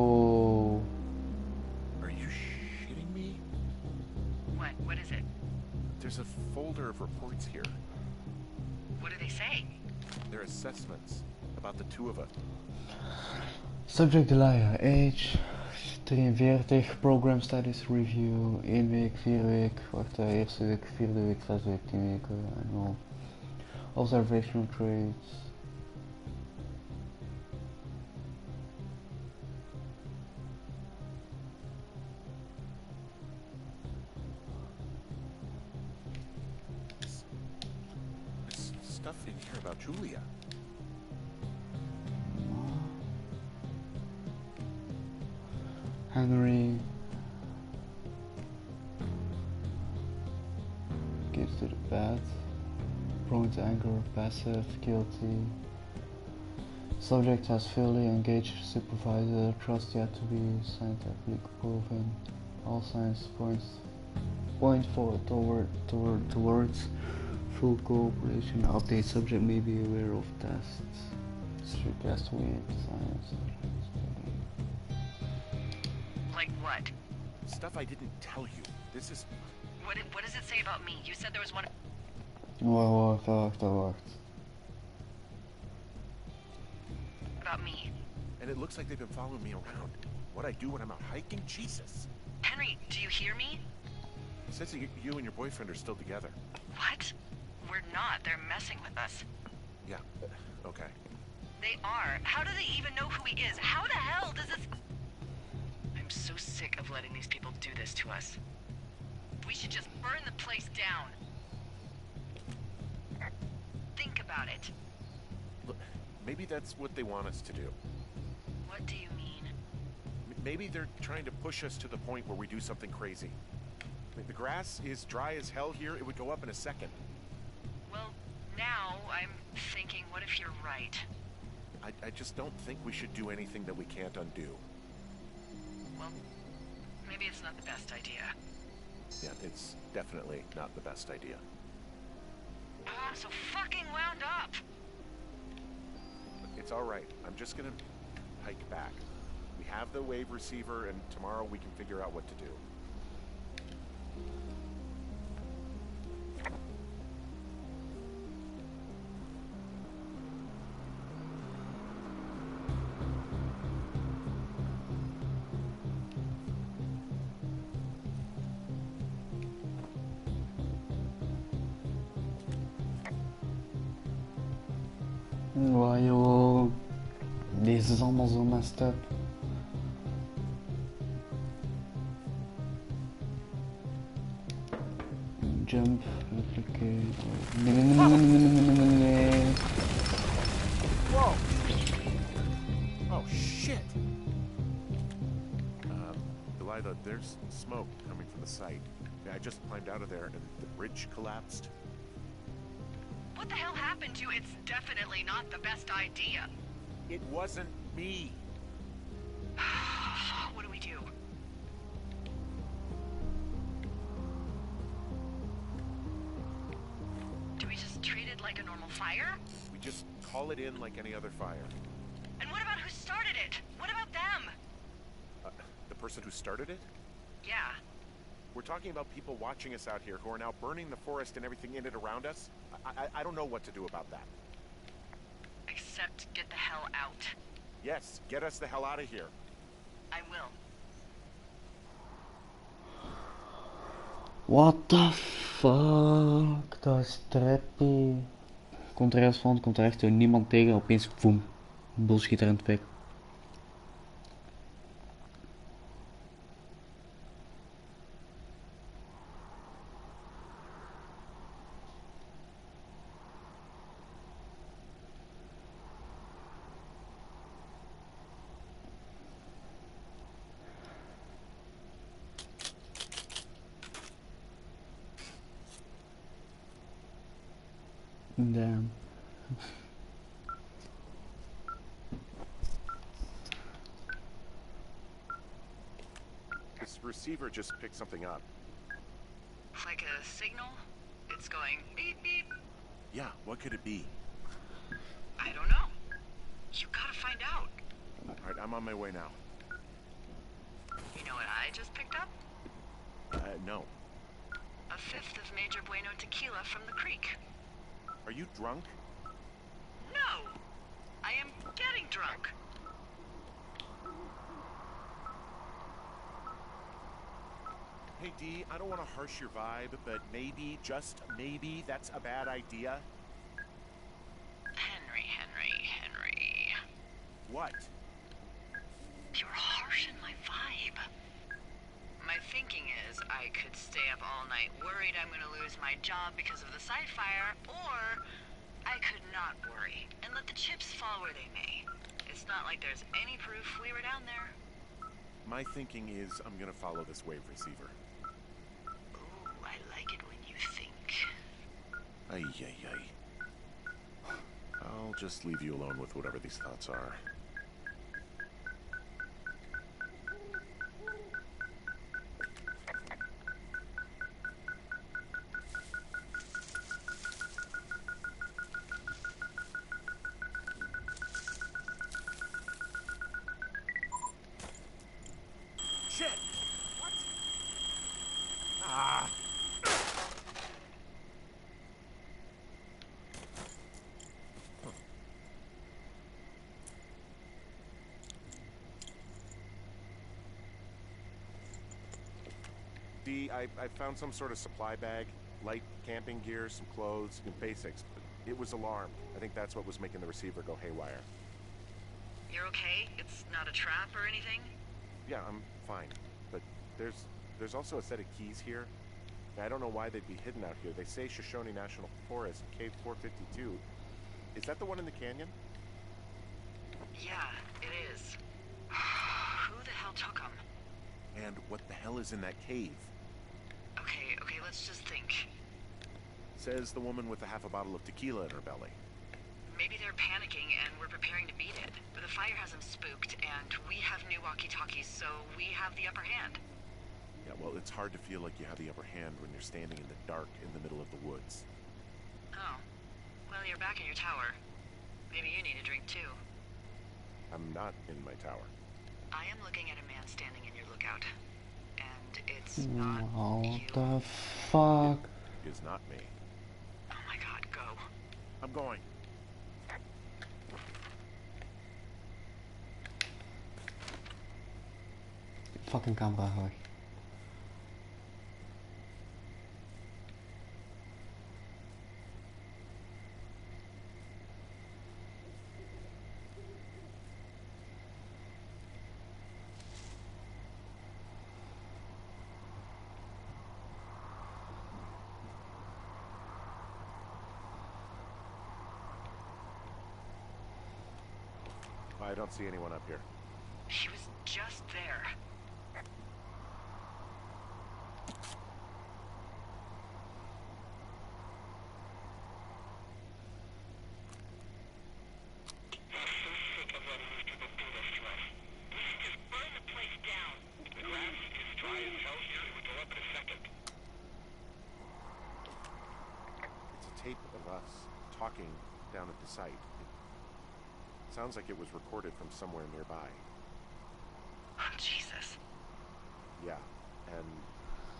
Oh. Are you shitting me? What? What is it? There's a folder of reports here. What do they say? They're assessments about the two of us. Subject Elia, age 43, program status review, 1 week, 4 week, wacht, eerste week, 4e week, 6 week, 10 weken, en al. Observational traits. There's stuff in here about Julia. Henry gives to the bad, prone to anger, passive, guilty. Subject has fully engaged supervisor, trust yet to be scientifically proven. All signs point forward towards full cooperation. Update subject may be aware of tests. Strict estimate science. Like what? Stuff I didn't tell you. This is... What does it say about me? You said there was one... Wacht. About me. And it looks like they've been following me around. What I do when I'm out hiking? Jesus. Henry, do you hear me? It says that you and your boyfriend are still together. What? We're not. They're messing with us. Yeah, okay. They are. How do they even know who he is? How the hell does this... I'm so sick of letting these people do this to us. We should just burn the place down. Think about it. Look, maybe that's what they want us to do. What do you mean? Maybe they're trying to push us to the point where we do something crazy. I mean, the grass is dry as hell here. It would go up in a second. Well, now I'm thinking, what if you're right? I just don't think we should do anything that we can't undo. Well, maybe it's not the best idea. Yeah, it's definitely not the best idea. I'm so fucking wound up. It's all right. I'm just gonna hike back. We have the wave receiver, and tomorrow we can figure out what to do. Wow, joh. Deze is allemaal zo messed up. Jump, replicate. Nee. Whoa! Oh, shit! Delilah, there's smoke coming from the site. I just climbed out of there and the bridge collapsed. What the hell happened to you? It's definitely not the best idea. It wasn't me. What do we do? Do we just treat it like a normal fire? We just call it in like any other fire. And what about who started it? What about them? The person who started it? Yeah. We're talking about people watching us out here who are now burning the forest and everything in it around us. I don't know what to do about that. Except get the hell out. Yes, get us the hell out of here. I will. What the fuck? Dat is trippy. Komt er ergens van, komt er echt zo niemand tegen, opeens boem. Bullshit er in het pik. Damn. This receiver just picked something up. Like a signal? It's going beep beep. Yeah, what could it be? I don't know. You gotta find out. Alright, I'm on my way now. I just picked up? No. A fifth of Major Bueno tequila from the creek. Are you drunk? No! I am getting drunk. Hey, Dee, I don't want to harsh your vibe, but maybe, just maybe, that's a bad idea. Henry. What? You're harshing my vibe. My thinking is I could stay up all night worried I'm gonna lose my job because of the site fire, or I could not worry and let the chips fall where they may. It's not like there's any proof we were down there. My thinking is I'm gonna follow this wave receiver. Ooh, I like it when you think. Ay. I'll just leave you alone with whatever these thoughts are. Shit! What? Ah! Dee, I found some sort of supply bag, light camping gear, some clothes, and basics. It was alarmed. I think that's what was making the receiver go haywire. You're okay? It's not a trap or anything? Yeah, I'm fine. But there's also a set of keys here. I don't know why they'd be hidden out here. They say Shoshone National Forest, Cave 452. Is that the one in the canyon? Yeah, it is. Who the hell took them? And what the hell is in that cave? Okay, let's just think. Says the woman with a half a bottle of tequila in her belly. Maybe they're panicking and we're preparing to beat it. But the fire has them spooked, and we have new walkie-talkies, so we have the upper hand. Yeah, well, it's hard to feel like you have the upper hand when you're standing in the dark in the middle of the woods. Oh. Well, you're back in your tower. Maybe you need a drink, too. I'm not in my tower. I am looking at a man standing in your lookout. And it's not What you. the fuck? It is not me. Oh my god, go. I'm going. Fucking camera weg. I don't see anyone up here. He was just there. It's a tape of us talking down at the site. It sounds like it was recorded from somewhere nearby. Oh, Jesus. Yeah, and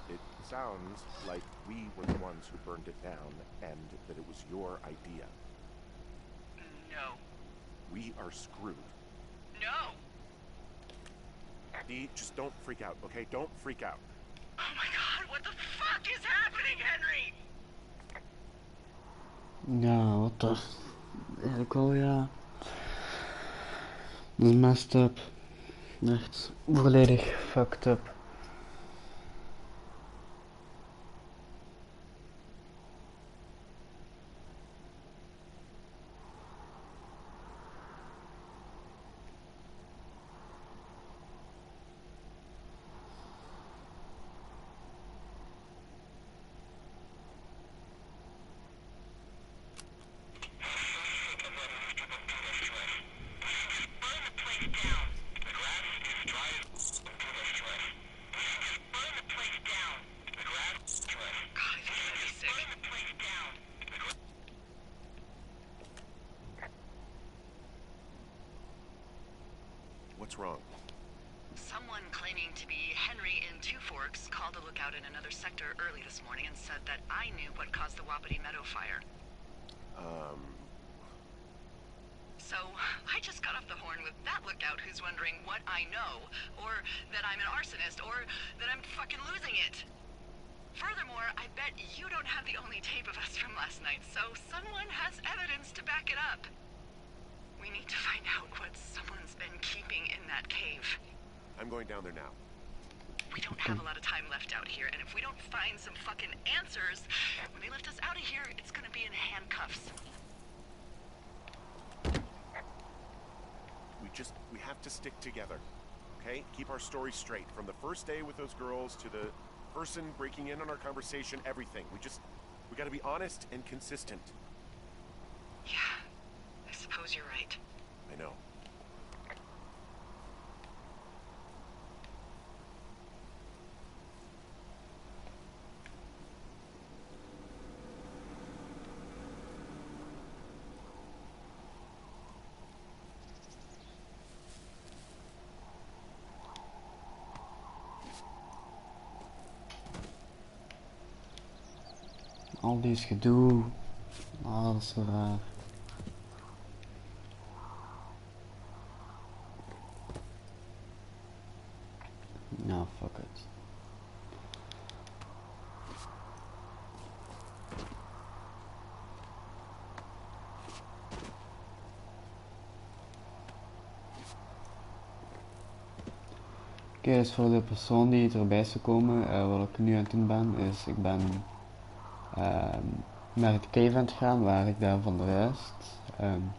it sounds like we were the ones who burned it down and that it was your idea. No. We are screwed. No! Dee, just don't freak out, okay? Don't freak out. Oh my god, what the fuck is happening, Henry? Ja, wat de... Eigenlijk wel, ja. Dat is messed up. Echt volledig fucked up. Someone claiming to be Henry in Two Forks called a lookout in another sector early this morning and said that I knew what caused the Wapiti Meadow fire. So, I just got off the horn with that lookout who's wondering what I know, or that I'm an arsonist, or that I'm fucking losing it. Furthermore, I bet you don't have the only tape of us from last night, so someone has evidence to back it up. We need to find out what someone's been keeping in that cave. I'm going down there now. We don't have a lot of time left out here, and if we don't find some fucking answers, when they lift us out of here, it's gonna be in handcuffs. We have to stick together, okay? Keep our story straight. From the first day with those girls to the person breaking in on our conversation, everything. We gotta be honest and consistent. Yeah, I suppose you're right. I know. Al die gedoe. Ah, dat is zo raar. Nou, fuck it. Oké, dus voor de persoon die erbij is gekomen, wat ik nu aan het doen ben, is ik ben naar het cave aan het gaan waar ik daar van de rest een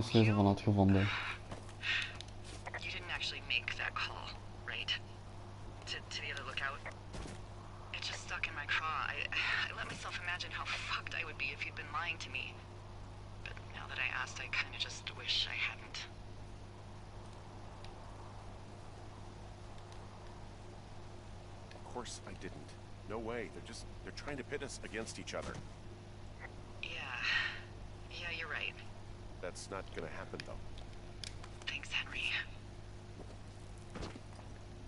sleutel van had gevonden. You didn't actually make that call, right? To the other lookout? It just stuck in my craw. I let myself imagine how fucked I would be if you'd been lying to me. But now that I asked, I kinda just wish I hadn't. Of course I didn't. No way. They're trying to pit us against each other. Yeah, you're right. That's not gonna happen though. Thanks, Henry.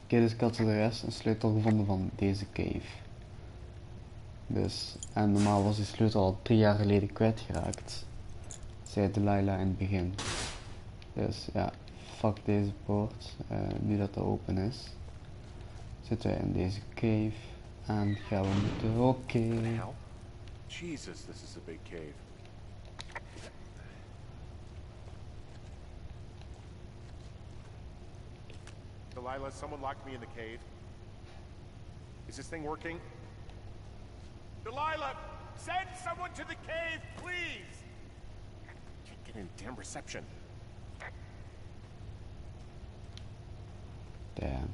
Oké, dus ik had voor de rest een sleutel gevonden van deze cave. Dus, en normaal was die sleutel al 3 jaar geleden kwijtgeraakt. Zei Delilah in het begin. Dus ja, fuck deze poort. Nu dat het open is, zitten wij in deze cave. En gaan we moeten roken. Jesus, this is a big cave. Delilah, someone locked me in the cave. Is this thing working? Delilah, send someone to the cave, please! Can't get any damn reception. Damn.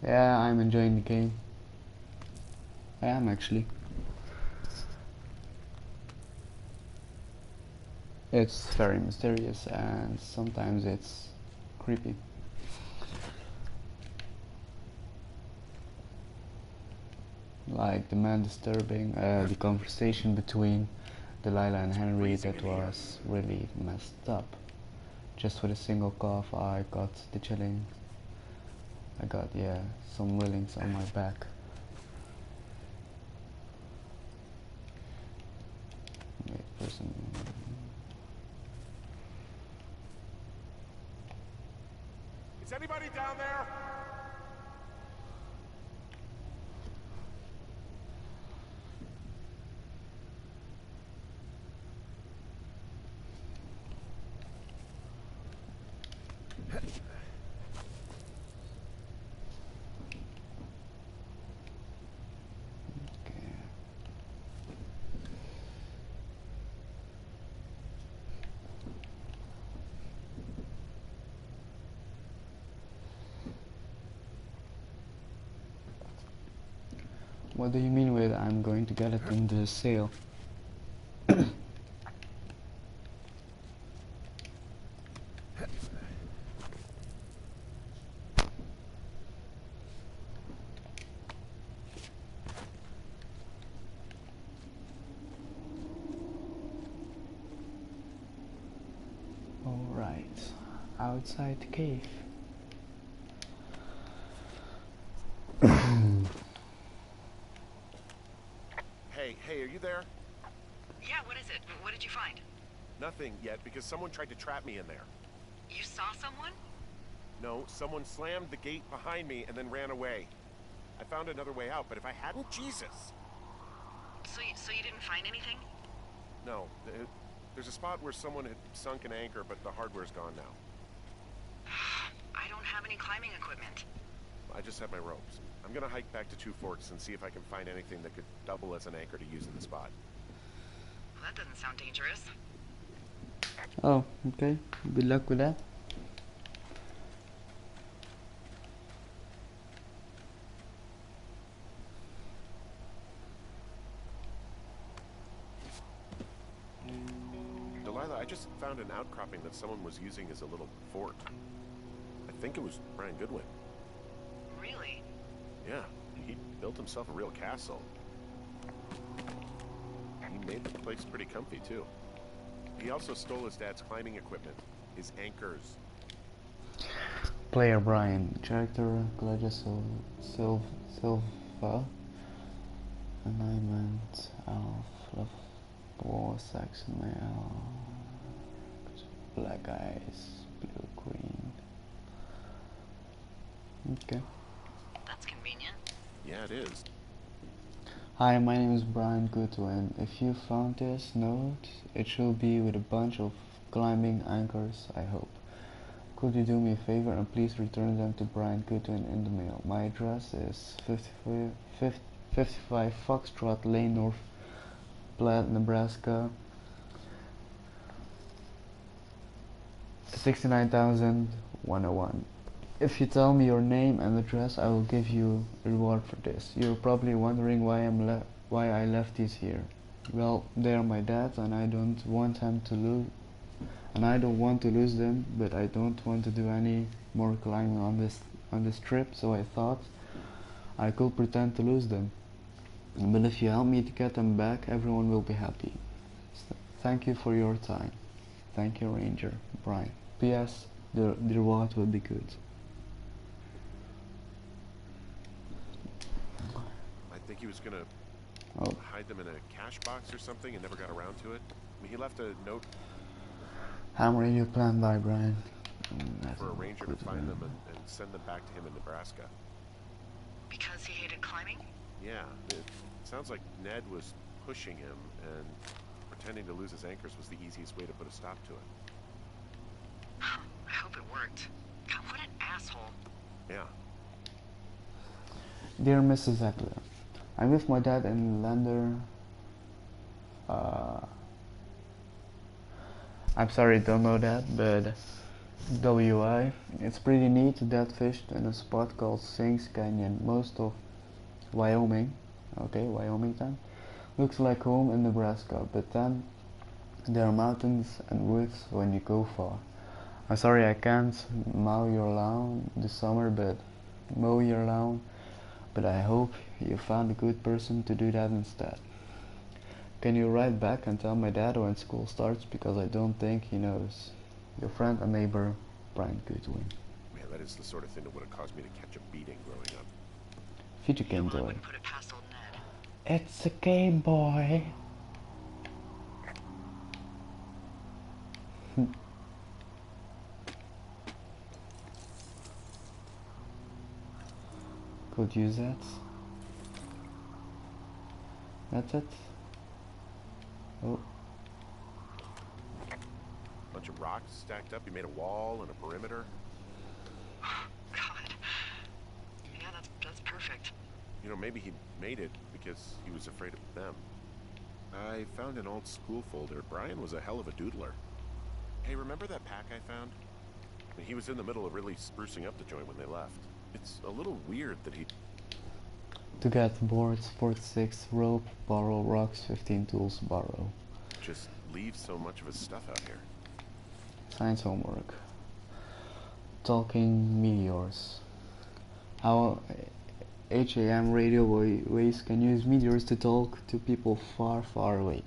Yeah, I'm enjoying the game. I am actually. It's very mysterious and sometimes it's creepy. Like the man disturbing, the conversation between Delilah and Henry, that was really messed up. Just with a single cough I got the chilling. I got, yeah, some willings on my back. Wait, person. Is anybody down there? What do you mean with I'm going to get it in the sale? outside the cave. Hey, are you there? Yeah, what is it? What did you find? Nothing yet, because someone tried to trap me in there. You saw someone? No, someone slammed the gate behind me and then ran away. I found another way out, but if I hadn't, Jesus! So you didn't find anything? No, there's a spot where someone had sunk an anchor, but the hardware's gone now. I don't have any climbing equipment. I just have my ropes. I'm gonna hike back to Two Forks and see if I can find anything that could double as an anchor to use in the spot. Well, that doesn't sound dangerous. Oh, okay. Good luck with that. Delilah, I just found an outcropping that someone was using as a little fort. I think it was Brian Goodwin. Really? Yeah, he built himself a real castle. He made the place pretty comfy, too. He also stole his dad's climbing equipment, his anchors. Player Brian, character Claudia Silva, alignment of war, sex, male, black eyes, blue, green. Okay. That's convenient. Yeah, it is. Hi, my name is Brian Goodwin. If you found this note, it should be with a bunch of climbing anchors, I hope. Could you do me a favor and please return them to Brian Goodwin in the mail? My address is 55 Foxtrot Lane, North Platte, Nebraska 69101. If you tell me your name and address, I will give you a reward for this. You're probably wondering why I left these here. Well, they are my dad's, and I don't want him to lose. And I don't want to lose them, but I don't want to do any more climbing on this trip. So I thought I could pretend to lose them. But if you help me to get them back, everyone will be happy. So, thank you for your time. Thank you, Ranger Brian. P.S. The reward will be good. I think he was gonna hide them in a cash box or something and never got around to it. I mean, he left a note Hammer your plan by Brian. for a ranger to find them and send them back to him in Nebraska. Because he hated climbing? Yeah, it sounds like Ned was pushing him, and pretending to lose his anchors was the easiest way to put a stop to it. I hope it worked. God, what an asshole. Yeah. Dear Mrs. Eckler, I'm with my dad in Lander. I'm sorry, don't know that, but WI. It's pretty neat. Dad fished in a spot called Sinks Canyon, most of Wyoming. Okay, Wyoming then. Looks like home in Nebraska, but then there are mountains and woods when you go far. I'm sorry I can't mow your lawn this summer, but I hope you found a good person to do that instead. Can you write back and tell my dad when school starts, because I don't think he knows. Your friend and neighbor, Brian Goodwin. Man, that is the sort of thing that would have caused me to catch a beating growing up. Future Game Well, I Boy. wouldn't put it past old Ned. It's a Game Boy. Could use that. That's it. Oh, Bunch of rocks stacked up. He made a wall and a perimeter. God. Yeah, that's perfect. You know, maybe he made it because he was afraid of them. I found an old school folder. Brian was a hell of a doodler. Hey, remember that pack I found? I mean, he was in the middle of really sprucing up the joint when they left. It's a little weird that he... to get boards, 46, rope, borrow, rocks, 15 tools, borrow. just leaves so much of his stuff out here. Science homework. Talking meteors. How HAM radio waves can use meteors to talk to people far, far away.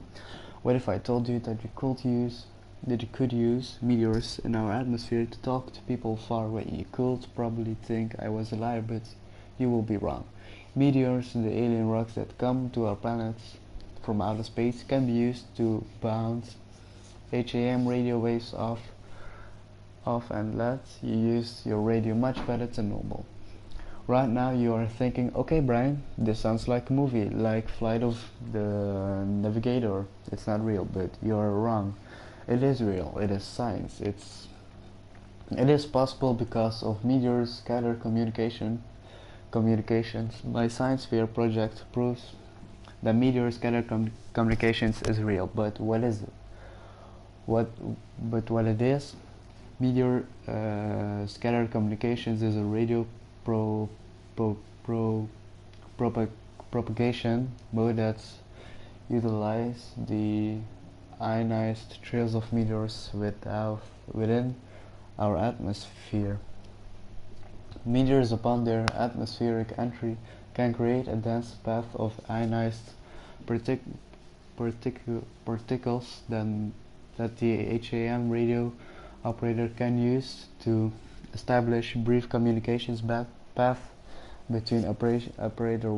What if I told you that you could use that you could use meteors in our atmosphere to talk to people far away. You could probably think I was a liar, but you will be wrong. Meteors, the alien rocks that come to our planets from outer space, can be used to bounce HAM radio waves off and let you use your radio much better than normal. Right now you are thinking, okay Brian, this sounds like a movie, like Flight of the Navigator. It's not real, but you're wrong. It is real, it is science. It is possible because of meteors scatter communications. My Science Fair project proves that meteors scatter communications is real, but what is it? What it is? Meteor scattered communications is a radio propagation mode that utilizes the ionized trails of meteors within our atmosphere. Meteors, upon their atmospheric entry, can create a dense path of ionized particles that the HAM radio operator can use to establish brief communications path between operator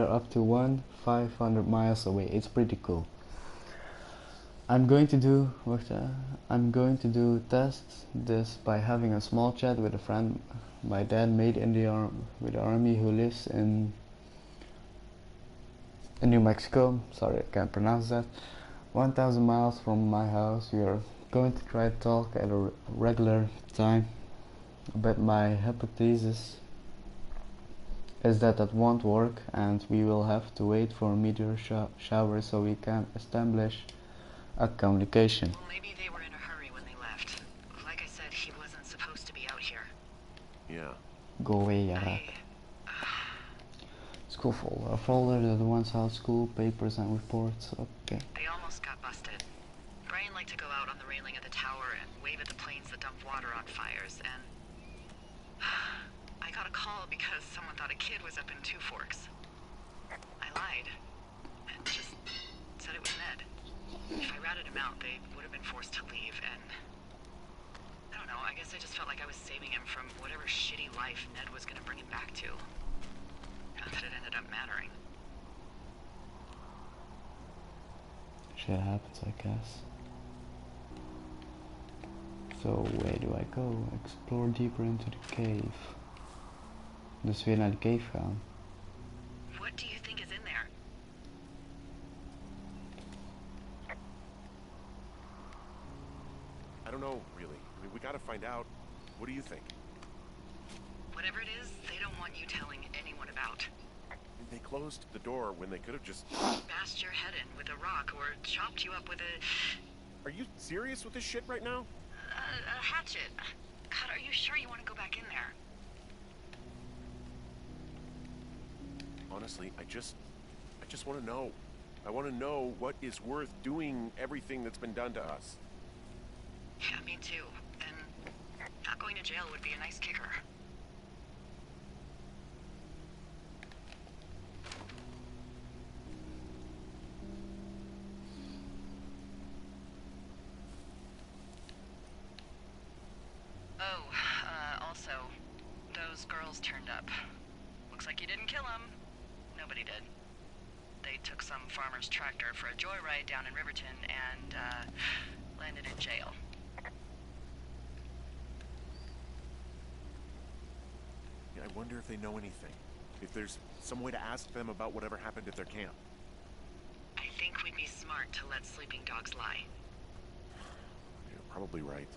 up to 500 miles away. It's pretty cool. I'm going to do test this by having a small chat with a friend my dad made in the army who lives in New Mexico. Sorry, I can't pronounce that. 1,000 miles from my house. We are going to try to talk at a regular time, but my hypothesis is that won't work, and we will have to wait for a meteor shower so we can establish a communication. Well, maybe they were in a hurry when they left. Like I said, he wasn't supposed to be out here. Yeah. Go away, Yara. School folder. A folder that once held school papers and reports. Okay. They almost got busted. Brian liked to go out on the railing of the tower and wave at the planes that dump water on fires, and I got a call because someone thought a kid was up in Two Forks. I lied and just said it was Ned. If I ratted him out, they would have been forced to leave, and I don't know, I guess I just felt like I was saving him from whatever shitty life Ned was gonna bring him back to. Not that it ended up mattering. Shit happens, I guess. So, where do I go? Explore deeper into the cave. Dus weer naar de cave gaan. What do you think is in there? I don't know, really. I mean, we gotta find out. What do you think? Whatever it is, they don't want you telling anyone about. They closed the door when they could have just Bashed your head in with a rock or chopped you up with a Are you serious with this shit right now? hatchet. God, are you sure you want to go back in there? Honestly, I just want to know. I want to know what is worth doing everything that's been done to us. Yeah, me too. And not going to jail would be a nice kicker. Also, those girls turned up. Looks like you didn't kill them. Nobody did. They took some farmer's tractor for a joyride down in Riverton and, landed in jail. Yeah, I wonder if they know anything. If there's some way to ask them about whatever happened at their camp. I think we'd be smart to let sleeping dogs lie. You're probably right.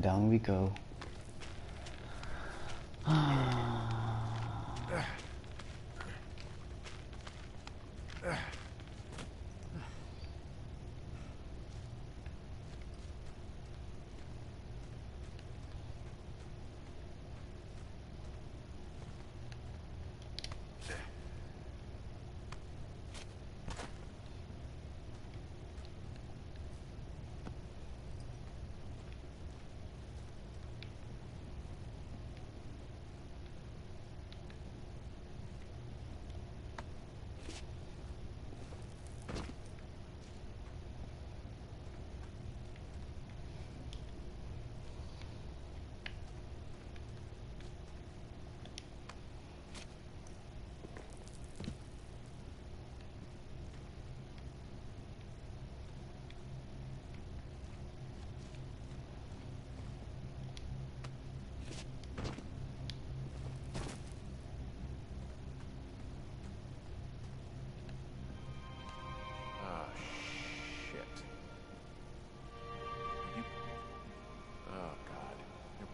Down we go.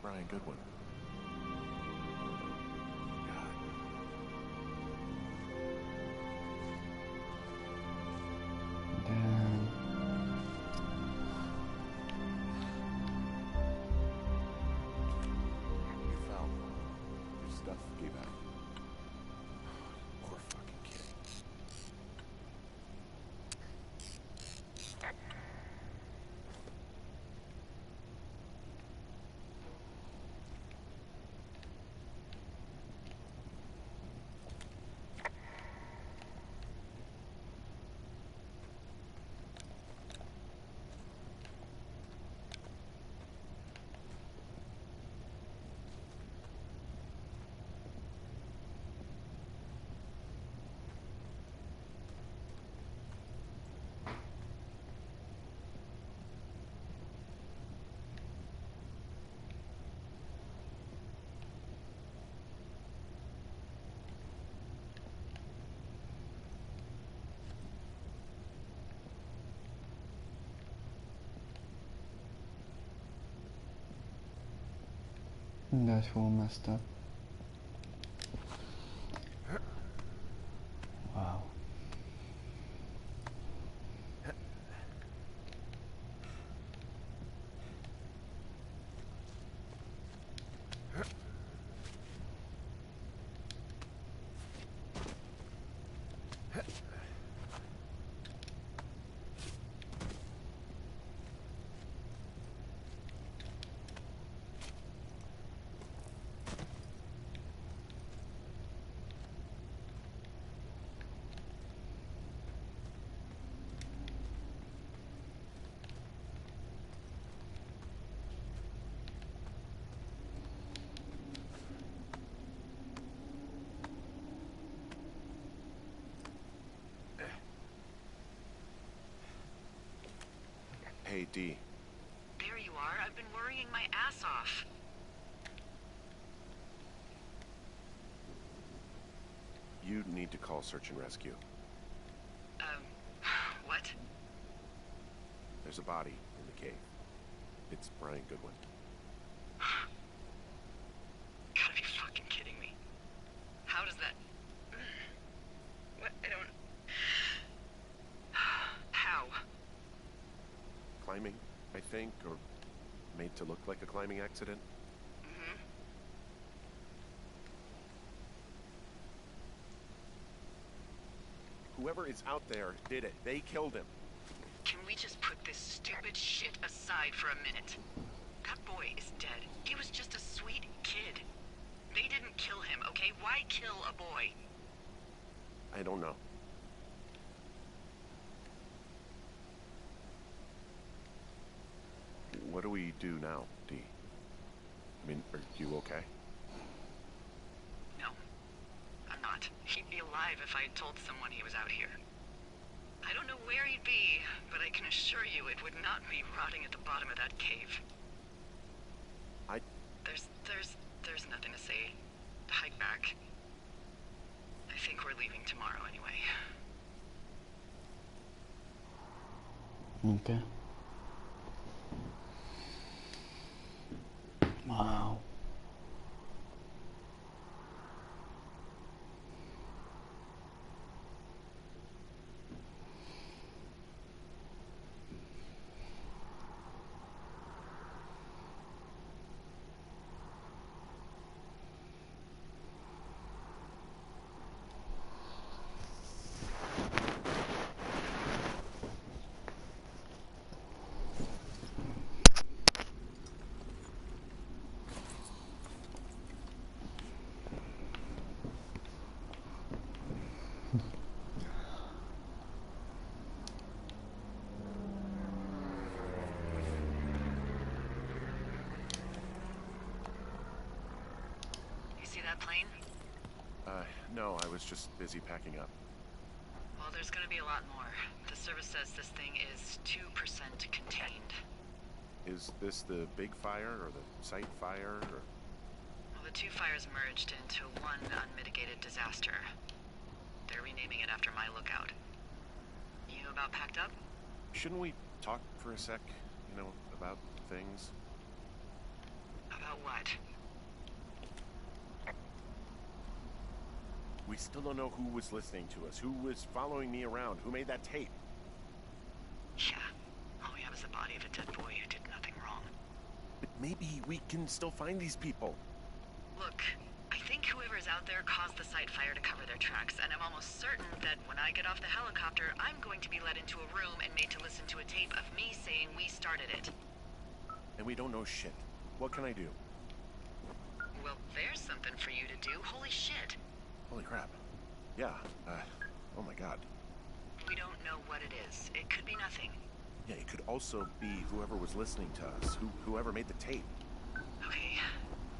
Brian Goodwin. God. Damn. You fell. Your stuff gave out. Poor fucking kid. Dat is gewoon messed up. Wauw. Hey, D. There you are. I've been worrying my ass off. You need to call search and rescue. What? There's a body in the cave. It's Brian Goodwin. Gotta be fucking kidding me. How does that... What? I don't... How? Climbing, I think, or made to look like a climbing accident. Mm-hmm. Whoever is out there did it. They killed him. Can we just put this stupid shit aside for a minute? That boy is dead. He was just a sweet kid. They didn't kill him, okay? Why kill a boy? I don't know. What do we do now, D? I mean, are you okay? not. He'd be alive if I had told someone he was out here. I don't know where he'd be, but I can assure you it would not be rotting at the bottom of that cave. There's nothing to say. Hike back. I think we're leaving tomorrow anyway. Okay. Wow. That plane? No, I was just busy packing up. Well, there's gonna be a lot more. The service says this thing is 2% contained. Is this the big fire, or the site fire, or...? Well, the two fires merged into one unmitigated disaster. They're renaming it after my lookout. You about packed up? Shouldn't we talk for a sec, about things? About what? We still don't know who was listening to us, who was following me around, who made that tape. Yeah. All we have is the body of a dead boy who did nothing wrong. But maybe we can still find these people. Look, I think whoever's out there caused the site fire to cover their tracks, and I'm almost certain that when I get off the helicopter, I'm going to be led into a room and made to listen to a tape of me saying we started it. And we don't know shit. What can I do? Well, there's something for you to do. Holy shit. Holy crap. Yeah, oh my god. We don't know what it is. It could be nothing. Yeah, it could also be whoever was listening to us, whoever made the tape. Okay.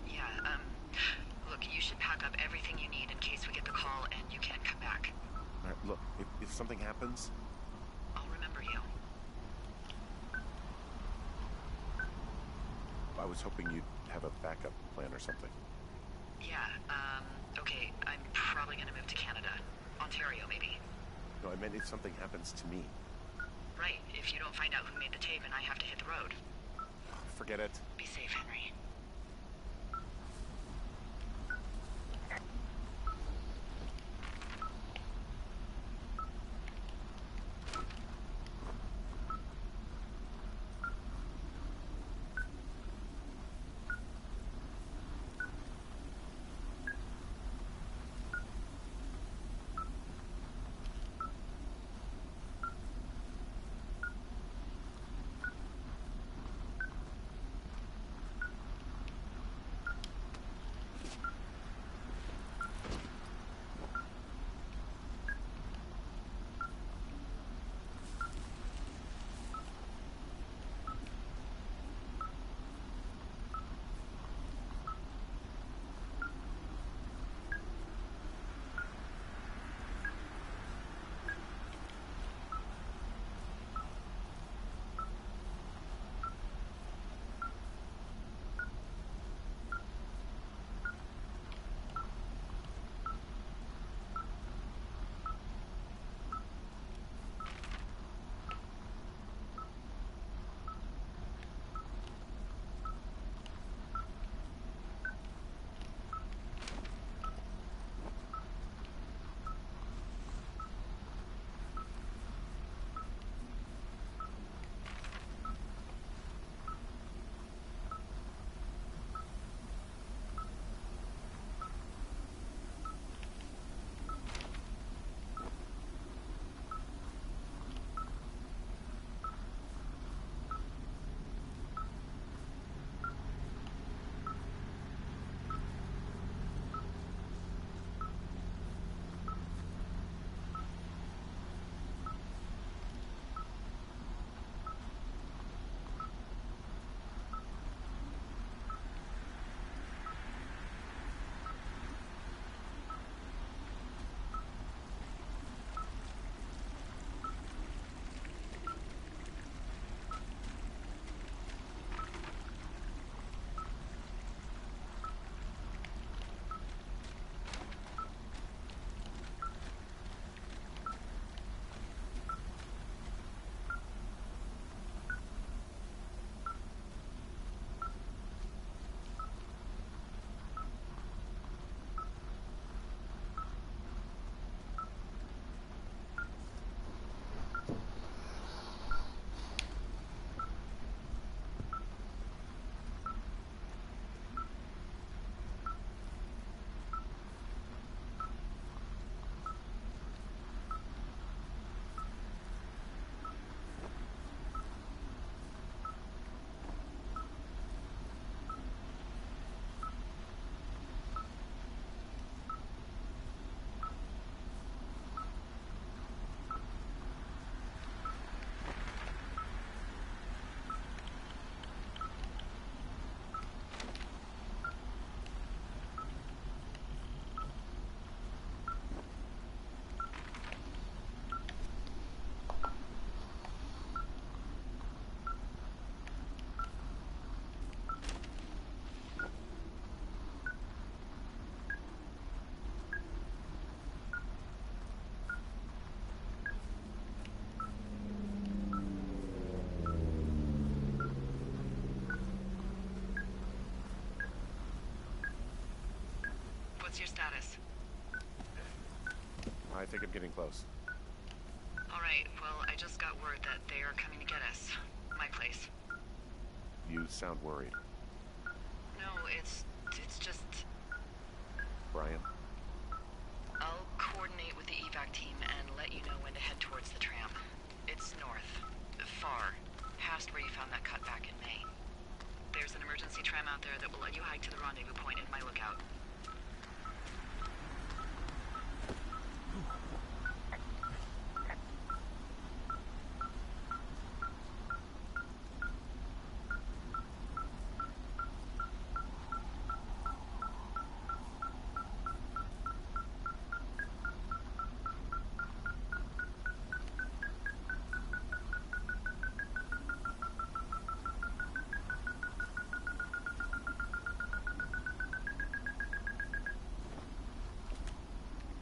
Yeah, look, you should pack up everything you need in case we get the call and you can't come back. Alright, look, if something happens... I'll remember you. I was hoping you'd have a backup plan or something. Yeah, okay, I'm probably gonna move to Canada. Ontario, maybe. No, I meant if something happens to me. Right, if you don't find out who made the tape and I have to hit the road. Forget it. Be safe, Henry. What's your status? I think I'm getting close. Alright, well, I just got word that they are coming to get us. My place. You sound worried. No, it's just... Brian? I'll coordinate with the evac team and let you know when to head towards the tram. It's north. Far. Past where you found that cut back in May. There's an emergency tram out there that will let you hike to the rendezvous point in my lookout.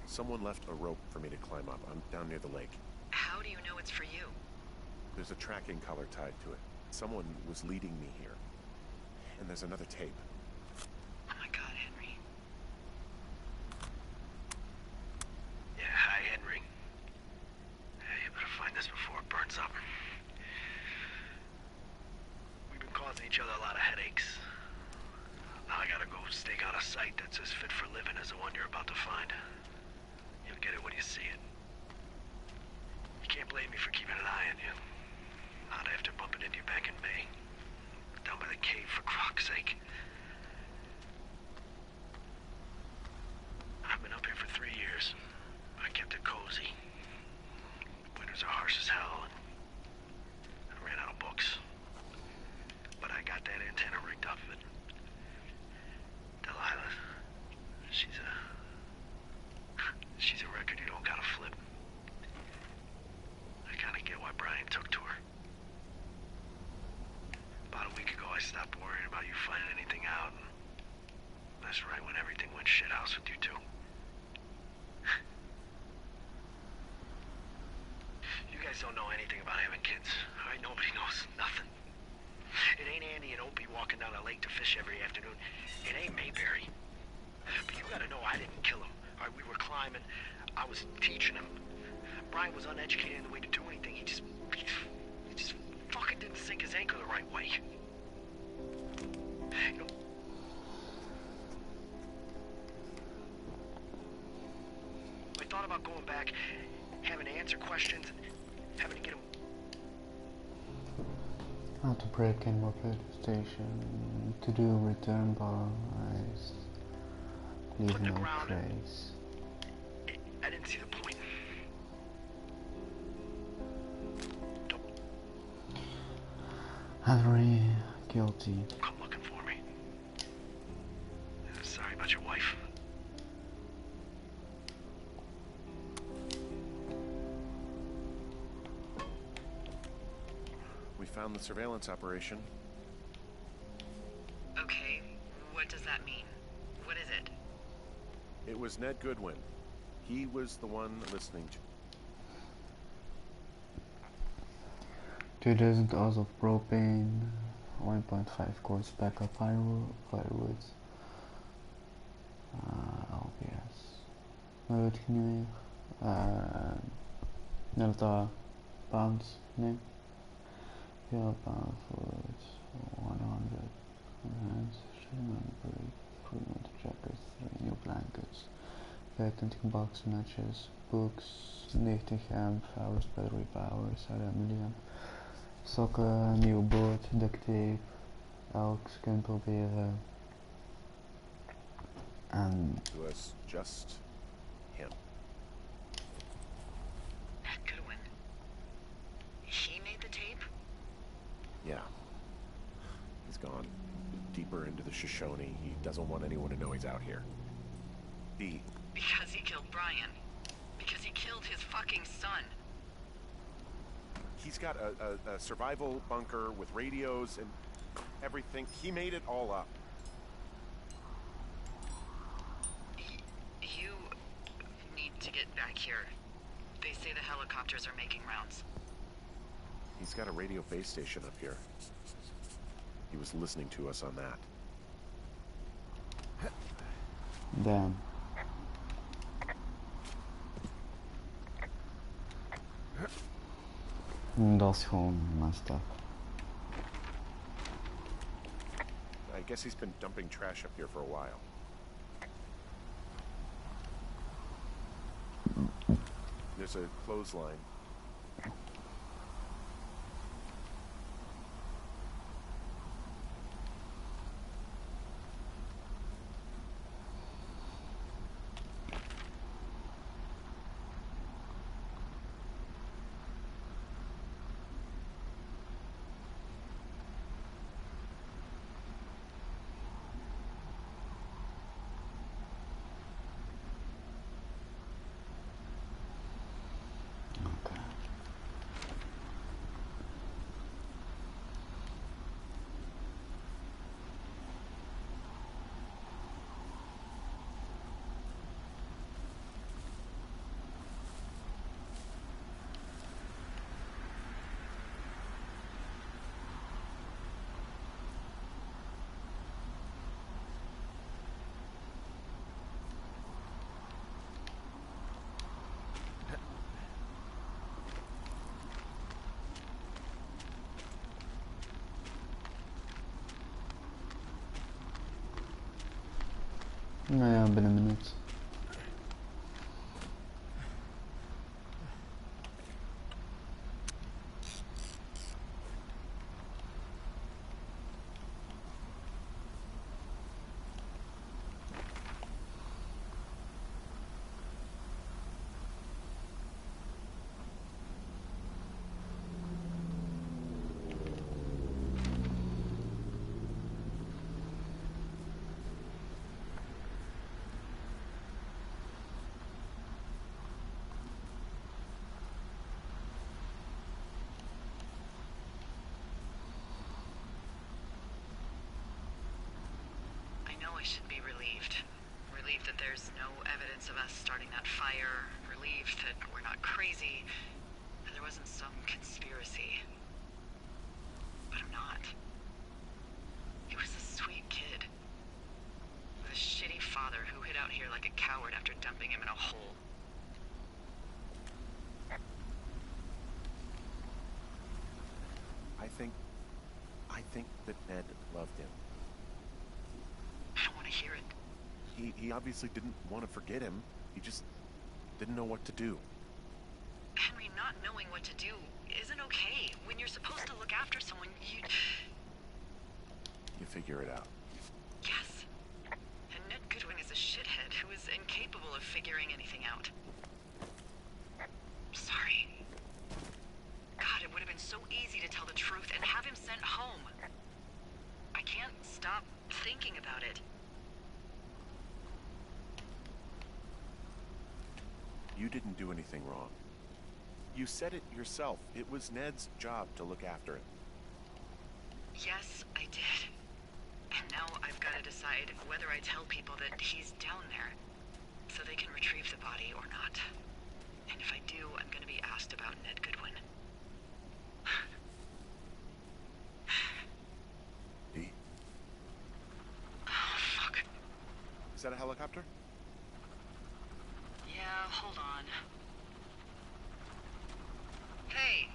Someone left a rope for me to climb up. I'm down near the lake. How do you know it's for you? There's a tracking collar tied to it. Someone was leading me here. And there's another tape. Oh my god, Henry. Yeah, hi, Henry. Hey, you better find this before it burns up. We've been causing each other a lot of headaches. Now I gotta go stake out a site that's as fit for living as the one you're about to find. You'll get it when you see it. You can't blame me for keeping an eye on you. Not after bumping into you back in May. Down by the cave, for croc's sake. I've been up here for 3 years. I kept it cozy. Winters are harsh as hell, and I ran out of books. But I got that antenna rigged up, and Delilah, she's a record you don't gotta flip. I kinda get why Brian took to her. About a week ago, I stopped worrying about you finding anything out. And that's right when everything went shithouse with you two. You guys don't know anything about having kids. All right, nobody knows nothing. It ain't Andy and Opie walking down the lake to fish every afternoon. It ain't Mayberry. But you gotta know I didn't kill him. All right, we were climbing. I was teaching him. Brian was uneducated in the way to do anything. He just fucking didn't sink his anchor the right way. You know, I thought about going back, having to answer questions, and having to get him. How to break in moped station, to do return buys, leave Put the no ground. trace. I didn't see the point. Henry, guilty. Come looking for me. Sorry about your wife. We found the surveillance operation. Okay, what does that mean? What is it? It was Ned Goodwin. He was the one listening to... 2000 hours of propane, 1.5 quarts backup firewood, LPS. Maar weet ik niet meer. Delta pounds, nee. Yeah, pound food, 100 hands, shipment break, equipment checkers, 3 new blankets, 25 box matches, books, 90 amp hours battery power, 7 milliamp. Sokken, nieuw boord, duct tape, elk kunt proberen. En It was just him. Goodwin. He made the tape? Yeah. He's gone deeper into the Shoshone. He doesn't want anyone to know he's out here. Because he killed Brian. Because he killed his fucking son. He's got a survival bunker with radios and everything. He made it all up. You need to get back here. They say the helicopters are making rounds. He's got a radio base station up here. He was listening to us on that. damn. Dat is gewoon messed up. I guess he's been dumping trash up here for a while. There's a clothesline. Nou ja, binnen een minuut. I should be relieved. Relieved that there's no evidence of us starting that fire. Relieved that we're not crazy. That there wasn't some conspiracy. But I'm not. He was a sweet kid. With a shitty father who hid out here like a coward after dumping him in a hole. I think that Ned loved him. I don't want to hear it. He obviously didn't want to forget him. He just didn't know what to do. Henry, not knowing what to do isn't okay. When you're supposed to look after someone, you figure it out. Yes. And Ned Goodwin is a shithead who is incapable of figuring anything out. Sorry. God, it would have been so easy to tell the truth and have him sent home. I can't stop thinking about it. You didn't do anything wrong. You said it yourself. It was Ned's job to look after him. Yes, I did. And now I've got to decide whether I tell people that he's down there so they can retrieve the body or not. And if I do, I'm going to be asked about Ned Goodwin. D? Oh, fuck. Is that a helicopter? Yeah, hold on. Hey!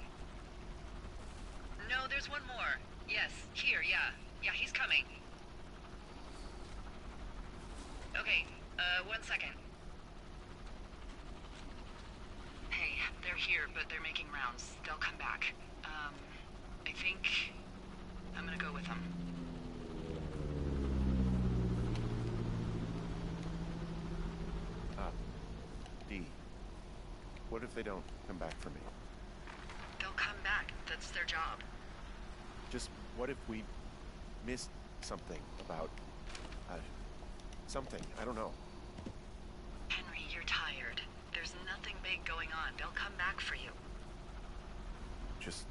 No, there's one more. Yes, here, yeah. Yeah, he's coming. Okay, 1 second. Hey, they're here, but they're making rounds. They'll come back. I think I'm gonna go with them. D. What if they don't come back for me? They'll come back. That's their job. Just what if we missed something about something? I don't know. Henry, you're tired. There's nothing big going on. They'll come back for you. Just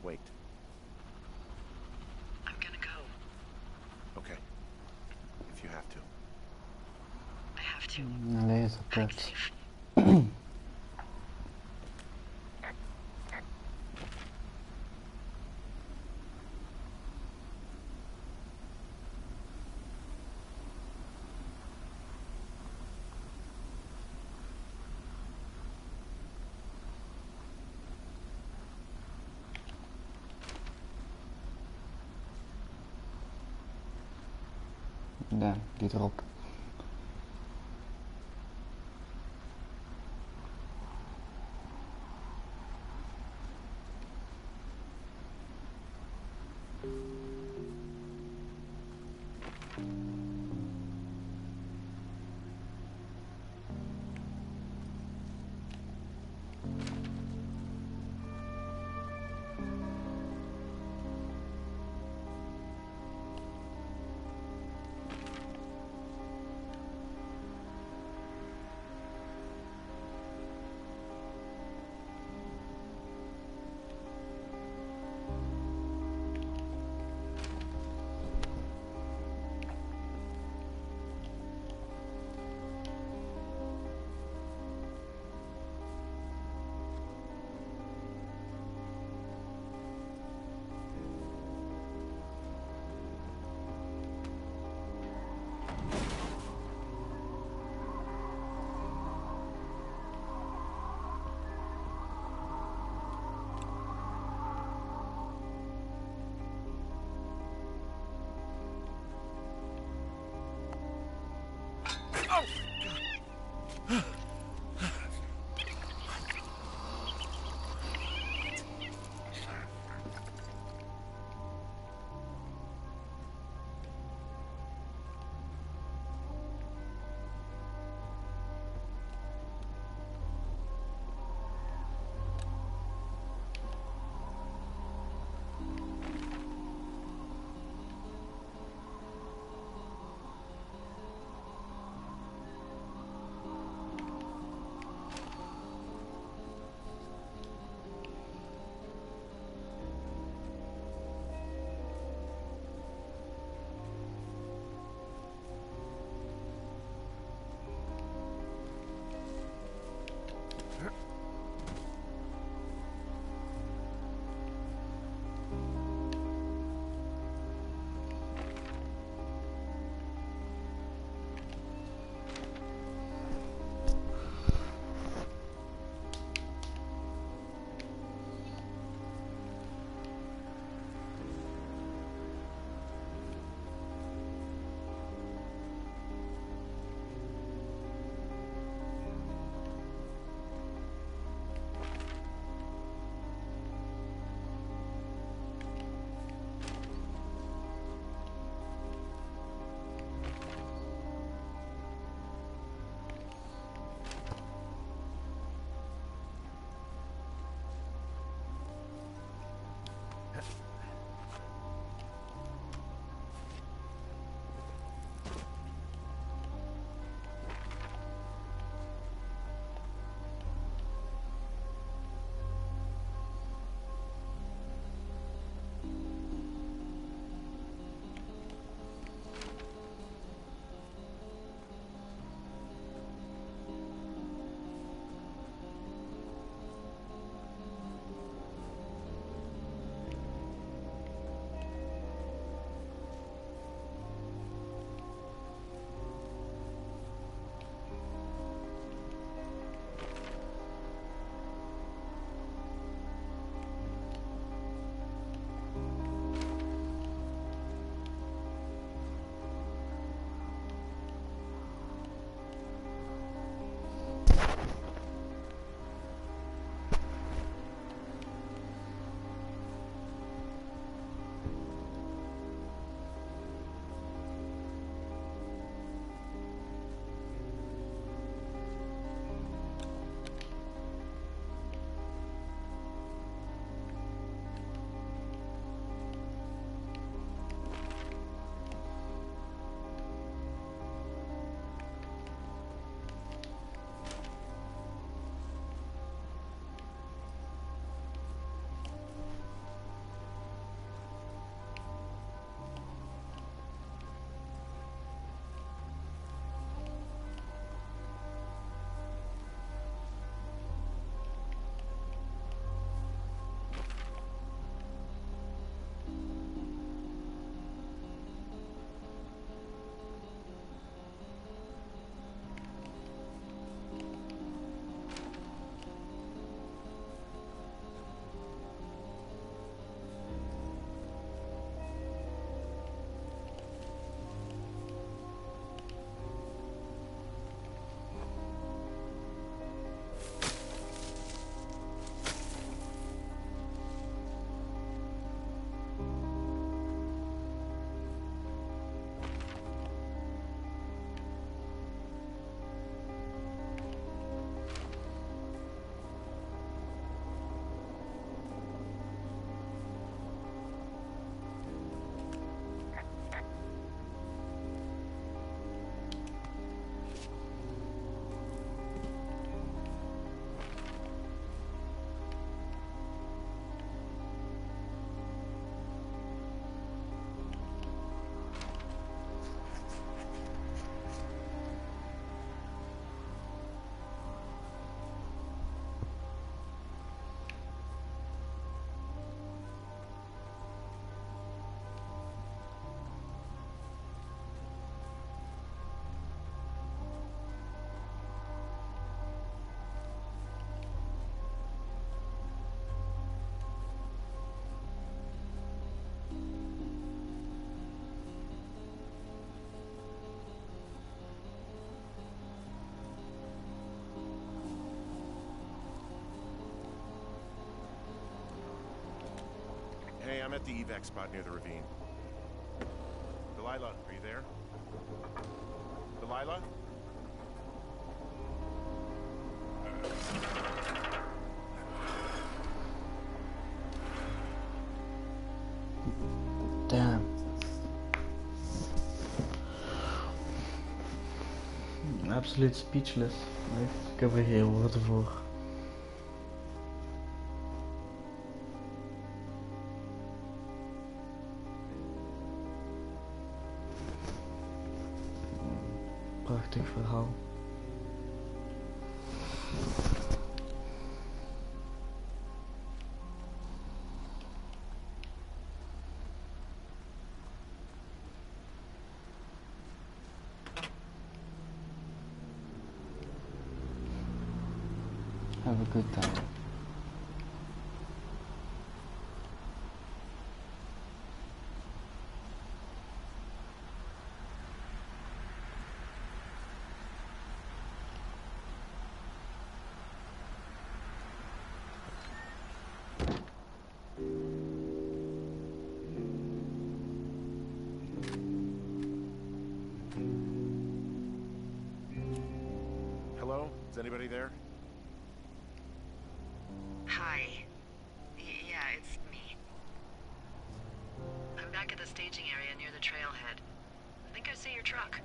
wait. I'm gonna go. Okay. If you have to. I have to. Nee, is I'm dat safe. Ja, die erop. I'm at the evac spot near the ravine. Delilah, are you there? Delilah? Damn. Absoluut speechless. Ik heb er geen woorden voor. Prachtig verhaal. Have a good time. Hello? Is anybody there? Hi. Yeah, it's me. I'm back at the staging area near the trailhead. I think I see your truck.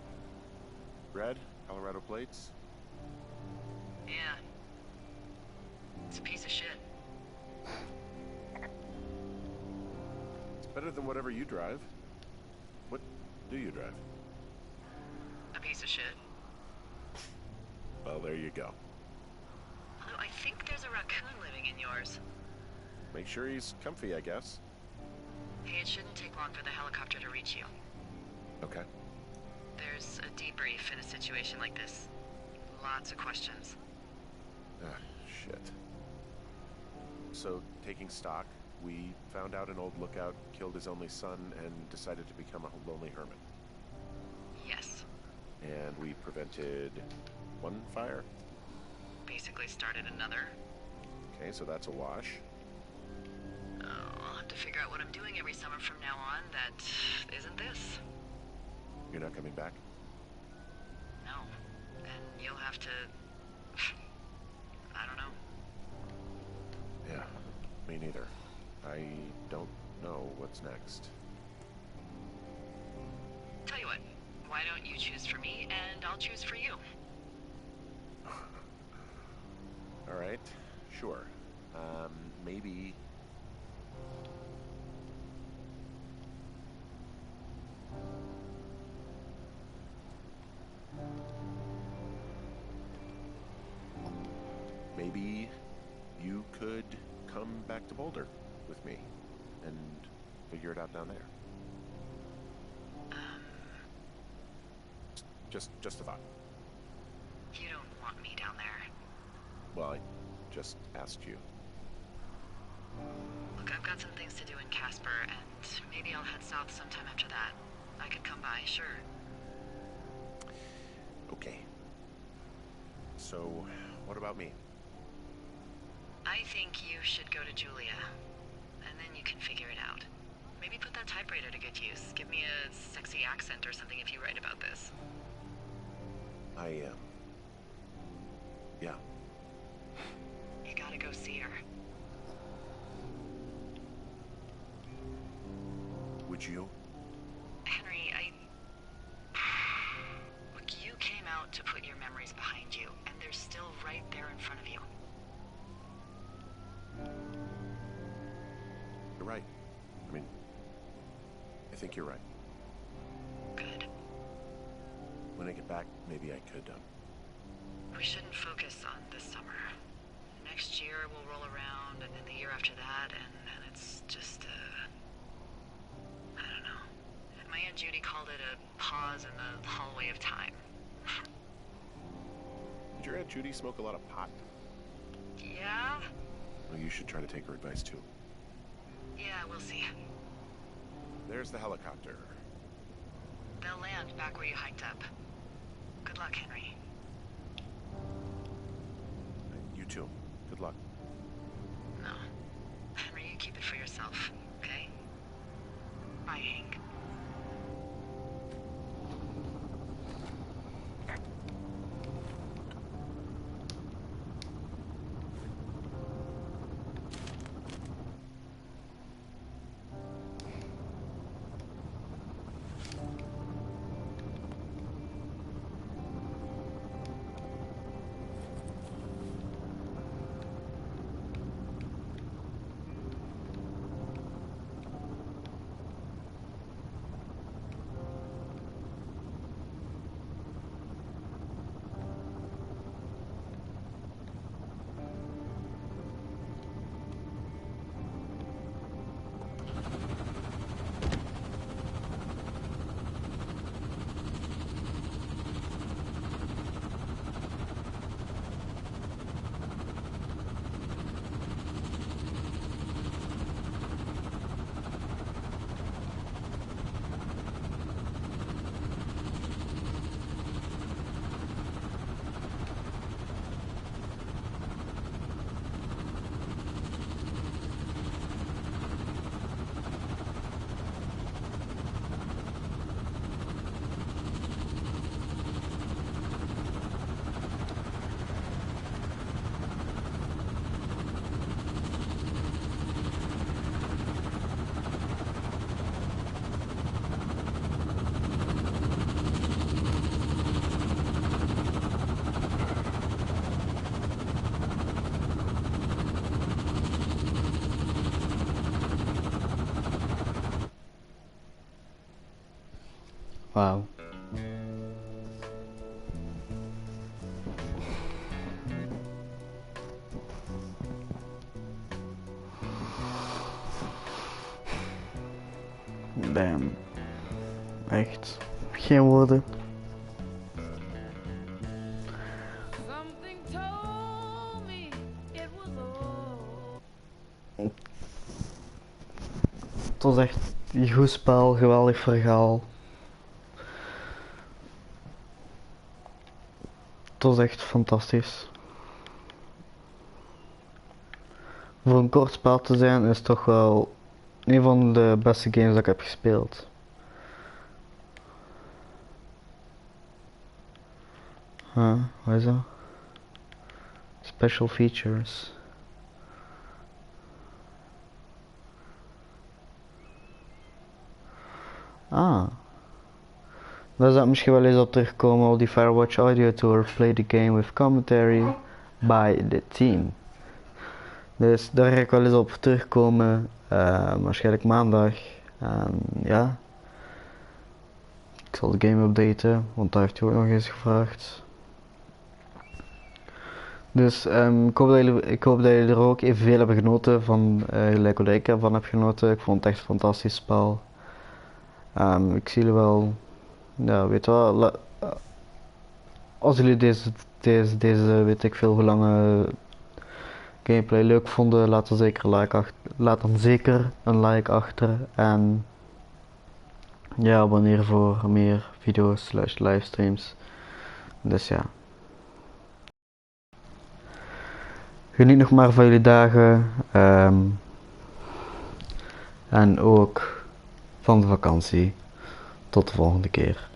Red? Colorado plates? Yeah. It's a piece of shit. It's better than whatever you drive. What do you drive? A piece of shit. Well, there you go. Although I think there's a raccoon living in yours. Make sure he's comfy, I guess. Hey, it shouldn't take long for the helicopter to reach you. Okay. There's a debrief in a situation like this. Lots of questions. Ah, shit. So, taking stock, we found out an old lookout killed his only son and decided to become a lonely hermit. Yes. And we prevented one fire? Basically started another. Okay, so that's a wash. Oh, I'll have to figure out what I'm doing every summer from now on that isn't this. You're not coming back? No. And you'll have to... I don't know. Yeah, me neither. I don't know what's next. Tell you what, why don't you choose for me and I'll choose for you? All right, sure. Maybe... Maybe you could come back to Boulder with me and figure it out down there. Just a thought. You don't want me down there. Well, I just asked you. Look, I've got some things to do in Casper, and maybe I'll head south sometime after that. I could come by, sure. Okay. So, what about me? I think you should go to Julia, and then you can figure it out. Maybe put that typewriter to good use. Give me a sexy accent or something if you write about this. Yeah. You gotta go see her. Would you? Henry, Look, you came out to put your memories behind you, and they're still right there in front of you. You're right. I mean, I think you're right. Good. When I get back, maybe I could, We shouldn't focus on this summer. Next year we'll roll around, and then the year after that, and it's just, I don't know. My Aunt Judy called it a pause in the hallway of time. Did your Aunt Judy smoke a lot of pot? Yeah? Well, you should try to take her advice, too. Yeah, we'll see. There's the helicopter. They'll land back where you hiked up. Good luck, Henry. You too. Good luck. No. Henry, you keep it for yourself, okay? trying. Wauw. Damn. Echt. Geen woorden. Something told me it was all. Het was echt een goed spel, geweldig verhaal. Het was echt fantastisch. Voor een kort spel te zijn is toch wel een van de beste games dat ik heb gespeeld. Wat is dat? Special features. Daar zou misschien wel eens op terugkomen op die Firewatch audio tour. Play the game with commentary by the team. Dus daar ga ik wel eens op terugkomen. Waarschijnlijk maandag. En ja. Ik zal de game updaten, want daar heeft hij ook nog eens gevraagd. Dus ik hoop dat jullie er ook evenveel hebben genoten van gelijk wat ik ervan heb genoten. Ik vond het echt een fantastisch spel. Ik zie jullie wel. Ja, weet je wel. Als jullie deze weet ik veel hoe lange gameplay leuk vonden, laat dan zeker een like achter. En ja, abonneer voor meer video's / livestreams. Dus ja. Geniet nog maar van jullie dagen. En ook van de vakantie. Tot de volgende keer.